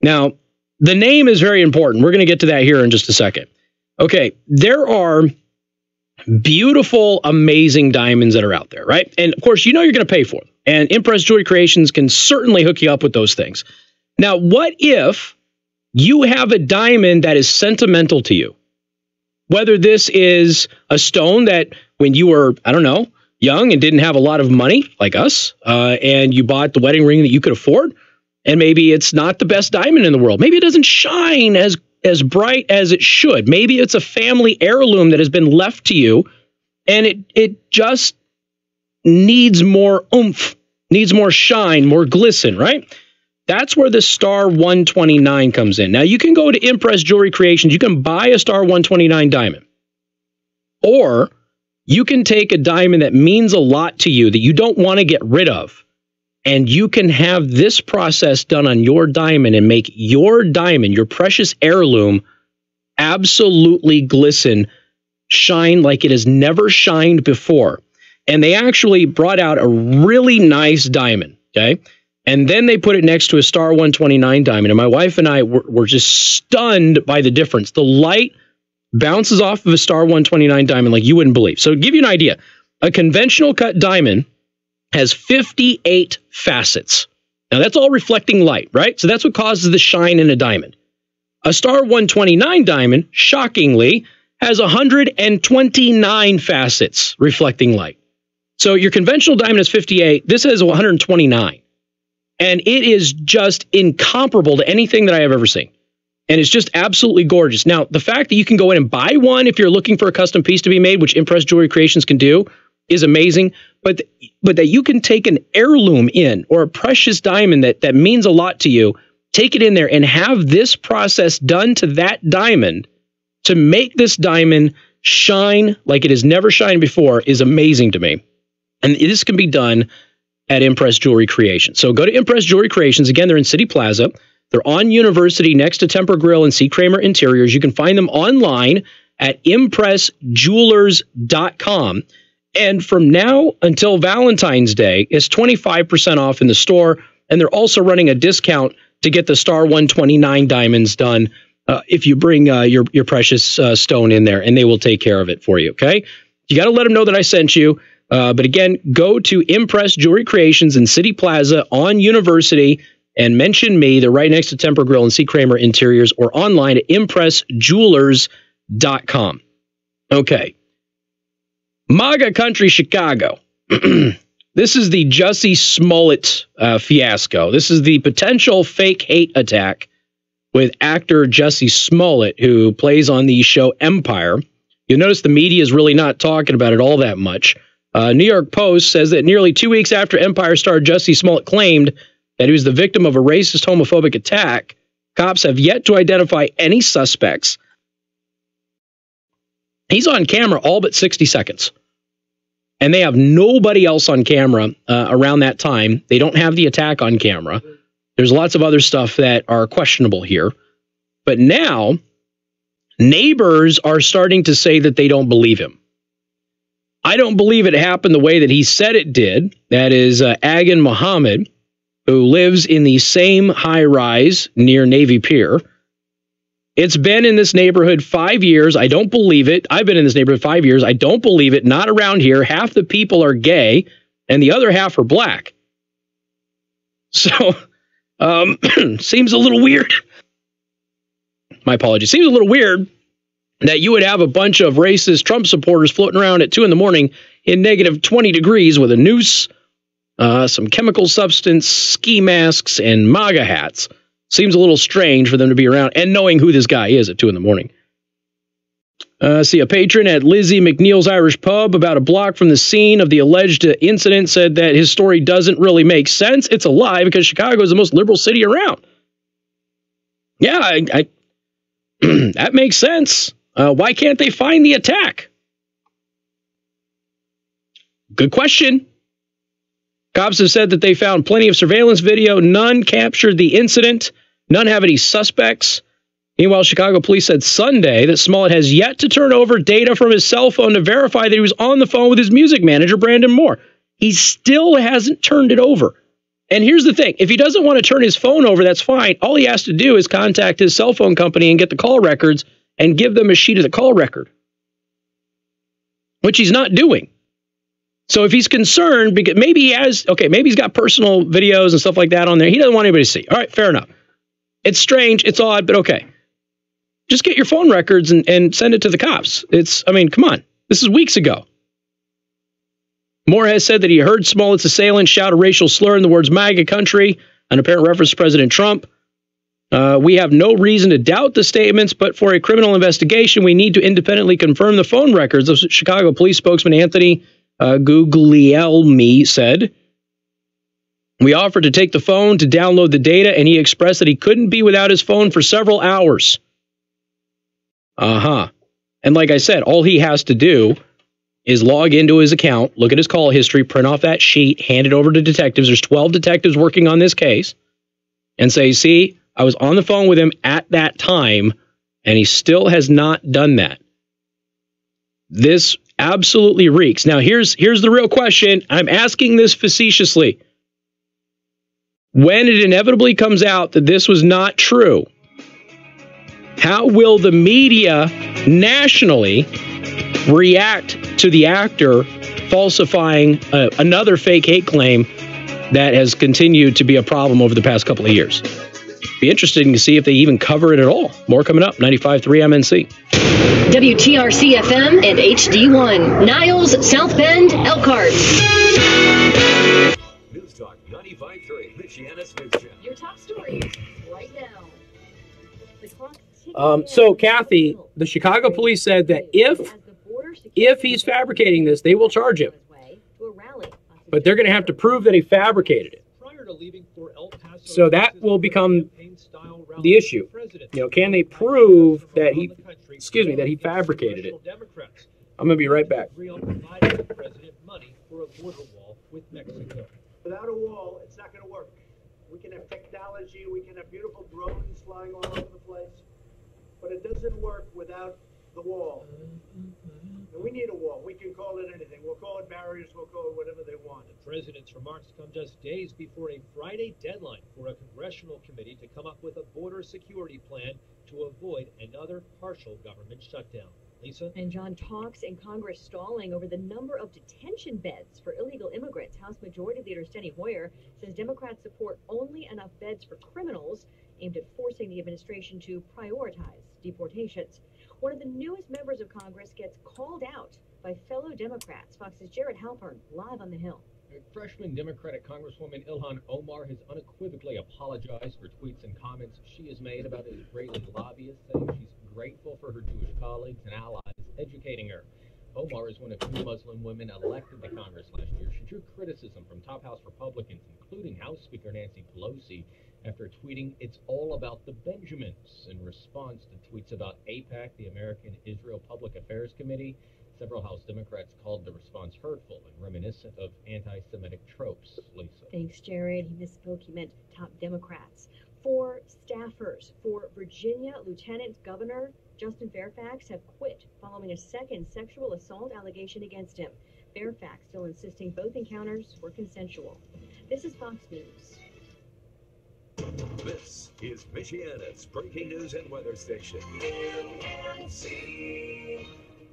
Now, the name is very important. We're going to get to that here in just a second. Okay, there are beautiful, amazing diamonds that are out there, right? And of course, you know you're going to pay for them. And Impress Jewelry Creations can certainly hook you up with those things. Now, what if you have a diamond that is sentimental to you? Whether this is a stone that when you were, I don't know, young and didn't have a lot of money like us, and you bought the wedding ring that you could afford, and maybe it's not the best diamond in the world. Maybe it doesn't shine as bright as it should. Maybe it's a family heirloom that has been left to you, and it just needs more oomph needs more shine, more glisten, right? That's where the Star 129 comes in. Now, you can go to Impress Jewelry Creations. You can buy a Star 129 diamond. Or you can take a diamond that means a lot to you that you don't want to get rid of. And you can have this process done on your diamond and make your diamond, your precious heirloom, absolutely glisten, shine like it has never shined before. And they actually brought out a really nice diamond, okay? And then they put it next to a Star 129 diamond. And my wife and I were just stunned by the difference. The light bounces off of a Star 129 diamond like you wouldn't believe. So to give you an idea, a conventional cut diamond has 58 facets. Now that's all reflecting light, right? So that's what causes the shine in a diamond. A Star 129 diamond, shockingly, has 129 facets reflecting light. So your conventional diamond has 58. This has 129. And it is just incomparable to anything that I have ever seen. And it's just absolutely gorgeous. Now, the fact that you can go in and buy one if you're looking for a custom piece to be made, which Impress Jewelry Creations can do, is amazing. But that you can take an heirloom in, or a precious diamond that means a lot to you, take it in there and have this process done to that diamond to make this diamond shine like it has never shined before is amazing to me. And this can be done at Impress Jewelry Creations. So go to Impress Jewelry Creations. Again, they're in City Plaza. They're on University next to Temper Grill and C. Kramer Interiors. You can find them online at impressjewelers.com. And from now until Valentine's Day, it's 25% off in the store. And they're also running a discount to get the Star 129 diamonds done if you bring your precious stone in there, and they will take care of it for you, okay? You got to let them know that I sent you. But again, go to Impress Jewelry Creations in City Plaza on University and mention me. They're right next to Temper Grill and C. Kramer Interiors, or online at impressjewelers.com. Okay. MAGA Country Chicago. This is the Jussie Smollett fiasco. This is the potential fake hate attack with actor Jussie Smollett, who plays on the show Empire. You'll notice the media is really not talking about it all that much. New York Post says that nearly 2 weeks after Empire star Jussie Smollett claimed that he was the victim of a racist, homophobic attack, cops have yet to identify any suspects. He's on camera all but 60 seconds. And they have nobody else on camera around that time. They don't have the attack on camera. There's lots of other stuff that are questionable here. But now, neighbors are starting to say that they don't believe him. I don't believe it happened the way that he said it did. That is Agan Muhammad, who lives in the same high-rise near Navy Pier. It's been in this neighborhood 5 years. I don't believe it. I've been in this neighborhood 5 years. I don't believe it. Not around here. Half the people are gay, and the other half are black. So, seems a little weird. My apologies. Seems a little weird that you would have a bunch of racist Trump supporters floating around at 2 in the morning in negative 20 degrees with a noose, some chemical substance, ski masks, and MAGA hats. Seems a little strange for them to be around, and knowing who this guy is at 2 in the morning. See, a patron at Lizzie McNeil's Irish Pub, about a block from the scene of the alleged incident, said that his story doesn't really make sense. It's a lie because Chicago is the most liberal city around. Yeah, that makes sense. Why can't they find the attack? Good question. Cops have said that they found plenty of surveillance video. None captured the incident. None have any suspects. Meanwhile, Chicago police said Sunday that Smollett has yet to turn over data from his cell phone to verify that he was on the phone with his music manager, Brandon Moore. He still hasn't turned it over. And here's the thing. If he doesn't want to turn his phone over, that's fine. All he has to do is contact his cell phone company and get the call records and give them a sheet of the call record, which he's not doing. So if he's concerned, because maybe he has, maybe he's got personal videos and stuff like that on there. He doesn't want anybody to see. All right, fair enough. It's strange. It's odd, but okay. Just get your phone records and send it to the cops. Come on. This is weeks ago. Moore has said that he heard Smollett's assailant shout a racial slur in the words MAGA country, an apparent reference to President Trump. We have no reason to doubt the statements, but for a criminal investigation, we need to independently confirm the phone records, of Chicago police spokesman Anthony Guglielmi said. We offered to take the phone to download the data, and he expressed that he couldn't be without his phone for several hours. And like I said, all he has to do is log into his account, look at his call history, print off that sheet, hand it over to detectives. There's 12 detectives working on this case, and say, see, I was on the phone with him at that time, and he still has not done that. This absolutely reeks. Now, here's the real question. I'm asking this facetiously. When it inevitably comes out that this was not true, how will the media nationally react to the actor falsifying another fake hate claim that has continued to be a problem over the past couple of years? Be interesting to see if they even cover it at all. More coming up. 95.3 MNC. WTRC FM and HD1. Niles, South Bend, Elkhart. News Talk 95.3, Michiana's News Channel. Your top stories right now. So, Kathy, the Chicago police said that if he's fabricating this, they will charge him. But they're going to have to prove that he fabricated it. So that will become the issue. You know, can they prove that he fabricated it? I'm going to be right back. Without a wall, it's not going to work. We can have technology, we can have beautiful drones flying all over the place, but it doesn't work without the wall. And we need a wall. We can call it anything. We'll call it barriers, we'll call it whatever they want. The president's remarks come just days before a Friday deadline for a congressional committee to come up with a border security plan to avoid another partial government shutdown. Lisa? And John, talks in Congress stalling over the number of detention beds for illegal immigrants. House Majority Leader Steny Hoyer says Democrats support only enough beds for criminals, aimed at forcing the administration to prioritize deportations. One of the newest members of Congress gets called out by fellow Democrats. Fox's Jared Halpern, live on the Hill. Freshman Democratic Congresswoman Ilhan Omar has unequivocally apologized for tweets and comments she has made about Israeli lobbyists, saying she's grateful for her Jewish colleagues and allies educating her. Omar is one of two Muslim women elected to Congress last year. She drew criticism from top House Republicans, including House Speaker Nancy Pelosi, after tweeting, "It's all about the Benjamins," in response to tweets about AIPAC, the American Israel Public Affairs Committee. Several House Democrats called the response hurtful and reminiscent of anti-Semitic tropes. Lisa. Thanks, Jared. He misspoke. He meant top Democrats. 4 staffers for Virginia Lieutenant Governor Justin Fairfax have quit following a second sexual assault allegation against him. Fairfax still insisting both encounters were consensual. This is Fox News. This is Michiana's breaking news and weather station.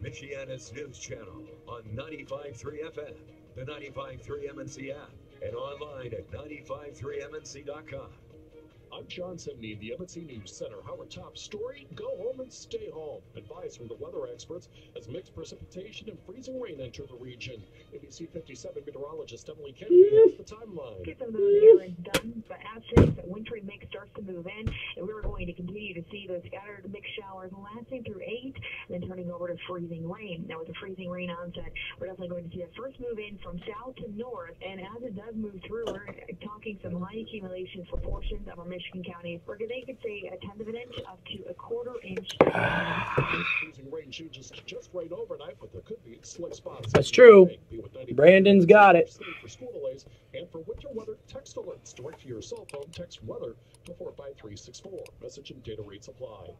Michiana's News Channel on 95.3 FM, the 95.3 MNC app, and online at 95.3mnc.com. I'm John Sidney in the MNC News Center. Our top story, go home and stay home. Advice from the weather experts as mixed precipitation and freezing rain enter the region. ABC 57 meteorologist Emily Kennedy has the timeline. Get some of those errands done, but after that wintry mix starts to move in, and we're going to continue to see those scattered mixed showers lasting through 8, and then turning over to freezing rain. Now with the freezing rain onset, we're definitely going to see that first move in from south to north, and as it does move through, we're talking some high accumulation for portions of our Michigan counties, where they could say 1/10 of an inch up to 1/4 inch. Freezing rain changes just right overnight, but there could be slick spots. That's true. Brandon's got it. For school delays and for winter weather text alerts. Direct to your cell phone, text weather to 45364. Message and data rates apply.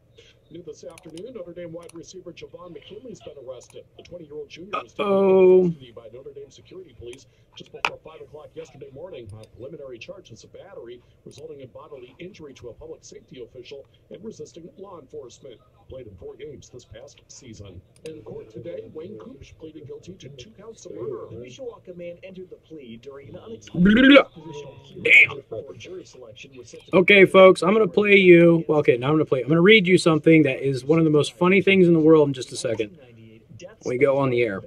New this afternoon, Notre Dame wide receiver Javon McKinley's been arrested. The 20-year-old junior was taken into custody by Notre Dame security police just before 5 o'clock yesterday morning on preliminary charges of battery, resulting in bodily injury to a public safety official and resisting law enforcement. Played in 4 games this past season. In court today, Wayne Cooch pleaded guilty to 2 counts of murder. The Mishawaka man entered the plea during an unexpected Damn. Okay, folks, I'm going to play you. Well, okay, now I'm going to read you something that is one of the most funny things in the world in just a second. When we go on the air.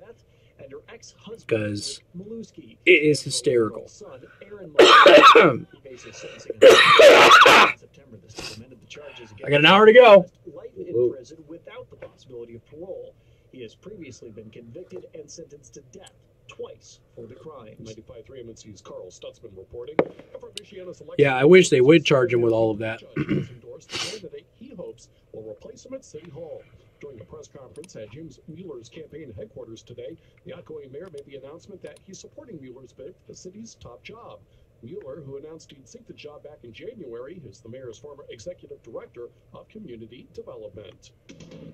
Because it is hysterical. I got an hour to go. Life in prison without the possibility of parole. He has previously been convicted and sentenced to death twice for the crimes. 95.3 MNC's Carl Stutzman reporting. Yeah, I wish they would charge him with all of that. Endorsed the candidate he hopes will replace him at City Hall. During a press conference at James Mueller's campaign headquarters today, the outgoing mayor made the announcement that he's supporting Mueller's bid for the city's top job. Mueller, who announced he'd seek the job back in January, is the mayor's former executive director of community development.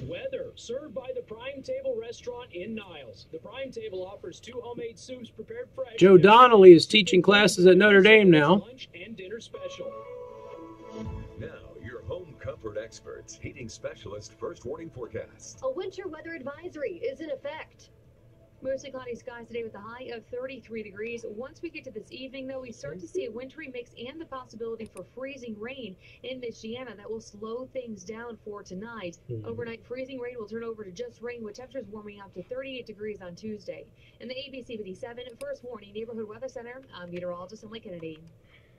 Weather, served by the Prime Table restaurant in Niles. The Prime Table offers 2 homemade soups prepared fresh. Joe Donnelly is teaching classes at Notre Dame now. Lunch and dinner special. Now, your home comfort experts, heating specialist first warning forecast. A winter weather advisory is in effect. Mostly cloudy skies today with a high of 33 degrees. Once we get to this evening, though, we start to see a wintry mix and the possibility for freezing rain in Michiana. That will slow things down for tonight. Overnight freezing rain will turn over to just rain, with temperatures warming up to 38 degrees on Tuesday. In the ABC 57 First Warning Neighborhood Weather Center, I'm meteorologist Emily Kennedy.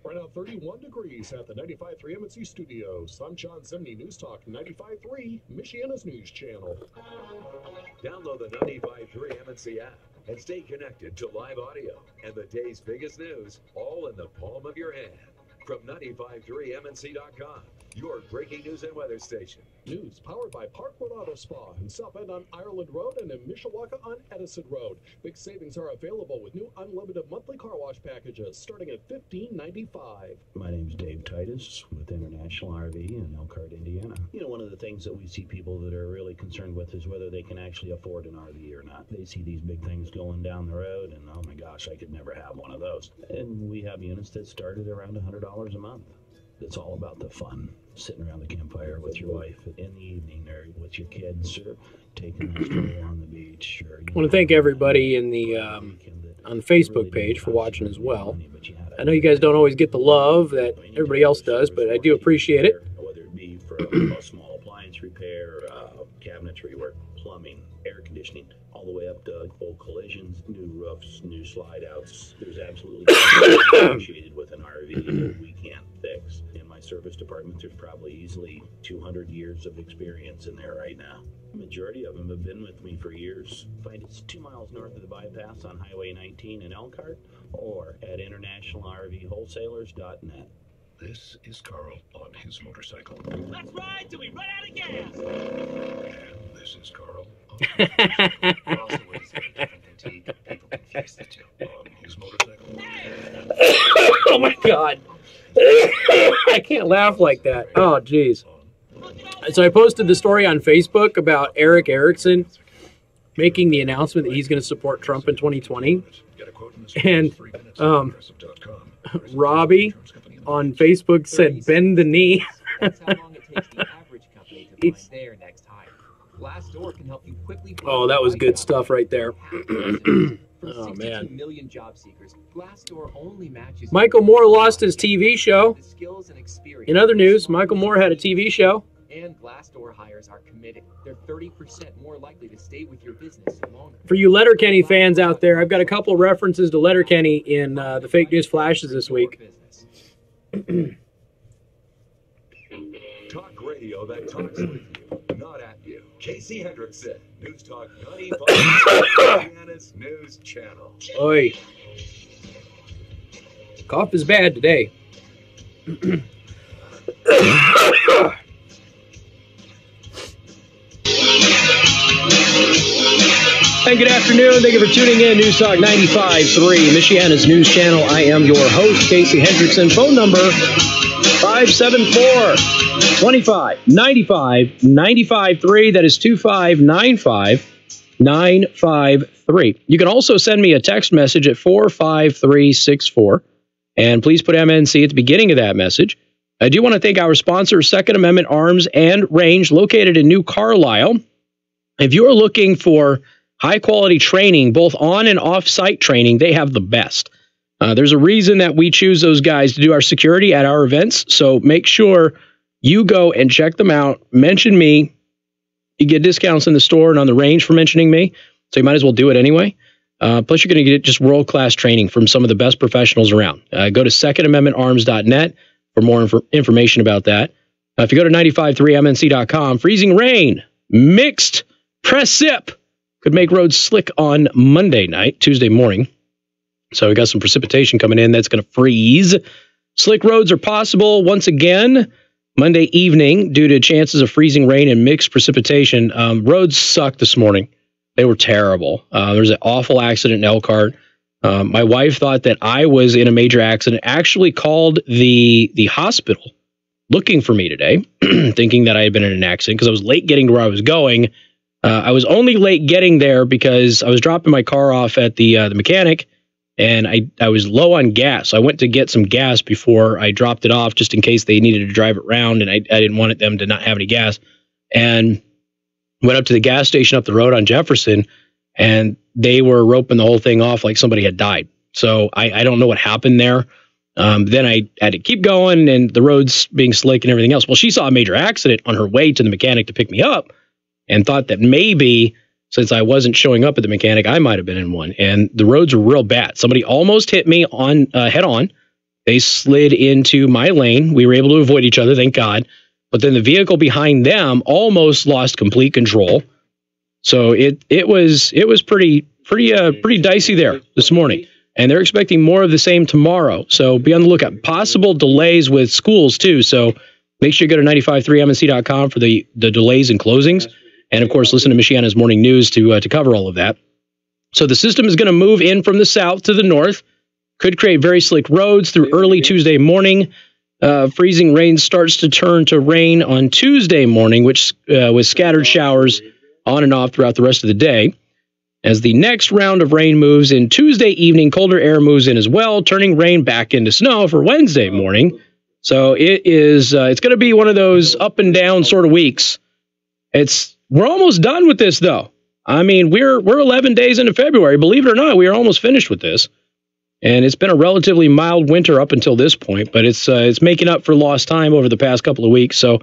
Right now, 31 degrees at the 95.3 MNC studios. I'm John 70 News Talk 95.3, Michiana's news channel. Download the 95.3 MNC app and stay connected to live audio and the day's biggest news, all in the palm of your hand. From 95.3MNC.com, your breaking news and weather station. News powered by Parkwood Auto Spa in South Bend on Ireland Road and in Mishawaka on Edison Road. Big savings are available with new unlimited monthly car wash packages starting at $15.95. My name's Dave Titus with International RV in Elkhart, Indiana. You know, one of the things that we see people that are really concerned with is whether they can actually afford an RV or not. They see these big things going down the road and, oh my gosh, I could never have one of those. And we have units that start at around $100 a month. It's all about the fun. Sitting around the campfire with your wife in the evening or with your kids or taking a stroll on the beach. Or, I want to thank everybody in the on the Facebook page for watching as well. I know you guys don't always get the love that everybody else does, but I do appreciate it. Whether it be for a small appliance repair, cabinetry work, plumbing, air conditioning, all the way up to old collisions, new roofs, new slide outs. There's absolutely nothing associated with an RV that we can't fix. In my service department, there's probably easily 200 years of experience in there right now. The majority of them have been with me for years. Find us 2 miles north of the bypass on Highway 19 in Elkhart or at internationalrvwholesalers.net. This is Carl on his motorcycle. Let's ride till we run out of gas. And this is Carl on his motorcycle. Oh my God. I can't laugh like that. Oh, geez. So I posted the story on Facebook about Eric Hendrickson making the announcement that he's going to support Trump in 2020. And Robbie on Facebook said, bend the knee. That's how long it takes the average company to find their next hire. Glassdoor can help you quickly. Oh, that was good stuff right there. Oh, man. Million job seekers, Glassdoor only matches. Michael Moore lost his TV show. In other news, Michael Moore had a TV show. And Glassdoor hires are committed. They're 30% more likely to stay with your business longer. For you Letterkenny fans out there, I've got a couple references to Letterkenny in the Fake News Flashes this week. Talk radio that talks with you, not at you. Casey Hendrickson, News Talk 95, Indiana's news channel. Oi. Cough is bad today. Hey, good afternoon. Thank you for tuning in. News Talk 95.3, Michiana's news channel. I am your host, Casey Hendrickson. Phone number 574-25-95-95.3. That is 2595-953. You can also send me a text message at 45364. And please put MNC at the beginning of that message. I do want to thank our sponsor, Second Amendment Arms and Range, located in New Carlisle. If you are looking for high-quality training, both on and off-site training, they have the best. There's a reason that we choose those guys to do our security at our events, so make sure you go and check them out. Mention me. You get discounts in the store and on the range for mentioning me, so you might as well do it anyway. Plus, you're going to get just world-class training from some of the best professionals around. Go to secondamendmentarms.net for more information about that. If you go to 953mnc.com, freezing rain, mixed precip could make roads slick on Monday night, Tuesday morning. So we got some precipitation coming in that's going to freeze. Slick roads are possible once again Monday evening due to chances of freezing rain and mixed precipitation. Roads sucked this morning. They were terrible. There was an awful accident in Elkhart. My wife thought that I was in a major accident, actually called the hospital looking for me today, thinking that I had been in an accident because I was late getting to where I was going. I was only late getting there because I was dropping my car off at the mechanic, and I was low on gas. So I went to get some gas before I dropped it off just in case they needed to drive it around, and I didn't want them to not have any gas. And went up to the gas station up the road on Jefferson, and they were roping the whole thing off like somebody had died. So I don't know what happened there. Then I had to keep going, and the roads being slick and everything else. Well, she saw a major accident on her way to the mechanic to pick me up and thought that maybe since I wasn't showing up at the mechanic, I might have been in one. And the roads were real bad. Somebody almost hit me on head on. They slid into my lane. We were able to avoid each other, thank God. But then the vehicle behind them almost lost complete control. So it was pretty dicey there this morning. And they're expecting more of the same tomorrow. So be on the lookout. Possible delays with schools, too. So make sure you go to 953mnc.com for the delays and closings. And, of course, listen to Michiana's Morning News to cover all of that. So the system is going to move in from the south to the north. Could create very slick roads through early Tuesday morning. Freezing rain starts to turn to rain on Tuesday morning, which with scattered showers on and off throughout the rest of the day. As the next round of rain moves in Tuesday evening, colder air moves in as well, turning rain back into snow for Wednesday morning. So it's going to be one of those up and down sort of weeks. We're almost done with this, though. I mean, we're 11 days into February. Believe it or not, we are almost finished with this. And it's been a relatively mild winter up until this point, but it's making up for lost time over the past couple of weeks. So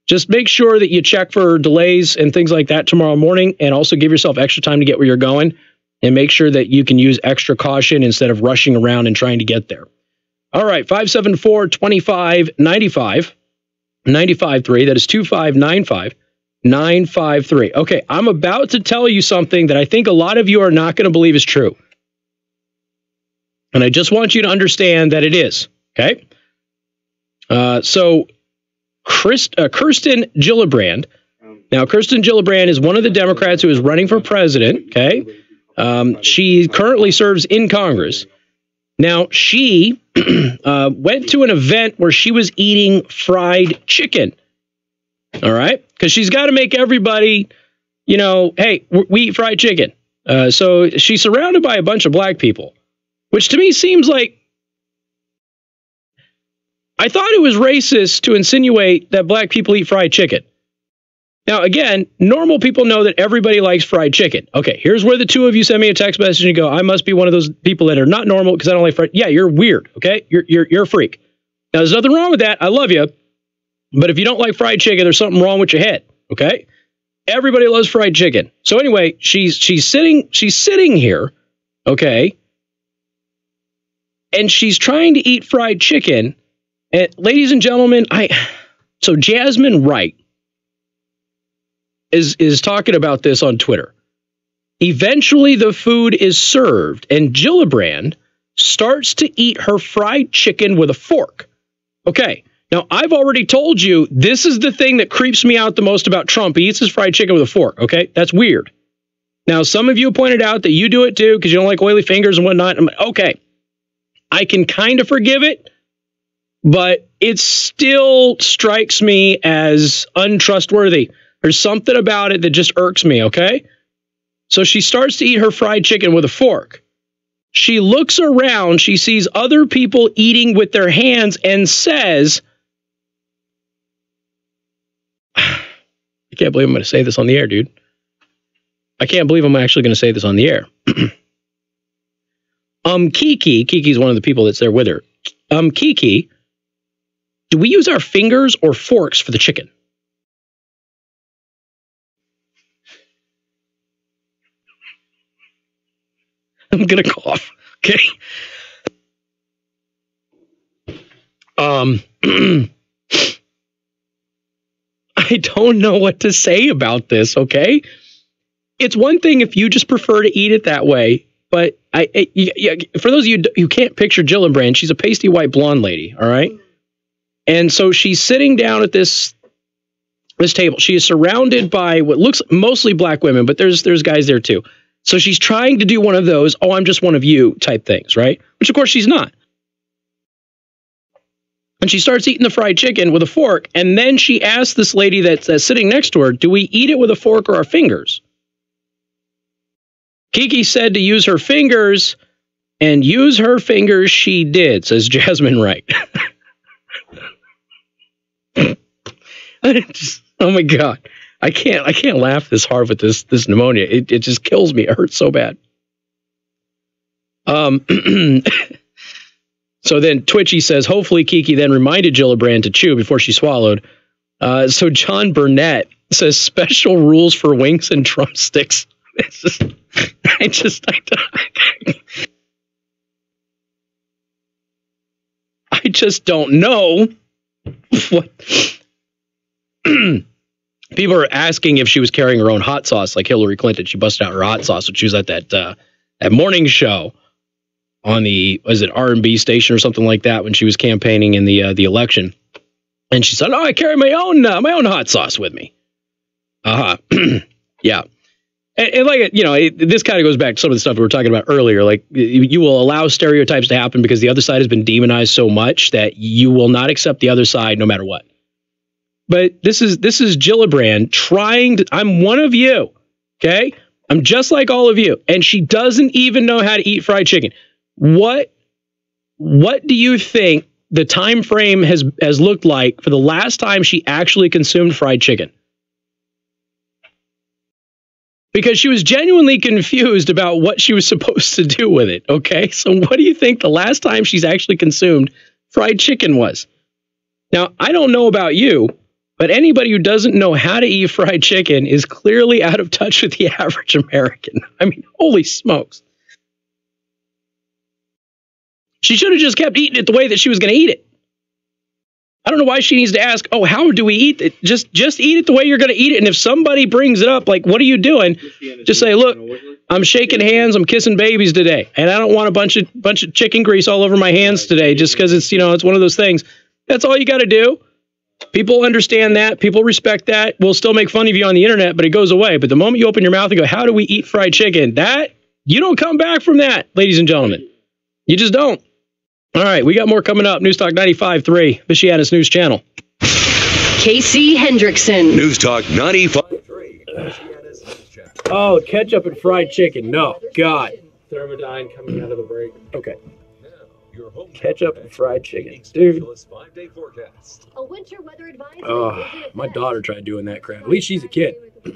just make sure that you check for delays and things like that tomorrow morning, and also give yourself extra time to get where you're going, and make sure that you can use extra caution instead of rushing around and trying to get there. All right, 574-2595, 95.3. That is 2595-953. Okay, I'm about to tell you something that I think a lot of you are not going to believe is true. And I just want you to understand that it is, okay? So Kirsten Gillibrand. Now, Kirsten Gillibrand is one of the Democrats who is running for president, okay? She currently serves in Congress. Now, she went to an event where she was eating fried chicken, all right? Because she's got to make everybody, hey, we eat fried chicken. So she's surrounded by a bunch of black people, which to me seems like, I thought it was racist to insinuate that black people eat fried chicken. Now, again, normal people know that everybody likes fried chicken. Okay, here's where the two of you send me a text message and go, I must be one of those people that are not normal because I don't like fried. Yeah, you're weird, okay? You're a freak. Now, there's nothing wrong with that. I love you. But if you don't like fried chicken, there's something wrong with your head, okay? Everybody loves fried chicken. So anyway, she's sitting here, okay? And she's trying to eat fried chicken. And ladies and gentlemen, so Jasmine Wright is talking about this on Twitter. Eventually the food is served and Gillibrand starts to eat her fried chicken with a fork. Okay, now I've already told you this is the thing that creeps me out the most about Trump. He eats his fried chicken with a fork, okay? That's weird. Now, some of you pointed out that you do it too because you don't like oily fingers and whatnot. I'm like, okay, I can kind of forgive it. But it still strikes me as untrustworthy. There's something about it that just irks me, okay? So she starts to eat her fried chicken with a fork. She looks around, she sees other people eating with their hands and says, I can't believe I'm going to say this on the air, dude. I can't believe I'm actually going to say this on the air. Kiki's one of the people that's there with her. Kiki, do we use our fingers or forks for the chicken? I'm going to cough. Okay. I don't know what to say about this, okay? it's one thing if you just prefer to eat it that way, but for those of you who can't picture Gillibrand, she's a pasty white blonde lady, all right? And so she's sitting down at this table. She is surrounded by what looks mostly black women, but there's guys there too. So she's trying to do one of those, oh, I'm just one of you type things, right? Which of course she's not. And she starts eating the fried chicken with a fork, and then she asks this lady that's sitting next to her, do we eat it with a fork or our fingers? Kiki said to use her fingers, and use her fingers she did, says Jasmine Wright. Oh my God. I can't laugh this hard with this pneumonia. It just kills me. It hurts so bad. So then Twitchy says, hopefully Kiki then reminded Gillibrand to chew before she swallowed. So John Burnett says special rules for wings and drumsticks. I just don't know what. People are asking if she was carrying her own hot sauce like Hillary Clinton. She busted out her hot sauce when she was at that morning show on the, was it R&B station or something like that when she was campaigning in the election. And she said, oh, I carry my own hot sauce with me. Yeah. And like, you know, this kind of goes back to some of the stuff we were talking about earlier. Like, you will allow stereotypes to happen because the other side has been demonized so much that you will not accept the other side no matter what. But this is Gillibrand trying to, I'm one of you, okay? I'm just like all of you. And she doesn't even know how to eat fried chicken. What do you think the time frame has looked like for the last time she actually consumed fried chicken? Because she was genuinely confused about what she was supposed to do with it, okay? So what do you think the last time she's actually consumed fried chicken was? Now, I don't know about you, but anybody who doesn't know how to eat fried chicken is clearly out of touch with the average American. I mean, holy smokes. She should have just kept eating it the way that she was going to eat it. I don't know why she needs to ask, oh, how do we eat it? Just eat it the way you're going to eat it. And if somebody brings it up, like, what are you doing? Just say, look, I'm shaking hands. I'm kissing babies today. And I don't want a bunch of chicken grease all over my hands today just because it's, you know, it's one of those things. That's all you got to do. People understand that. People respect that. We'll still make fun of you on the internet, but it goes away. But the moment you open your mouth and go, how do we eat fried chicken? That, you don't come back from that, ladies and gentlemen. You just don't. All right, we got more coming up. News Talk 95.3, Michiana's News Channel. Casey Hendrickson. News Talk 95.3. Oh, ketchup and fried chicken. No, God. Thermodyne coming out of the break. Okay. Ketchup and fried chicken. Dude. A winter weather advisory. Oh, my daughter tried doing that crap. At least she's a kid. Could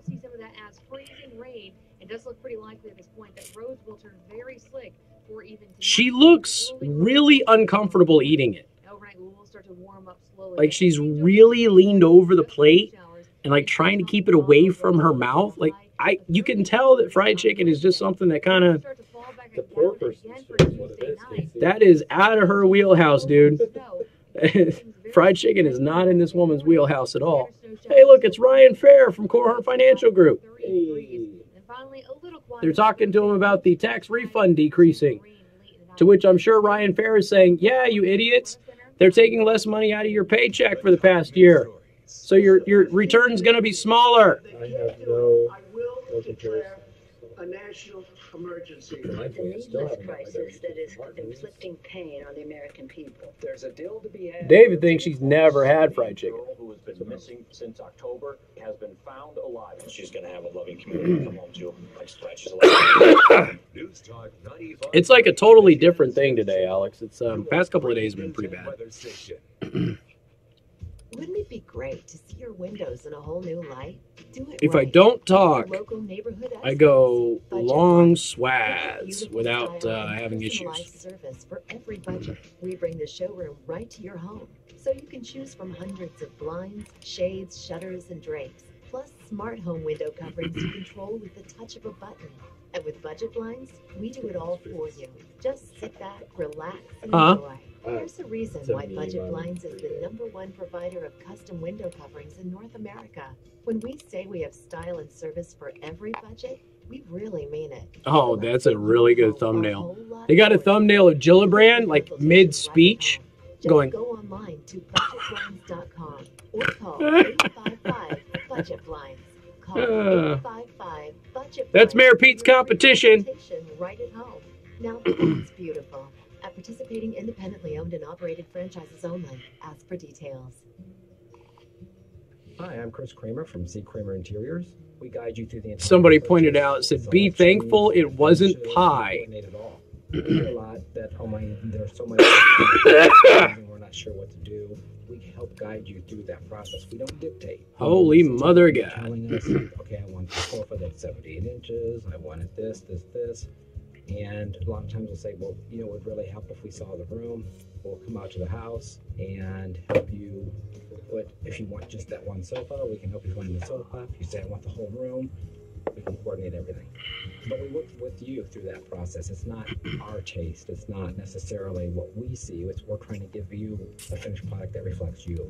see some of that as freezing rain. It does look pretty likely at this point that roads will turn very slick. She looks really uncomfortable eating it. Like she's really leaned over the plate and like trying to keep it away from her mouth. Like you can tell that fried chicken is just something that kind of, that is out of her wheelhouse, dude. Fried chicken is not in this woman's wheelhouse at all. Hey, look, it's Ryan Fair from Corhorn Financial Group. They're talking to him about the tax refund decreasing, to which I'm sure Ryan Fair is saying, yeah, you idiots, they're taking less money out of your paycheck for the past year. So your return's going to be smaller. I will declare a national emergency. It's a needless crisis that is inflicting pain on the American people. There's a deal to be had. David thinks she's never had fried chicken. Who has been missing since October has been found alive. She's going to have a loving community to come home to. It's like a totally different thing today, Alex. It's past couple of days have been pretty bad. Wouldn't it be great to see your windows in a whole new light? Do it If right. I don't talk, Local neighborhood I go long swaths without having issues. Personalized service for every budget. We bring the showroom right to your home, so you can choose from hundreds of blinds, shades, shutters, and drapes, plus smart home window coverings you control with the touch of a button. And with budget blinds, we do it all for you. Just sit back, relax, and enjoy. There's a reason why Budget Blinds is the #1 provider of custom window coverings in North America. When we say we have style and service for every budget, we really mean it. Oh, that's a really good thumbnail. They got a thumbnail of Gillibrand, like mid-speech, going... Go online to budgetblinds.com or call 855-BUDGET-BLINDS. Call 855-BUDGET-BLINDS. That's Mayor Pete's competition. Right at home. Now that's beautiful. At participating independently owned and operated franchises only. Ask for details. Hi, I'm Chris Kramer from C. Kramer Interiors. We guide you through the entire Somebody pointed out, said, be thankful it wasn't pie. We hear a lot that, oh my, there's so much and we're not sure what to do. We help guide you through that process. We don't dictate. Holy mother God. Telling us, okay, I want the sofa that's 78 inches. I wanted this. And a lot of times we'll say, well, you know, it would really help if we saw the room. We'll come out to the house and help you. But if you want just that one sofa, we can help you find the sofa. If you say I want the whole room, we can coordinate everything. But we work with you through that process. It's not our taste. It's not necessarily what we see. We're trying to give you a finished product that reflects you.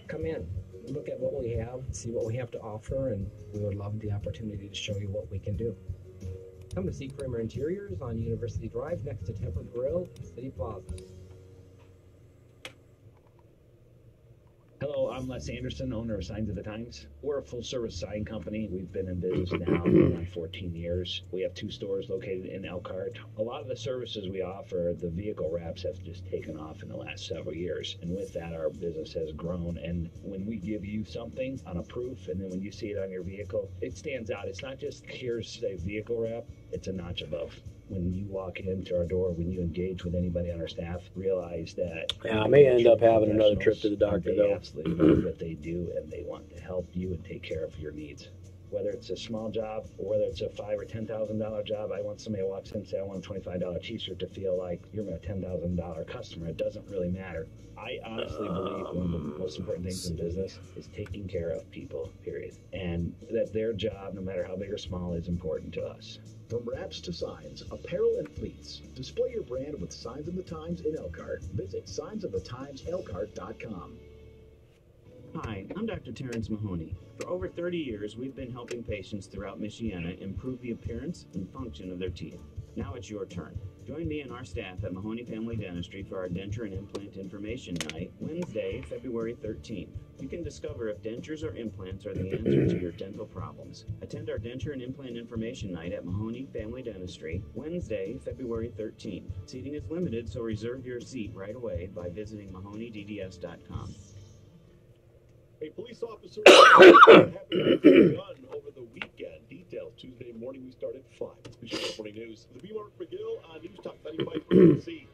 Come in, look at what we have, see what we have to offer, and we would love the opportunity to show you what we can do. Come to C. Kramer Interiors on University Drive next to Temple Grill, City Plaza. Hello, I'm Les Anderson, owner of Signs of the Times. We're a full-service sign company. We've been in business now for around 14 years. We have 2 stores located in Elkhart. A lot of the services we offer, the vehicle wraps have just taken off in the last several years. And with that, our business has grown. And when we give you something on a proof, and then when you see it on your vehicle, it stands out. It's not just, here's a vehicle wrap. It's a notch above. When you walk into our door, when you engage with anybody on our staff, realize that... Yeah, I may end up having another trip to the doctor, though. They absolutely know what they do, and they want to help you and take care of your needs. Whether it's a small job or whether it's a $5,000 or $10,000 job, I want somebody who walks in and say, I want a $25 t-shirt to feel like you're a $10,000 customer. It doesn't really matter. I honestly believe one of the most important things in business is taking care of people, period. And that their job, no matter how big or small, is important to us. From wraps to signs, apparel and fleets, display your brand with Signs of the Times in Elkhart. Visit signsofthetimeselkhart.com. Hi, I'm Dr. Terrence Mahoney. For over 30 years, we've been helping patients throughout Michiana improve the appearance and function of their teeth. Now it's your turn. Join me and our staff at Mahoney Family Dentistry for our Denture and Implant Information Night, Wednesday, February 13th. You can discover if dentures or implants are the answer to your dental problems. Attend our Denture and Implant Information Night at Mahoney Family Dentistry, Wednesday, February 13th. Seating is limited, so reserve your seat right away by visiting MahoneyDDS.com. A police officer happened to be done over the weekend. Details Tuesday morning. We start at 5. This is Morning News. The B. Mark McGill on News Talk 95.3 MC.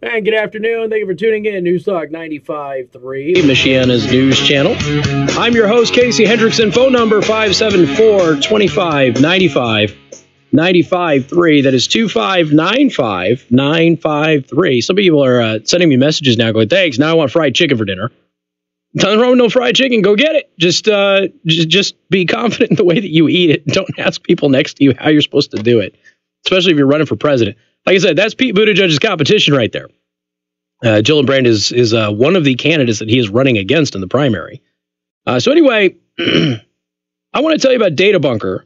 And good afternoon. Thank you for tuning in. News Talk 95.3, Michiana's news channel. I'm your host, Casey Hendrickson. Phone number 574-2595. 95.3. That is 2595-953. Some people are sending me messages now going, thanks, now I want fried chicken for dinner. Nothing wrong with no fried chicken. Go get it. Just be confident in the way that you eat it. Don't ask people next to you how you're supposed to do it, especially if you're running for president. Like I said, that's Pete Buttigieg's competition right there. Gillibrand is one of the candidates that he is running against in the primary. So anyway, I want to tell you about Data Bunker.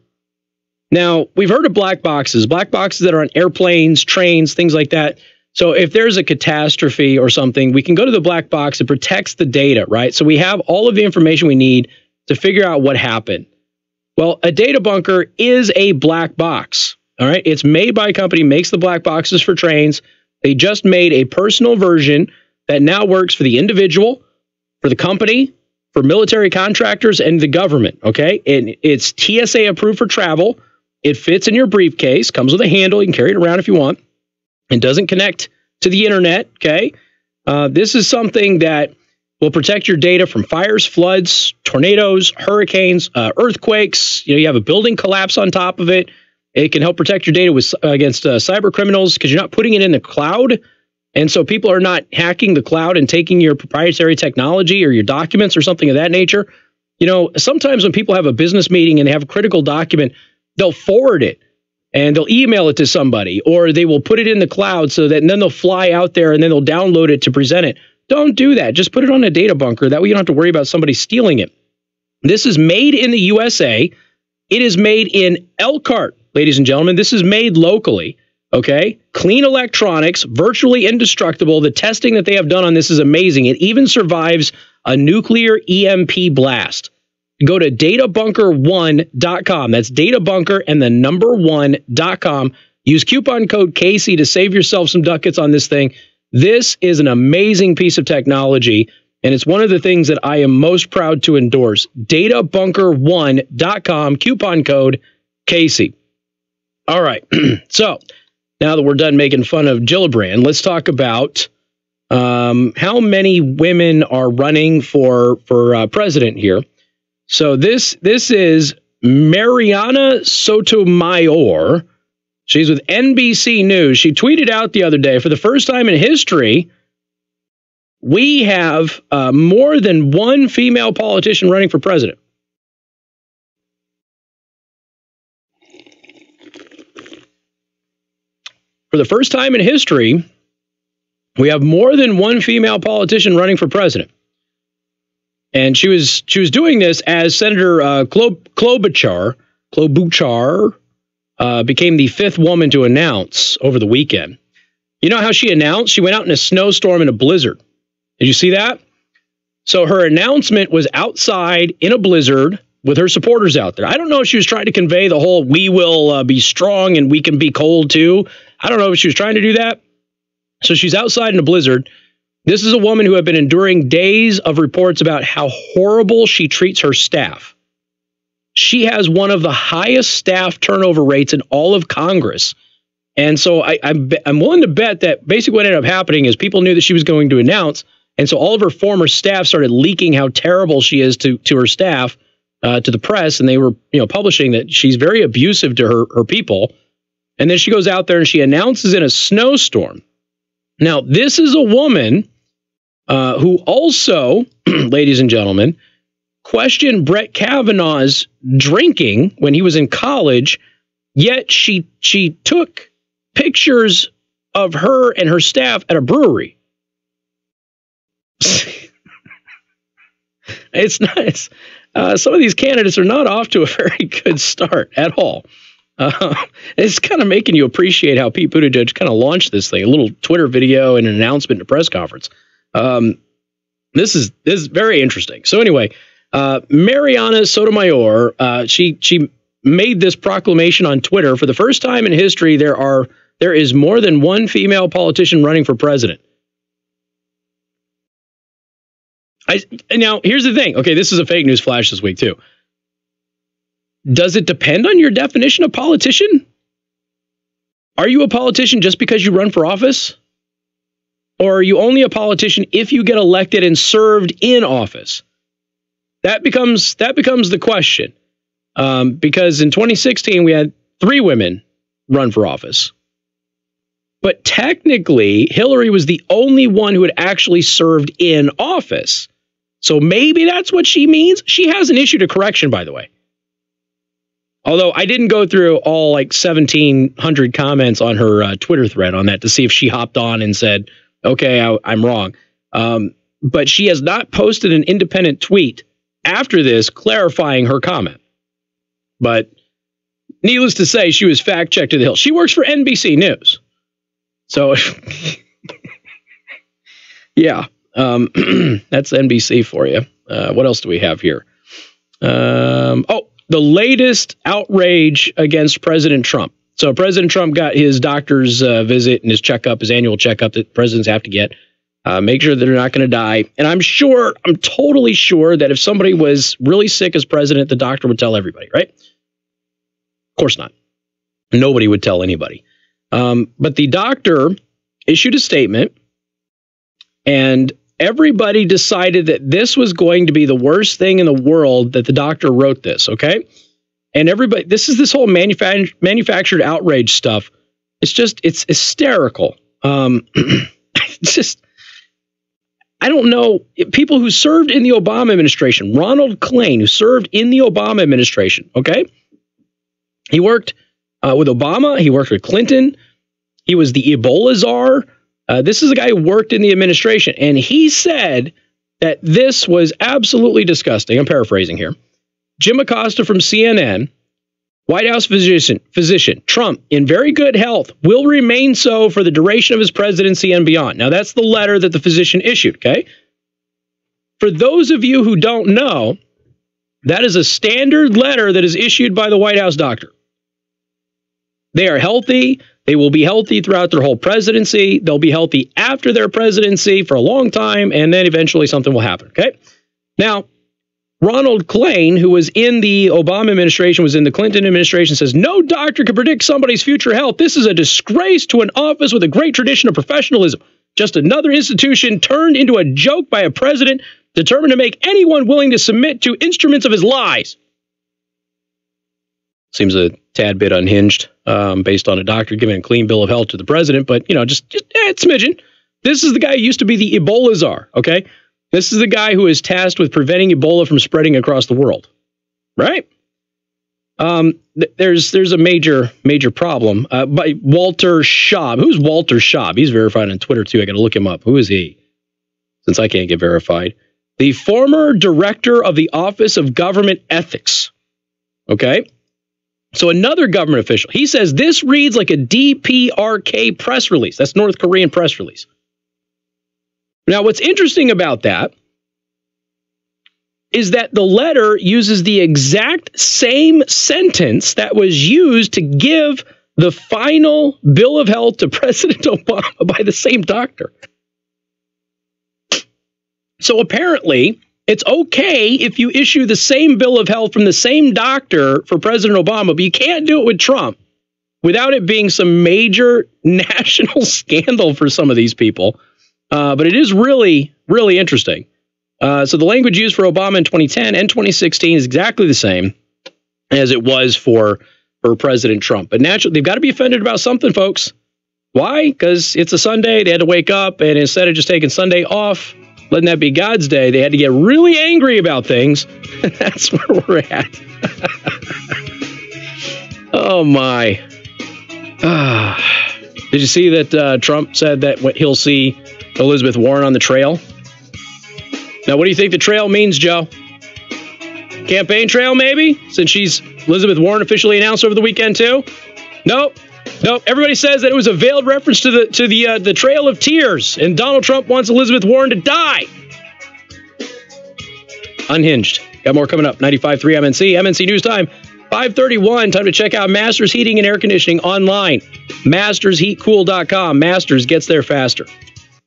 Now, we've heard of black boxes that are on airplanes, trains, things like that. So if there's a catastrophe or something, we can go to the black box. It protects the data, right? So we have all of the information we need to figure out what happened. Well, a data bunker is a black box, all right? It's made by a company, makes the black boxes for trains. They just made a personal version that now works for the individual, for the company, for military contractors, and the government, okay? And it's TSA approved for travel. It fits in your briefcase, comes with a handle. You can carry it around if you want. It doesn't connect to the internet, okay? This is something that will protect your data from fires, floods, tornadoes, hurricanes, earthquakes. You have a building collapse on top of it. It can help protect your data against cyber criminals because you're not putting it in the cloud. And so people are not hacking the cloud and taking your proprietary technology or your documents or something of that nature. Sometimes when people have a business meeting and they have a critical document, they'll forward it and they'll email it to somebody, or they will put it in the cloud so that, and then they'll fly out there and then they'll download it to present it. Don't do that. Just put it on a data bunker. That way you don't have to worry about somebody stealing it. This is made in the USA. It is made in Elkhart, ladies and gentlemen. This is made locally. Okay? Clean electronics, virtually indestructible. The testing that they have done on this is amazing. It even survives a nuclear EMP blast. Go to databunker1.com. That's databunker and the number 1.com. Use coupon code Casey to save yourself some ducats on this thing. This is an amazing piece of technology, and it's one of the things that I am most proud to endorse. Databunker1.com, coupon code Casey. All right. So now that we're done making fun of Gillibrand, let's talk about how many women are running for president here. So this is Mariana Sotomayor. She's with NBC News. She tweeted out the other day, for the first time in history, we have more than one female politician running for president. For the first time in history, we have more than one female politician running for president. And she was doing this as Senator Klobuchar became the fifth woman to announce over the weekend. You know how she announced? She went out in a snowstorm and a blizzard. Did you see that? So her announcement was outside in a blizzard with her supporters out there. I don't know if she was trying to convey the whole we will be strong and we can be cold too. I don't know if she was trying to do that. So she's outside in a blizzard. This is a woman who had been enduring days of reports about how horrible she treats her staff. She has one of the highest staff turnover rates in all of Congress. And so I'm willing to bet that basically what ended up happening is people knew that she was going to announce. And so all of her former staff started leaking how terrible she is to her staff, to the press. And they were, publishing that she's very abusive to her people. And then she goes out there and she announces in a snowstorm. Now, this is a woman who also, ladies and gentlemen, questioned Brett Kavanaugh's drinking when he was in college, yet she took pictures of her and her staff at a brewery. It's nice. Some of these candidates are not off to a very good start at all. It's kind of making you appreciate how Pete Buttigieg kind of launched this thing, a little Twitter video and an announcement at a press conference. This is very interesting. So anyway, Mariana Sotomayor, she made this proclamation on Twitter. For the first time in history, there is more than one female politician running for president. Now, here's the thing. Okay, this is a fake news flash this week, too. Does it depend on your definition of politician? Are you a politician just because you run for office? Or are you only a politician if you get elected and served in office? That becomes the question. Because in 2016, we had 3 women run for office. But technically, Hillary was the only one who had actually served in office. So maybe that's what she means. She hasn't issued a correction, by the way. Although I didn't go through all 1,700 comments on her Twitter thread on that to see if she hopped on and said, okay, I'm wrong. But she has not posted an independent tweet after this clarifying her comment. But needless to say, she was fact-checked to the hill. She works for NBC News. So, yeah, that's NBC for you. What else do we have here? The latest outrage against President Trump. So President Trump got his doctor's visit and his checkup, his annual checkup that presidents have to get. Make sure that they're not going to die. And I'm totally sure that if somebody was really sick as president, the doctor would tell everybody, right? Of course not. Nobody would tell anybody. But the doctor issued a statement, and everybody decided that this was going to be the worst thing in the world that the doctor wrote this, okay? And everybody, this whole manufactured outrage stuff. It's hysterical. It's just, I don't know. People who served in the Obama administration, Ronald Klain, who served in the Obama administration, okay? He worked with Obama. He worked with Clinton. He was the Ebola czar. This is a guy who worked in the administration, and he said that this was absolutely disgusting. I'm paraphrasing here. Jim Acosta from CNN, White House physician, Trump, in very good health, will remain so for the duration of his presidency and beyond. Now, that's the letter that the physician issued, okay? For those of you who don't know, that is a standard letter that is issued by the White House doctor. They are healthy. They will be healthy throughout their whole presidency. They'll be healthy after their presidency for a long time, and then eventually something will happen, okay? Now, Ronald Klain, who was in the Obama administration, was in the Clinton administration, says, no doctor can predict somebody's future health. This is a disgrace to an office with a great tradition of professionalism. Just another institution turned into a joke by a president determined to make anyone willing to submit to instruments of his lies. Seems a tad bit unhinged, based on a doctor giving a clean bill of health to the president, but, you know, just smidgen. This is the guy who used to be the Ebola czar, okay? This is the guy who is tasked with preventing Ebola from spreading across the world, right? There's a major problem by Walter Schaub. Who's Walter Schaub? He's verified on Twitter, too. I got to look him up. Who is he? Since I can't get verified. The former director of the Office of Government Ethics, okay? So another government official, he says this reads like a DPRK press release. That's North Korean press release. Now, what's interesting about that is that the letter uses the exact same sentence that was used to give the final bill of health to President Obama by the same doctor. So apparently, it's okay if you issue the same bill of health from the same doctor for President Obama, but you can't do it with Trump without it being some major national scandal for some of these people. But it is really, really interesting. So the language used for Obama in 2010 and 2016 is exactly the same as it was for President Trump. But naturally, they've got to be offended about something, folks. Why? Because it's a Sunday. They had to wake up, and instead of just taking Sunday off, letting that be God's day, they had to get really angry about things. That's where we're at. Oh, my. Did you see that Trump said that he'll see Elizabeth Warren on the trail? Now, what do you think the trail means, Joe? Campaign trail, maybe? Since Elizabeth Warren officially announced over the weekend, too? Nope. Everybody says that it was a veiled reference to the Trail of Tears, and Donald Trump wants Elizabeth Warren to die. Unhinged. Got more coming up. 95.3 MNC. MNC News Time. 5:31. Time to check out Masters Heating and Air Conditioning online. MastersHeatCool.com. Masters gets there faster.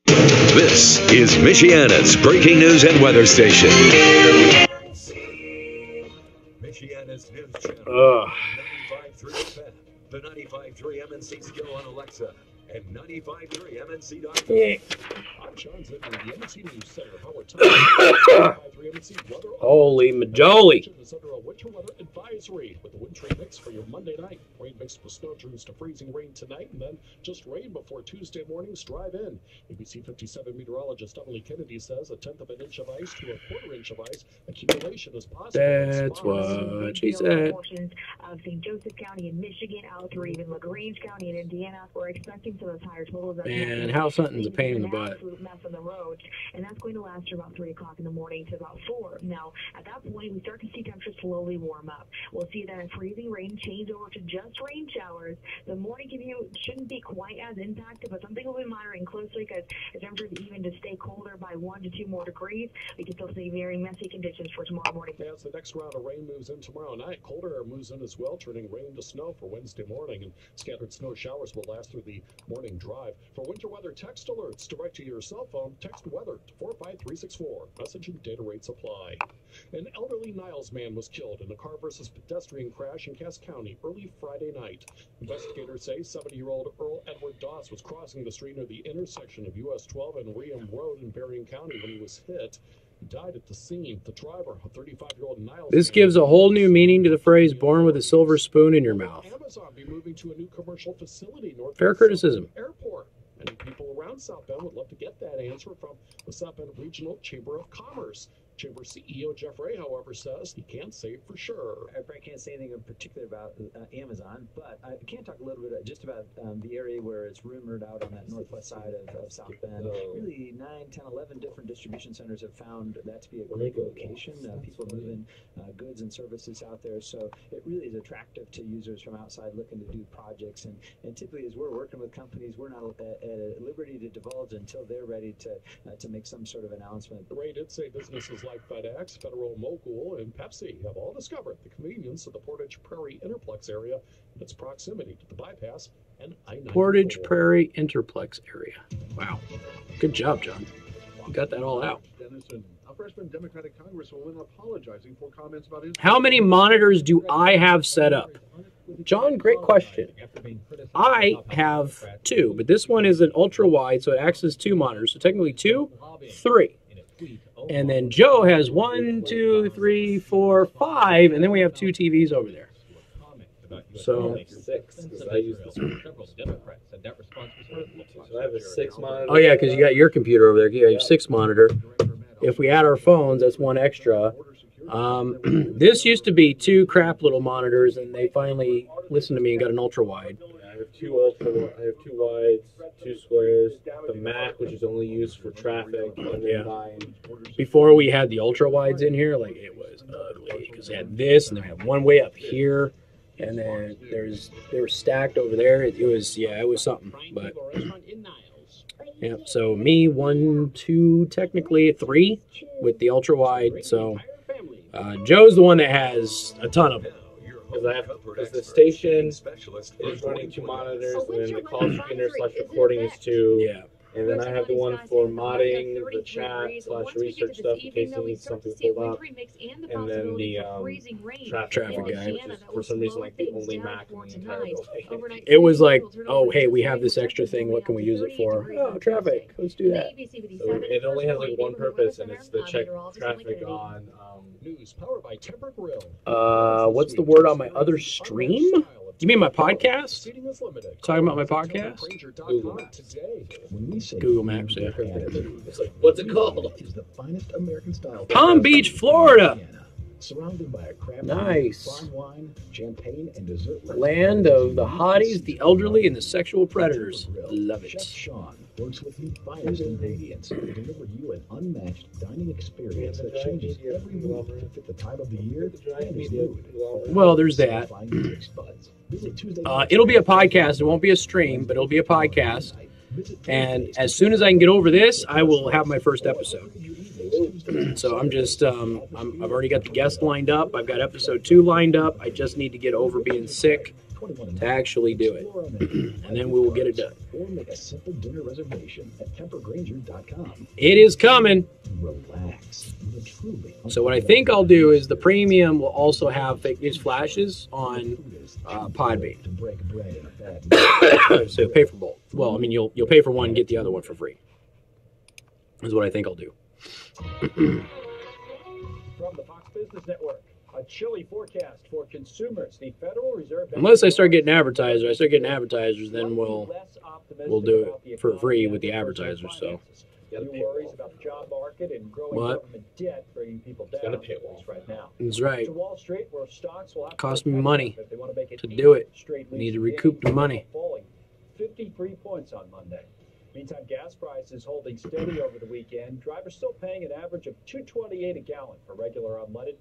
This is Michiana's breaking news and weather station. Michiana's news channel. 95.3 FM. The 95.3 MNC skill on Alexa and 95.3 MNC.com. Yeah. I'm Sean Zidney, the MNC News Center. Howard Time. Holy majoli. Is under a winter weather advisory with the wintry mix for your Monday night. Rain mixed with snow turns to freezing rain tonight, and then just rain before Tuesday morning's drive in. ABC 57 meteorologist Emily Kennedy says 1/10 of an inch of ice to 1/4 inch of ice accumulation is possible. That's what she said. Portions of St. Joseph County in Michigan out through even LaGrange County in Indiana. We're expecting some of those higher totals. Man, House hunting's a pain in the butt. Absolute mess on the roads, and that's going to last for about 3 o'clock in the morning to about 4. Now, at that point, we start to see temperatures slowly warm up. We'll see that freezing rain change over to just rain showers. The morning commute shouldn't be quite as impacted, but something we'll be monitoring closely because the temperatures even to stay colder by 1 to 2 more degrees. We can still see very messy conditions for tomorrow morning. As the next round of rain moves in tomorrow night, colder air moves in as well, turning rain to snow for Wednesday morning, and scattered snow showers will last through the morning drive. For winter weather text alerts direct to your cell phone, text weather to 45364. Message and data rates apply. An elderly Niles man was killed in a car versus pedestrian crash in Cass County early Friday night. Investigators say 70-year-old Earl Edward Doss was crossing the street near the intersection of US 12 and Ream Road in Berrien County when he was hit. He died at the scene. The driver, a 35-year-old Niles. This gives a whole new meaning to the phrase "born with a silver spoon in your mouth." Amazon be moving to a new commercial facility north Fair of criticism. Airport. Many people around South Bend would love to get that answer from the South Bend Regional Chamber of Commerce. Chamber CEO Jeff Ray, however, says he can't say for sure. I probably can't say anything in particular about Amazon, but I can talk a little bit just about the area where it's rumored out on that northwest side of South Bend. Really 9, 10, 11 different distribution centers have found that to be a great location. People moving goods and services out there, so it really is attractive to users from outside looking to do projects. And typically, as we're working with companies, we're not at liberty to divulge until they're ready to make some sort of announcement. Ray did say businesses like FedEx, Federal Mogul, and Pepsi have all discovered the convenience of the Portage Prairie Interplex area and its proximity to the bypass and I-94. Portage Prairie Interplex area. Wow. Good job, John. You got that all out. Dennison, a freshman Democratic Congresswoman apologizing for comments about his... How many monitors do I have set up? John, great question. I have 2, but this one is an ultra wide, so it acts as 2 monitors. So technically 2, 3. And then Joe has 1, 2, 3, 4, 5, and then we have 2 TVs over there. So 6, because I use this one. So I have a 6 monitor. Oh yeah, because you got your computer over there. You have 6 monitor. If we add our phones, that's 1 extra. This used to be 2 crap little monitors, and they finally listened to me and got an ultra wide. I have 2 wides, 2 squares, the Mac, which is only used for traffic, and then 9. Before we had the ultra wides in here, like it was ugly because they had this, and they had one way up here, and then they were stacked over there. It was something. But yeah, so me 1, 2, technically 3 with the ultra wide. So Joe's the one that has a ton of them. Because the station is running 2 monitors, and then the call screener / recording is 2. Yeah. And then I have the one for modding, the chat / research stuff in case you need something pulled up. And then the traffic guy, which is for some reason like the only Mac in the entire building. It was like, oh, hey, we have this extra thing. What can we use it for? Oh, traffic. Let's do that. So it only has like one purpose, and it's to check traffic on. News powered by Temper Grill. What's the word on my other stream? You mean my podcast? Talking about my podcast? Google Maps, yeah. What's it called? Is the finest American style Palm Beach, Florida. Surrounded by a crab Nice. farm wine, champagne, and dessert. Land of the hotties, the elderly, and the sexual predators. Love it. Chef Sean works with the finest ingredients to deliver you an unmatched dining experience that changes every week to fit the time of the year and his mood. Well, there's that. It'll be a podcast. It won't be a stream, but it'll be a podcast. And as soon as I can get over this, I will have my first episode. So I'm just, I've already got the guest lined up. I've got episode 2 lined up. I just need to get over being sick to actually do it. And then we will get it done. Or make a simple dinner reservation at tempergranger.com. It is coming. Relax. So what I think I'll do is the premium will also have fake news flashes on Podbean. So you'll pay for both. Well, I mean, you'll pay for one and get the other one for free. Is what I think I'll do. From the Fox Business Network, a chilly forecast for consumers. The Federal Reserve Bank. Unless I start getting advertisers, then we'll do it for free with the advertisers. So. New worries about the job market and growing government debt bringing people down right now. That's right. To Wall Street, where stocks will have cost me money to do it. I need to recoup the money. Falling 53 points on Monday. Meantime, gas prices holding steady over the weekend. Drivers still paying an average of $2.28 a gallon for regular unleaded,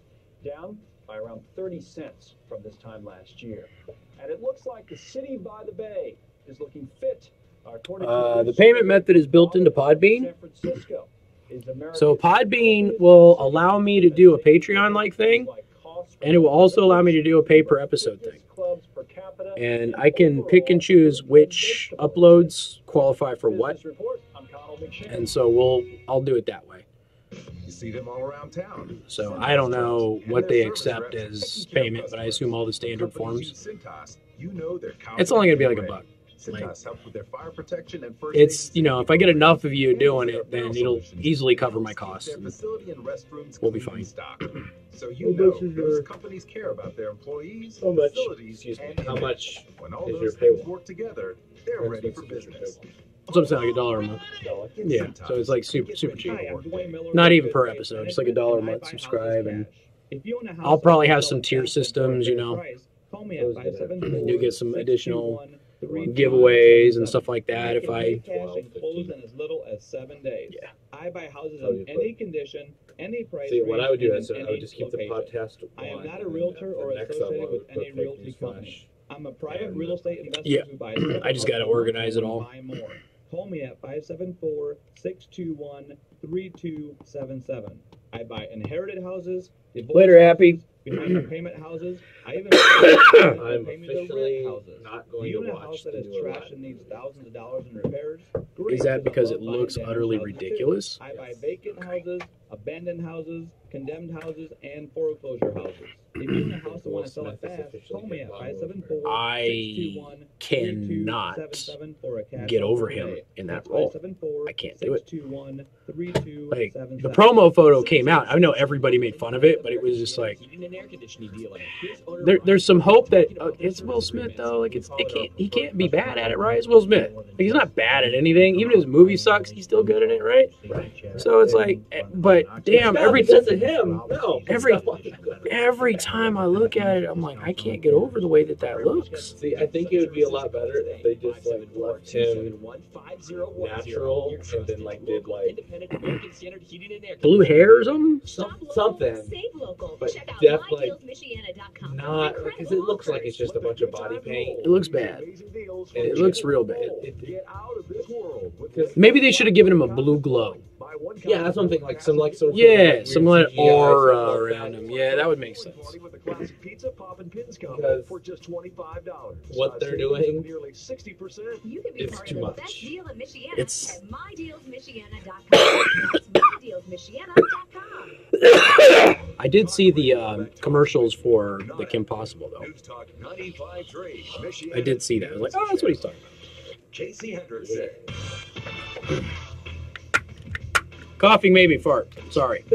down by around 30 cents from this time last year. And it looks like the city by the bay is looking fit. The payment method is built into Podbean. So Podbean will allow me to do a Patreon-like thing, and it will also allow me to do a pay-per-episode thing. And I can pick and choose which uploads qualify for what. And so I'll do it that way. You see them all around town. So I don't know what they accept as payment, but I assume all the standard forms. It's only going to be like $1. Helps with their fire protection and first it's, if I get enough of you doing it, then it'll easily cover my costs. We'll be fine. So those companies care about their employees, how much, facilities, how much when all is those your things payroll? work together, they're ready for business. So I'm saying like $1 a month. Yeah, so it's like super cheap. Not even per episode, just like $1 a month. Subscribe, and I'll probably have some tier systems. You know, you get some additional giveaways and stuff like that. If I close in as little as 7 days. Yeah. I buy houses in any condition, any price. See, what I would do is I any would just keep the location. podcast I am on, not a realtor and or the next associated up, with I would any put fake realty news company. flash. I'm a private real estate investor Yeah. who buys. I just got to organize it all. Buy more. Call me at 574-621-3277. I buy inherited houses. Later, Happy. Behind the payment houses. I even I'm officially houses. not going Do you to own a watch house that the is newer trash one. and needs thousands of dollars in repairs? Is that because it looks utterly ridiculous? I buy vacant houses, abandoned houses, condemned houses, and foreclosure houses. If you own a house and want to sell it fast, call me at 574-621-3277 cannot for a cash get over offer him today. in that That's role. 574-621-3277. I can't do it. Like, the promo photo came out. I know everybody made fun of it, but it was just like, there's some hope that it's Will Smith though. Like he can't be bad at it, right? It's Will Smith. Like, he's not bad at anything. Even if his movie sucks, he's still good at it, right? So it's like, but damn, every time every time I look at it, I'm like, I can't get over the way that looks. See, I think it would be a lot better if they just like left him natural and then like did like Blue hair or something. Something, but definitely not because it looks like it's just a bunch of body paint. It looks bad. It looks real bad. Because maybe they should have given him a blue glow. Yeah, that's one thing. Like some like sort of Yeah, some like aura around him. Yeah, that would make sense. Because for just $25. what they're doing Nearly 60%. You can be It's part too of the much. best deal in Michiana It's- at mydealsmichiana.com. That's mydealsmichiana.com. I did see the commercials for the Kim Possible though. I did see that. I was like, oh, that's what he's talking about. Casey Hendrickson. Coughing made me fart. Sorry.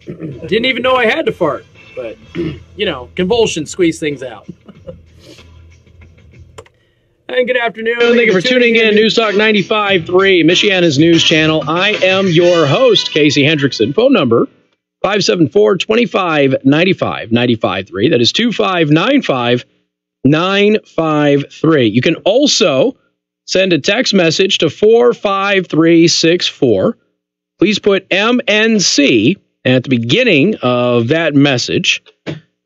Didn't even know I had to fart, but you know, convulsions squeeze things out. And good afternoon. Thank you for tuning in. News Talk 95.3, Michiana's news channel. I am your host, Casey Hendrickson. Phone number 574-2595-95.3. That is 2595-953. You can also send a text message to 45364. Please put MNC at the beginning of that message.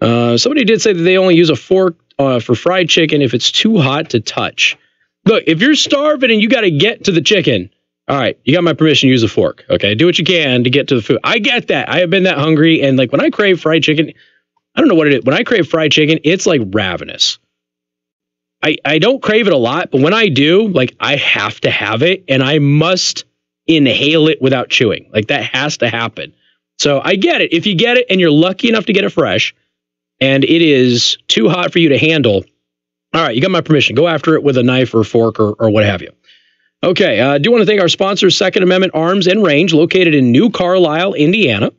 Somebody did say that they only use a fork for fried chicken if it's too hot to touch. Look, if you're starving and you got to get to the chicken, all right, you got my permission to use a fork. Okay, do what you can to get to the food. I get that. I have been that hungry, and like when I crave fried chicken, I don't know what it is. When I crave fried chicken, it's like ravenous. I don't crave it a lot, but when I do, like I have to have it, and I must inhale it without chewing. Like that has to happen. So I get it. If you get it and you're lucky enough to get it fresh, and it is too hot for you to handle, all right, you got my permission. Go after it with a knife or fork or what have you. Okay, I do want to thank our sponsors, Second Amendment Arms and Range, located in New Carlisle, Indiana.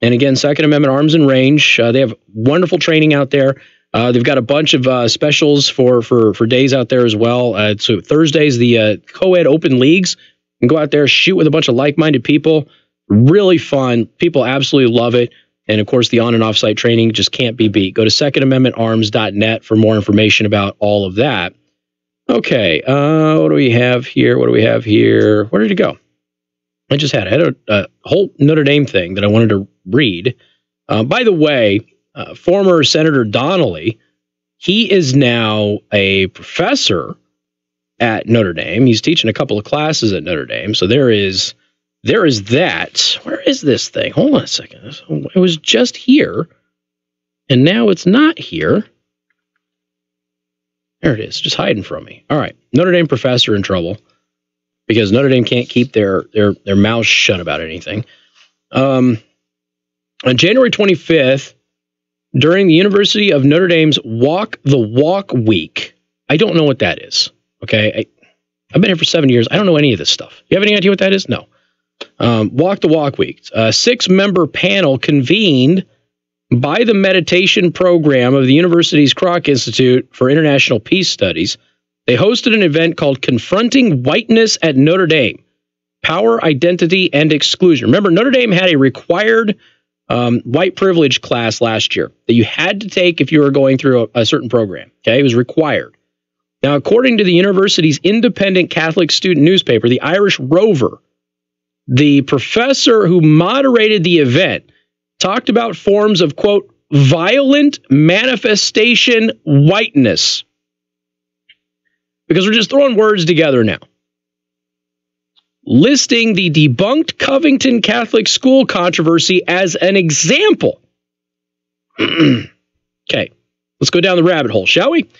And again, Second Amendment Arms and Range, they have wonderful training out there. They've got a bunch of specials for days out there as well. So Thursdays, the co-ed open leagues. You can go out there, shoot with a bunch of like-minded people. Really fun. People absolutely love it. And of course, the on and off site training just can't be beat. Go to secondamendmentarms.net for more information about all of that. Okay, what do we have here? Where did it go? I had a whole Notre Dame thing that I wanted to read. By the way, former Senator Donnelly, he is now a professor at Notre Dame. He's teaching a couple of classes at Notre Dame. So there is that. Where is this thing? Hold on a second. It was just here, and now it's not here. There it is, just hiding from me. All right, Notre Dame professor in trouble because Notre Dame can't keep their mouths shut about anything. On January 25th, during the University of Notre Dame's Walk the Walk Week, I don't know what that is. Okay, I've been here for 7 years. I don't know any of this stuff. You have any idea what that is? No. Walk the Walk Week. A 6-member panel convened by the meditation program of the university's Kroc Institute for International Peace Studies. They hosted an event called Confronting Whiteness at Notre Dame, Power, Identity, and Exclusion. Remember, Notre Dame had a required white privilege class last year that you had to take if you were going through a certain program. Okay, it was required. Now, according to the university's independent Catholic student newspaper, the Irish Rover, the professor who moderated the event talked about forms of, quote, violent manifestation whiteness. Because we're just throwing words together now. Listing the debunked Covington Catholic School controversy as an example. Okay, let's go down the rabbit hole, shall we?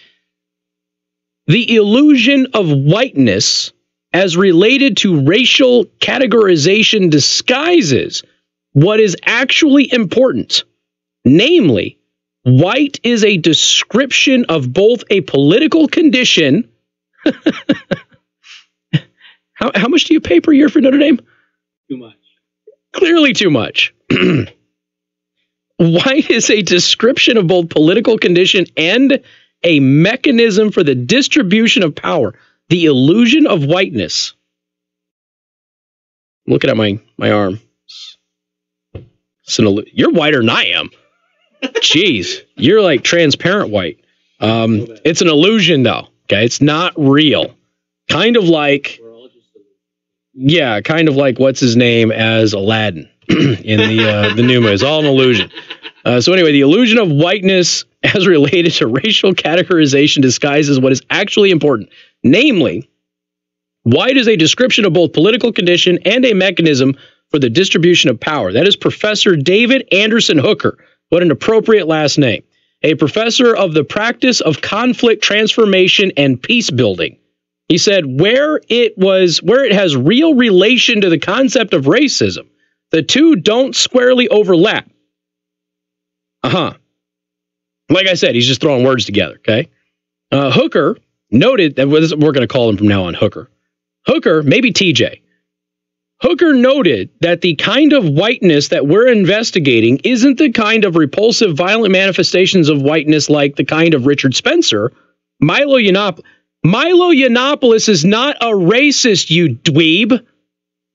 The illusion of whiteness as related to racial categorization disguises what is actually important. Namely, white is a description of both a political condition. How much do you pay per year for Notre Dame? Too much. Clearly too much. White is a description of both political condition and a mechanism for the distribution of power. The illusion of whiteness. I'm looking at my arm. You're whiter than I am. Jeez, you're like transparent white. It's an illusion, though. Okay, it's not real. Kind of like, yeah, kind of like what's his name as Aladdin in the new movie. It's all an illusion. So anyway, the illusion of whiteness as related to racial categorization disguises what is actually important. Namely, white is a description of both political condition and a mechanism for the distribution of power. That is Professor David Anderson Hooker. What an appropriate last name. A professor of the practice of conflict transformation and peace building. He said, where it has real relation to the concept of racism, the two don't squarely overlap. Like I said, he's just throwing words together, okay? Hooker noted that we're going to call him from now on Hooker. Hooker, maybe TJ. Hooker noted that the kind of whiteness that we're investigating isn't the kind of repulsive, violent manifestations of whiteness like the kind of Richard Spencer. Milo Yiannopoulos is not a racist, you dweeb.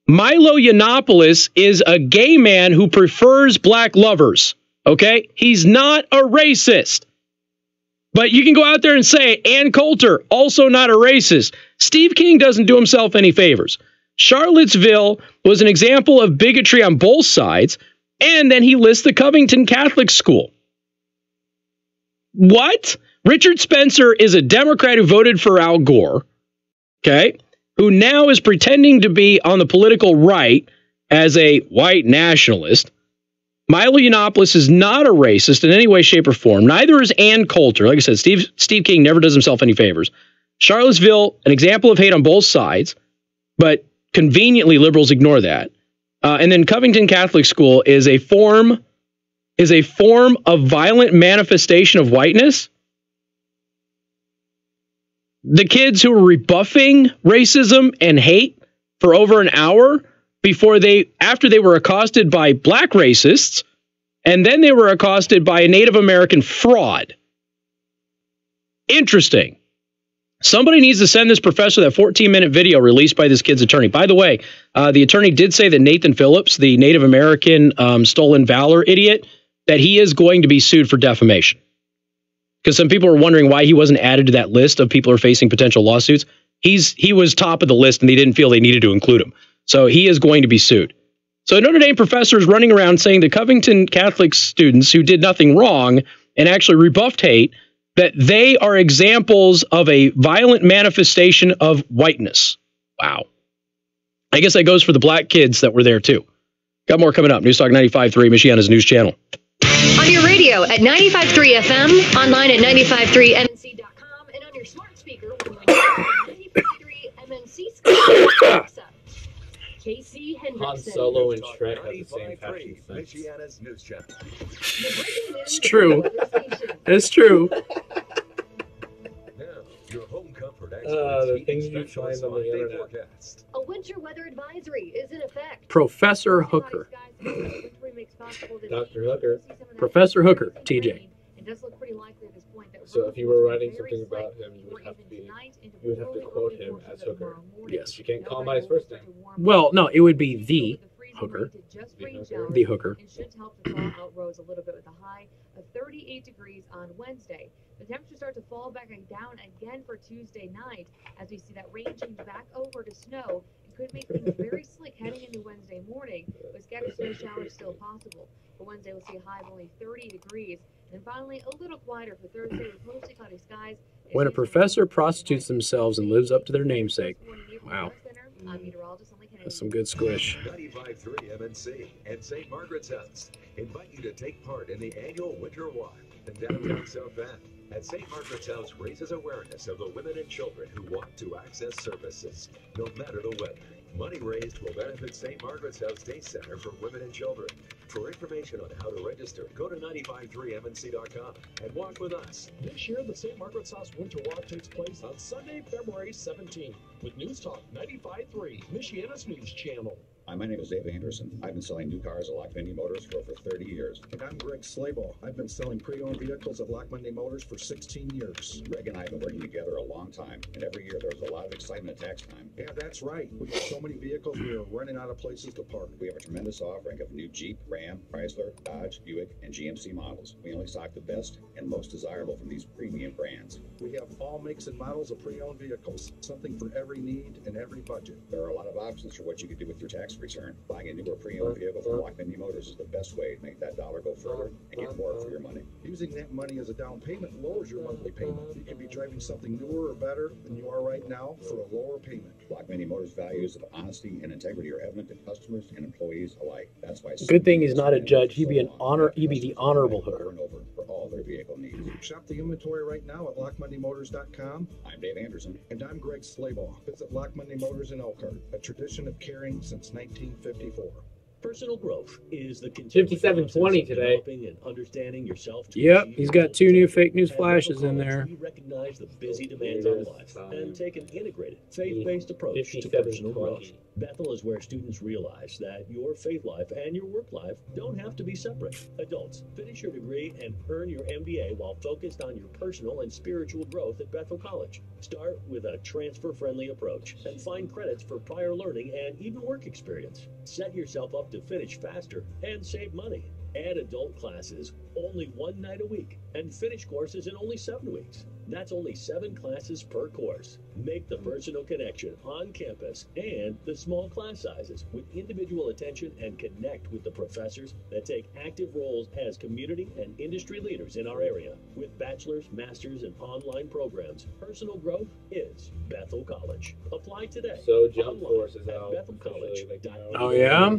Milo Yiannopoulos is a gay man who prefers black lovers. Okay? He's not a racist. But you can go out there and say, Ann Coulter, also not a racist. Steve King doesn't do himself any favors. Charlottesville was an example of bigotry on both sides, and then he lists the Covington Catholic School. What? Richard Spencer is a Democrat who voted for Al Gore, okay, who now is pretending to be on the political right as a white nationalist. Milo Yiannopoulos is not a racist in any way, shape, or form. Neither is Ann Coulter. Like I said, Steve King never does himself any favors. Charlottesville, an example of hate on both sides, but conveniently liberals ignore that. And then Covington Catholic School is a form of violent manifestation of whiteness. The kids who were rebuffing racism and hate for over an hour after they were accosted by black racists, and then they were accosted by a Native American fraud. Interesting. Somebody needs to send this professor that 14-minute video released by this kid's attorney. By the way, the attorney did say that Nathan Phillips, the Native American stolen valor idiot, that he is going to be sued for defamation. Because some people were wondering why he wasn't added to that list of people who are facing potential lawsuits. He was top of the list, and they didn't feel they needed to include him. So he is going to be sued. So a Notre Dame professor is running around saying the Covington Catholic students who did nothing wrong and actually rebuffed hate, that they are examples of a violent manifestation of whiteness. Wow. I guess that goes for the black kids that were there too. Got more coming up. News Talk 95.3, Michiana's news channel. On your radio at 95.3 FM, online at 95.3mnc.com, and on your smart speaker when you're 95.3 MNC. Casey Hendrickson. Han Solo and Shrek have the same fashion sense. Michiana's news channel. It's true. It's true. Your home comfort The things you find on the internet. A winter weather advisory is in effect. Professor Hooker. Dr. Hooker. Professor Hooker, TJ. It does look pretty likely at this point that So if you were writing something about him, you would have to quote him as Hooker. Yes. You can't call him by his first name. Well, no, it would be the Hooker. The Hooker. It should help to thaw out roads a little bit with a high of 38 degrees on Wednesday. The temperatures start to fall back down again for Tuesday night as we see that rain change back over to snow. It could make things very slick heading into Wednesday morning, with scattered snow showers still possible. For Wednesday, we'll see a high of only 30 degrees. And finally, a little quieter for Thursday with mostly cloudy skies. When a professor prostitutes themselves and lives up to their namesake. Wow. That's some good squish. 95.3 MNC and St. Margaret's House invite you to take part in the annual Winter Walk in downtown South Bend. At St. Margaret's House raises awareness of the women and children who want to access services, no matter the weather. Money raised will benefit St. Margaret's House Day Center for Women and Children. For information on how to register, go to 953mnc.com and walk with us. This year, the St. Margaret's House Winter Walk takes place on Sunday, February 17th with News Talk 95.3, Michiana's news channel. Hi, my name is David Hendrickson. I've been selling new cars at Lock Monday Motors for over 30 years. And I'm Greg Slabaugh. I've been selling pre-owned vehicles at Lock Monday Motors for 16 years. Greg and I have been working together a long time, and every year there's a lot of excitement at tax time. Yeah, that's right. We have so many vehicles, we are running out of places to park. We have a tremendous offering of new Jeep, Ram, Chrysler, Dodge, Buick, and GMC models. We only stock the best and most desirable from these premium brands. We have all makes and models of pre-owned vehicles, something for every need and every budget. There are a lot of options for what you can do with your tax return. Buying a newer pre-owned vehicle from Lock Monday Motors is the best way to make that dollar go further and get more for your money. Using that money as a down payment lowers your monthly payment. You can be driving something newer or better than you are right now for a lower payment. Lock Monday Motors' values of honesty and integrity are evident to customers and employees alike. That's why. Good thing he's not a judge. He'd be the honorable Hooker. For all their vehicle needs. Shop the inventory right now at lockmondaymotors.com. I'm Dave Anderson. And I'm Greg Slabaugh. Visit Lock Monday Motors in Elkhart, a tradition of caring since 1954. Personal growth is the 5720 today. Developing and understanding yourself. Yep, he's got 2 new fake news flashes in there. We recognize the busy demands of life and take an integrated, faith-based approach to personal growth. Bethel is where students realize that your faith life and your work life don't have to be separate. Adults, finish your degree and earn your MBA while focused on your personal and spiritual growth at Bethel College. Start with a transfer-friendly approach and find credits for prior learning and even work experience. Set yourself up to finish faster and save money. Add adult classes only 1 night a week and finish courses in only 7 weeks. That's only 7 classes per course. Make the personal connection on campus and the small class sizes with individual attention and connect with the professors that take active roles as community and industry leaders in our area. With bachelor's, master's, and online programs, personal growth is Bethel College. Apply today. So Jump Force is out. BethelCollege.com. Oh, yeah?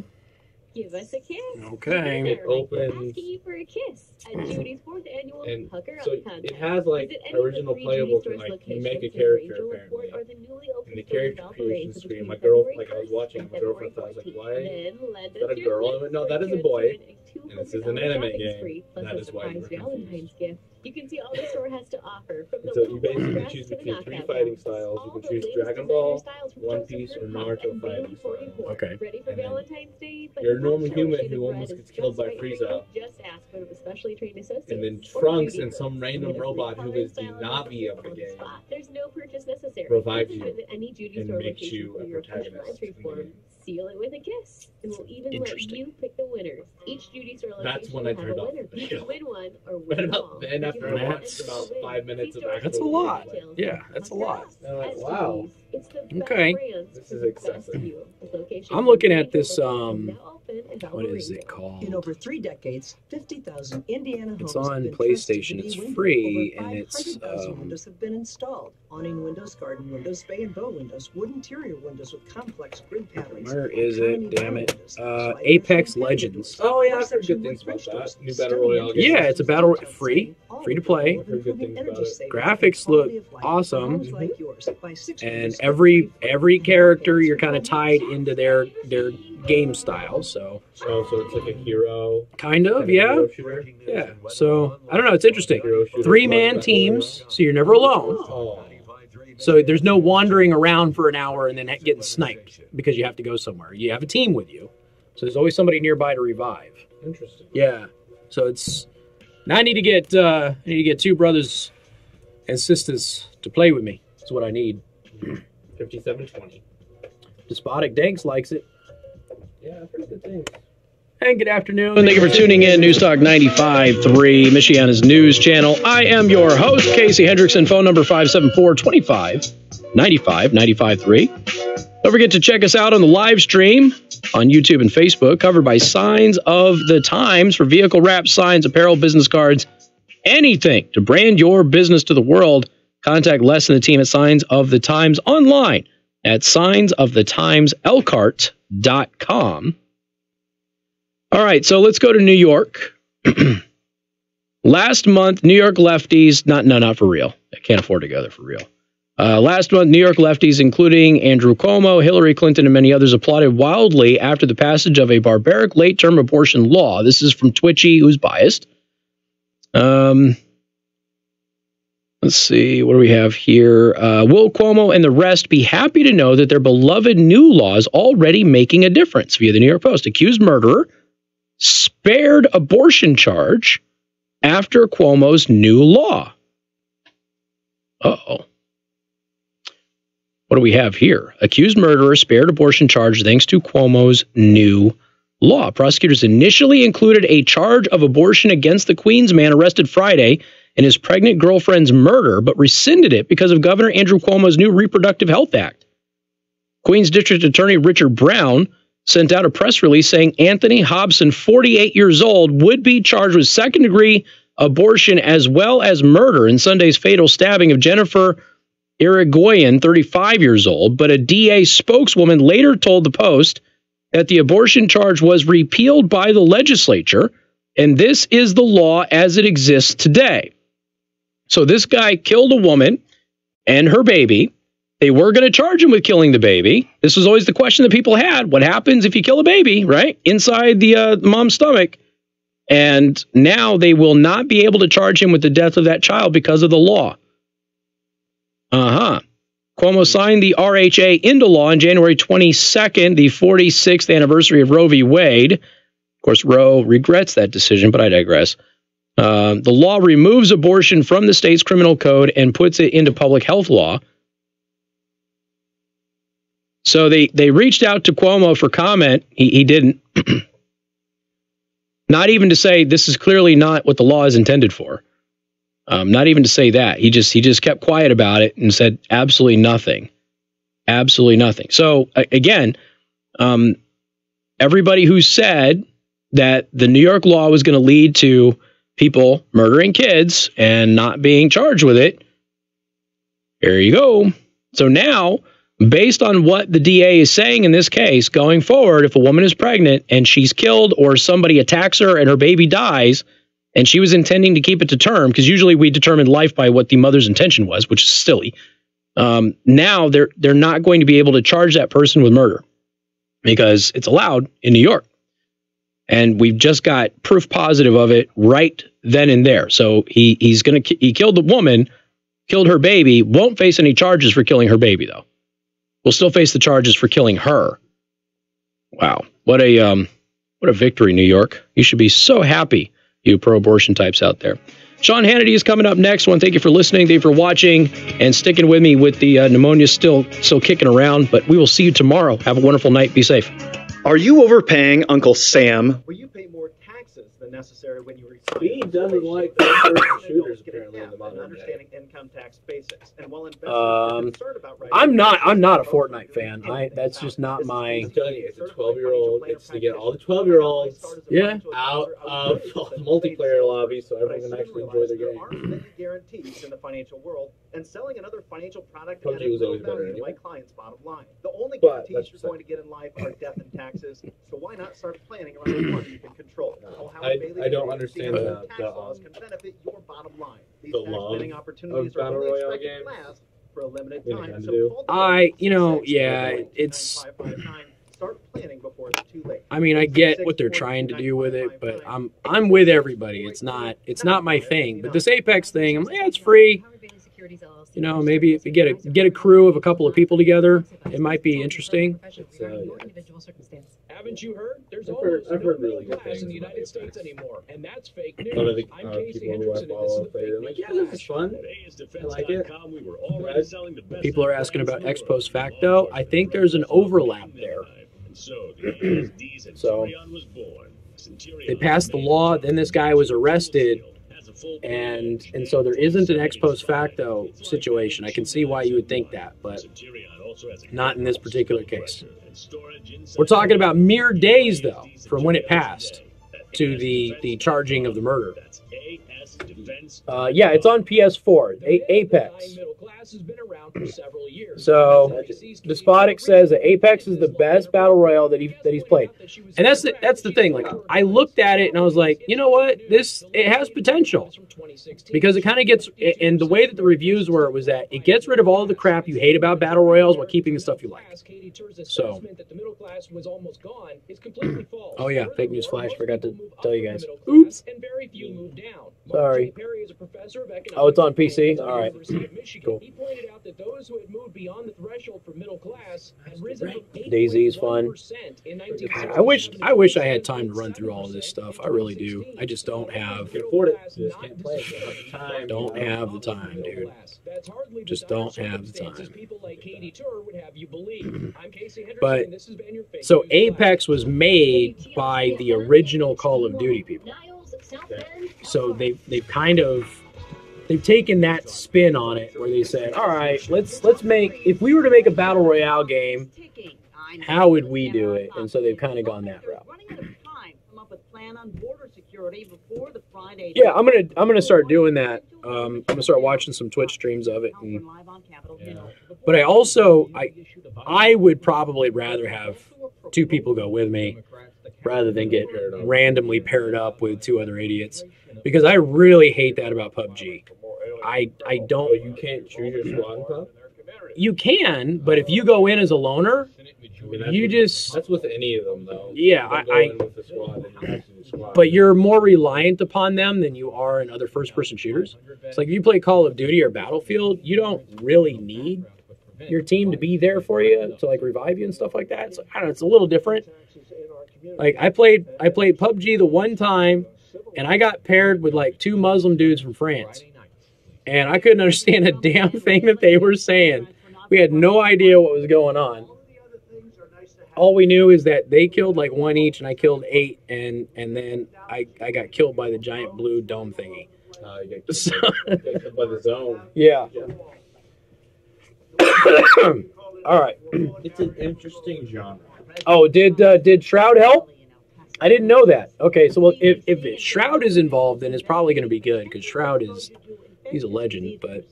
Give us a kiss. Okay. It opens. Asking you for a kiss at Judy's 4th annual And Hooker so Up contest. it has like Visit any of the original 3 playable, Judy like stores you make a locations in character Rachel apparently. Report or the newly opened And the stores character that creation operate screen, between my girl, February like I was 1st watching, and my girlfriend February thought, I was like, 14th. why? Then lend Is that us a your girl? links No, for that is a chance boy. to win a And this is $200 an anime shopping game. spree, plus That a is why you surprise were confused. Valentine's gift. You can see all the store has to offer, from the So little you basically dress choose to the between 3 knockout fighting gown. styles. You All can the choose latest Dragon designer Ball, styles from One Joseph Piece, or Kirkpatrick Naruto and fighting Boom style. 44. Okay. Ready for And then Valentine's Day? But you're a not normal sure human which shade who of almost red gets is killed just by right for you? Frieza. Just ask one of the specially trained associates. And then or Trunks Judy and some Girl. random Get a free robot who color is the style Navi of the on game spot. There's no purchase necessary. revives Just you visit any Judy and store makes location you for a your official protagonist entry in the form. game. Seal it with a kiss, and we'll even let Interesting. you pick the winners. Each Judy store location That's when will I have turned a off winner. the You video. can win one or But win about all. then If you after I win watched one, about win. 5 minutes See of store actual That's a lot. details. Yeah, that's a lot. And I'm like, At wow, Judy's, it's the best Okay. brands this for is the best excessive. you. This location I'm is looking in at this, Rachel and now open in what is Valparaiso. it called? In over 3 decades, 50,000 Indiana homes It's have on been PlayStation. trusted It's to be free, Over and it's 500,000 windows have been installed. Awning windows, garden windows, bay and bow windows, wood interior windows with complex grid patterns. where is economy it? Damn bow it. windows, sliders, Apex and patio Legends. doors. Oh yeah, I've heard Section good things wood about fridge that. doors, New Battle stunning Royale game. Yeah, it's a battle details free, saying all free to of the play. world Heard good improving things about energy it. savings Graphics and quality look of life. awesome. Homes like yours. Buy 6 And windows for every free. character you're kind of tied into their game style. So Oh, so it's like a hero. kind of, Kind of yeah, hero shooter. yeah. So I don't know. It's interesting. Hero shooter. 3-man teams, so you're never alone. Oh, So there's no wandering around for an hour and then getting sniped because you have to go somewhere. You have a team with you, so there's always somebody nearby to revive. interesting. Yeah, So it's now I need to get 2 brothers and sisters to play with me. That's what I need. 5720. Despotic Danks likes it. Yeah, pretty good thing. And good afternoon. Thank you for tuning in. News Talk 95.3, Michiana's news channel. I am your host, Casey Hendrickson. Phone number 574-25-95-95.3. Don't forget to check us out on the live stream on YouTube and Facebook, covered by Signs of the Times for vehicle wraps, signs, apparel, business cards, anything to brand your business to the world. Contact Les and the team at Signs of the Times online at signsoftheTimesElkhart.com. All right, so let's go to New York. Last month, New York lefties, not for real. I can't afford to go there for real. Last month, New York lefties, including Andrew Cuomo, Hillary Clinton, and many others, applauded wildly after the passage of a barbaric late-term abortion law. This is from Twitchy, who's biased. Let's see, what do we have here? Will Cuomo and the rest be happy to know that their beloved new law is already making a difference? Via the New York Post, accused murderer spared abortion charge after Cuomo's new law. Uh-oh. What do we have here? Accused murderer spared abortion charge thanks to Cuomo's new law. Prosecutors initially included a charge of abortion against the Queens man arrested Friday in his pregnant girlfriend's murder, but rescinded it because of Governor Andrew Cuomo's new Reproductive Health Act. Queens District Attorney Richard Brown sent out a press release saying Anthony Hobson, 48 years old, would be charged with second-degree abortion as well as murder in Sunday's fatal stabbing of Jennifer Irigoyen, 35 years old. But a DA spokeswoman later told the Post that the abortion charge was repealed by the legislature, and this is the law as it exists today. So this guy killed a woman and her baby. They were going to charge him with killing the baby. This was always the question that people had. What happens if you kill a baby, right? Inside the mom's stomach. And now they will not be able to charge him with the death of that child because of the law. Cuomo signed the RHA into law on January 22nd, the 46th anniversary of Roe v. Wade. Of course, Roe regrets that decision, but I digress. The law removes abortion from the state's criminal code and puts it into public health law. So they reached out to Cuomo for comment. He didn't. Not even to say this is clearly not what the law is intended for. Not even to say that. He just kept quiet about it and said absolutely nothing. Absolutely nothing. So again, everybody who said that the New York law was going to lead to people murdering kids and not being charged with it, here you go. So now, based on what the DA is saying in this case, going forward, if a woman is pregnant and she's killed or somebody attacks her and her baby dies, and she was intending to keep it to term, because usually we determine life by what the mother's intention was, which is silly. Now they're not going to be able to charge that person with murder because it's allowed in New York. And we've just got proof positive of it right then and there. So he killed the woman, killed her baby, won't face any charges for killing her baby, though. Will still face the charges for killing her. Wow. What a victory, New York. You should be so happy, you pro-abortion types out there. Sean Hannity is coming up next. One, thank you for listening. Thank you for watching and sticking with me with the pneumonia still kicking around. But we will see you tomorrow. Have a wonderful night. Be safe. Are you overpaying Uncle Sam? Will you pay more taxes than necessary when you retire? He doesn't like first shooters apparently in the modern understanding income tax basics. And while investors Um, are concerned about I'm not a Fortnite fan. That's just not my. I'm telling you, it's a 12-year-old. It's to get all the 12-year-olds out of the multiplayer lobby so everyone can actually enjoy the game. There are many guarantees in the financial world, and selling another financial product PUBG added was no always better value to my anyway. client's bottom line. The only But guarantees you're going to get in life are death and taxes, so why not start planning around the one you can control? I don't understand the benefit your bottom line. These the tax love planning opportunities of battle are only royale expected to games. last for a limited When it time. comes So to call It's. start planning before it's too late. I mean, I get what they're trying to do with it, but I'm with everybody. It's not my thing. But this Apex thing, I'm like, yeah, it's free. You know, maybe if you get a crew of a couple of people together, it might be interesting. Haven't you heard? There's I've almost heard no really middle good class things in the about United States Apex. anymore, and that's fake news. But I think I'm Casey people who I Hendrickson, and this is follow, the they're Fake like, News yeah, this is Flash. fun. I like it. We were already selling the best People are asking about ex post facto. I think there's an overlap there. So the ASD's Centurion was born. They passed the law, then this guy was arrested, and so there isn't an ex post facto situation. I can see why you would think that, but not in this particular case. We're talking about mere days, though, from when it passed to the charging of the murder. Yeah, it's on PS4, Apex. So Despotic says that Apex is the best battle royale that he's played, and that's the thing. Like, I looked at it and I was like, you know what, it has potential, because it kind of gets, and the way that the reviews were was that it gets rid of all of the crap you hate about battle royales while keeping the stuff you like. So, oh yeah, fake news flash. Forgot to tell you guys. Oops. Sorry. Oh, it's on PC. All right. Cool. He pointed out that those who had moved beyond the threshold for middle class had risen from DayZ's fun. 8% in 1960. I wish I had time to run through all of this stuff. I really do. I just don't have. Can afford it. Just can't play it. Time. Don't have the time, dude. Just don't have the time. But so Apex was made by the original Call of Duty people. So they've taken that spin on it where they said, all right, let's make, if we were to make a battle royale game, how would we do it? And so they've kind of gone that route. Yeah, I'm gonna start doing that. I'm gonna start watching some Twitch streams of it. But I would probably rather have two people go with me rather than get randomly paired up with two other idiots, because I really hate that about PUBG. I don't. You can't choose your squad in PUBG? You can, but if you go in as a loner, that's with any of them though. Yeah, but you're more reliant upon them than you are in other first-person shooters. It's like if you play Call of Duty or Battlefield, you don't really need your team to be there for you to like revive you and stuff like that. So I don't know, it's a little different. Like I played PUBG the one time, and I got paired with like two Muslim dudes from France, and I couldn't understand a damn thing that they were saying. We had no idea what was going on. All we knew is that they killed like one each, and I killed 8, and then I got killed by the giant blue dome thingy. You got killed by the zone. Yeah. All right. It's an interesting genre. Oh, did Shroud help? I didn't know that. Okay, so well, if Shroud is involved, then it's probably going to be good, because Shroud he's a legend. But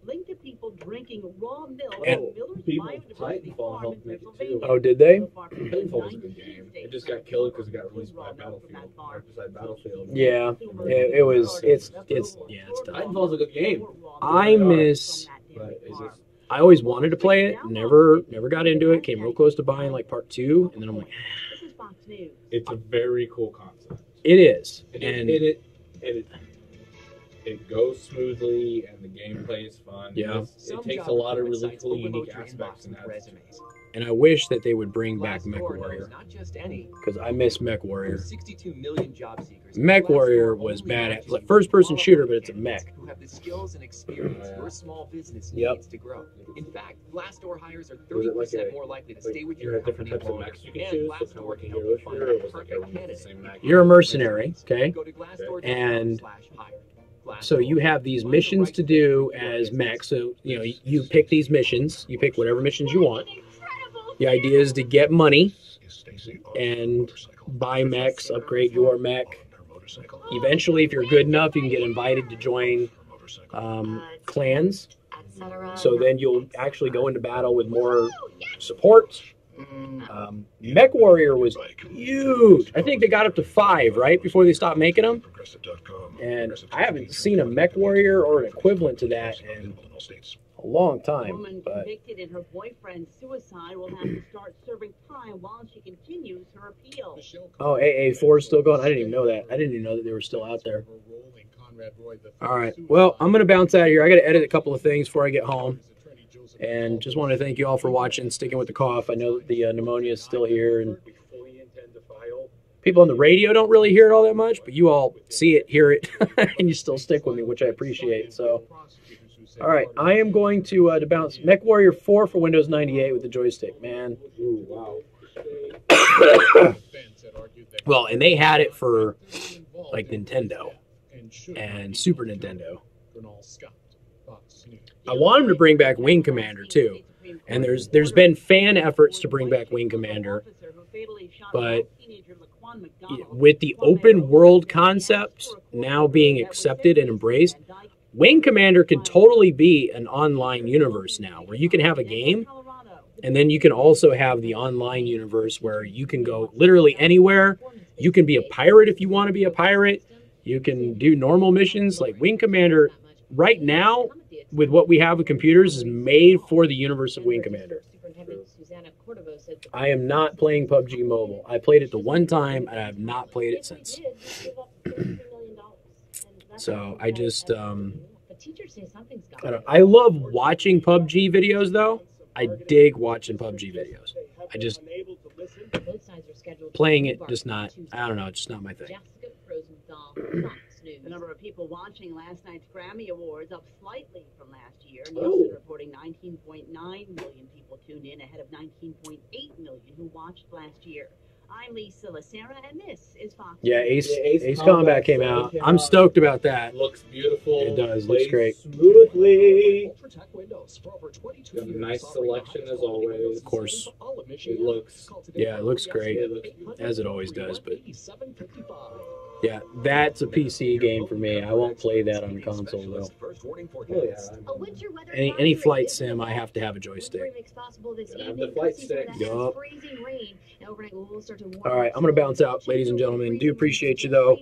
linked to people drinking raw milk. Titanfall helped make it too. Oh, did they? Titanfall was a good game. It just got killed because it got released by Battlefield. Right beside Battlefield. Yeah, it was. It's done. Titanfall's a good game. I always wanted to play it. Never got into it. Came real close to buying like part 2, and then I'm like, it's a very cool concept. It is, and it goes smoothly, and the gameplay is fun. Yeah. It takes a lot of really cool, unique aspects in that. And I wish that they would bring back Mech Warrior, because I miss Mech Warrior. 62 million job seekers. Mech Warrior was badass. Like first-person shooter, but it's a mech. Who have the skills and experience your small business needs to grow. In fact, Glassdoor hires are 30% more likely to stay with your company longer. And Glassdoor can help you find the perfect candidate. You're a mercenary, okay? And so you have these missions to do as mech. So, you pick these missions. You pick whatever missions you want. The idea is to get money and buy mechs, upgrade your mech. Eventually, if you're good enough, you can get invited to join clans. So then you'll actually go into battle with more support. Mech Warrior was huge. I think they got up to 5, right, before they stopped making them. And I haven't seen a Mech Warrior or an equivalent to that in a long time. Woman convicted in her boyfriend's suicide will have to start serving time while she continues her appeal. Oh, AA4 is still going? I didn't even know that. I didn't even know that they were still out there. All right. Well, I'm going to bounce out of here. I got to edit a couple of things before I get home. And just want to thank you all for watching, sticking with the cough. I know that the pneumonia is still here, and people on the radio don't really hear it all that much, but you all see it, hear it, and you still stick with me, which I appreciate. So, all right, I am going to bounce MechWarrior 4 for Windows 98 with the joystick, man. Ooh, wow. Well, and they had it for like Nintendo and Super Nintendo. I want them to bring back Wing Commander too, and there's been fan efforts to bring back Wing Commander, but with the open world concept now being accepted and embraced, Wing Commander can totally be an online universe now, where you can have a game, and then you can also have the online universe where you can go literally anywhere. You can be a pirate if you want to be a pirate. You can do normal missions. Like Wing Commander, right now, with what we have with computers, is made for the universe of Wing Commander. I am not playing PUBG Mobile. I played it the one time, and I have not played it since. So I just, I love watching PUBG videos, though. I dig watching PUBG videos. I just, playing it, just not, I don't know, it's just not my thing. The number of people watching last night's Grammy Awards up slightly from last year. Nielsen reporting 19.9 million people tuned in, ahead of 19.8 million who watched last year. I'm Lisa Lacera, and this is Fox. Yeah, Ace Combat came out. I'm stoked about that. Looks beautiful. It does. Looks great. Smoothly. Nice selection as always. Of course. It looks. Yeah, it looks great, as it always does. But yeah, that's a PC game for me. I won't play that on console though. Any flight sim, I have to have a joystick. The flight stick. Yup. All right, I'm gonna bounce out, ladies and gentlemen. Do appreciate you though,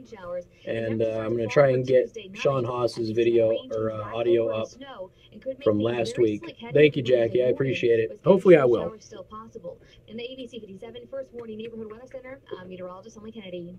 and I'm gonna try and get Sean Haas's video or audio up from last week. Thank you, Jackie. I appreciate it. Hopefully, I will. In the ABC 57 First Warning Neighborhood Weather Center, I'm meteorologist Emily Kennedy.